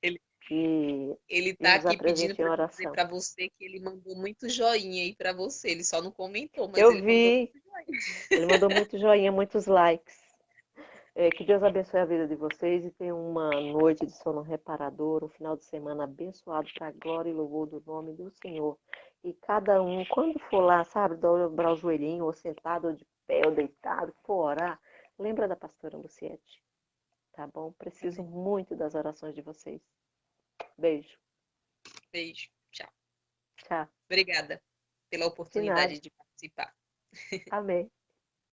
Speaker 2: Ele,
Speaker 1: e,
Speaker 2: ele
Speaker 1: e
Speaker 2: tá
Speaker 1: nos
Speaker 2: aqui pedindo
Speaker 1: apresente em
Speaker 2: para dizer
Speaker 1: oração.
Speaker 2: para você que ele mandou muito joinha aí para você. Ele só não comentou, mas
Speaker 1: Eu
Speaker 2: ele mandou
Speaker 1: vi,
Speaker 2: muito joinha.
Speaker 1: ele mandou muito joinha, muitos likes. Que Deus abençoe a vida de vocês e tenham uma noite de sono reparador, um final de semana abençoado para a glória e louvor do nome do Senhor. E cada um, quando for lá, sabe, dobrar o joelhinho, ou sentado, ou de pé, ou deitado, for orar, lembra da pastora Luciete, tá bom? Preciso
Speaker 2: Amém.
Speaker 1: muito das orações de vocês. Beijo.
Speaker 2: Beijo. Tchau.
Speaker 1: Tchau.
Speaker 2: Obrigada pela
Speaker 1: De nada.
Speaker 2: oportunidade de participar.
Speaker 1: Amém.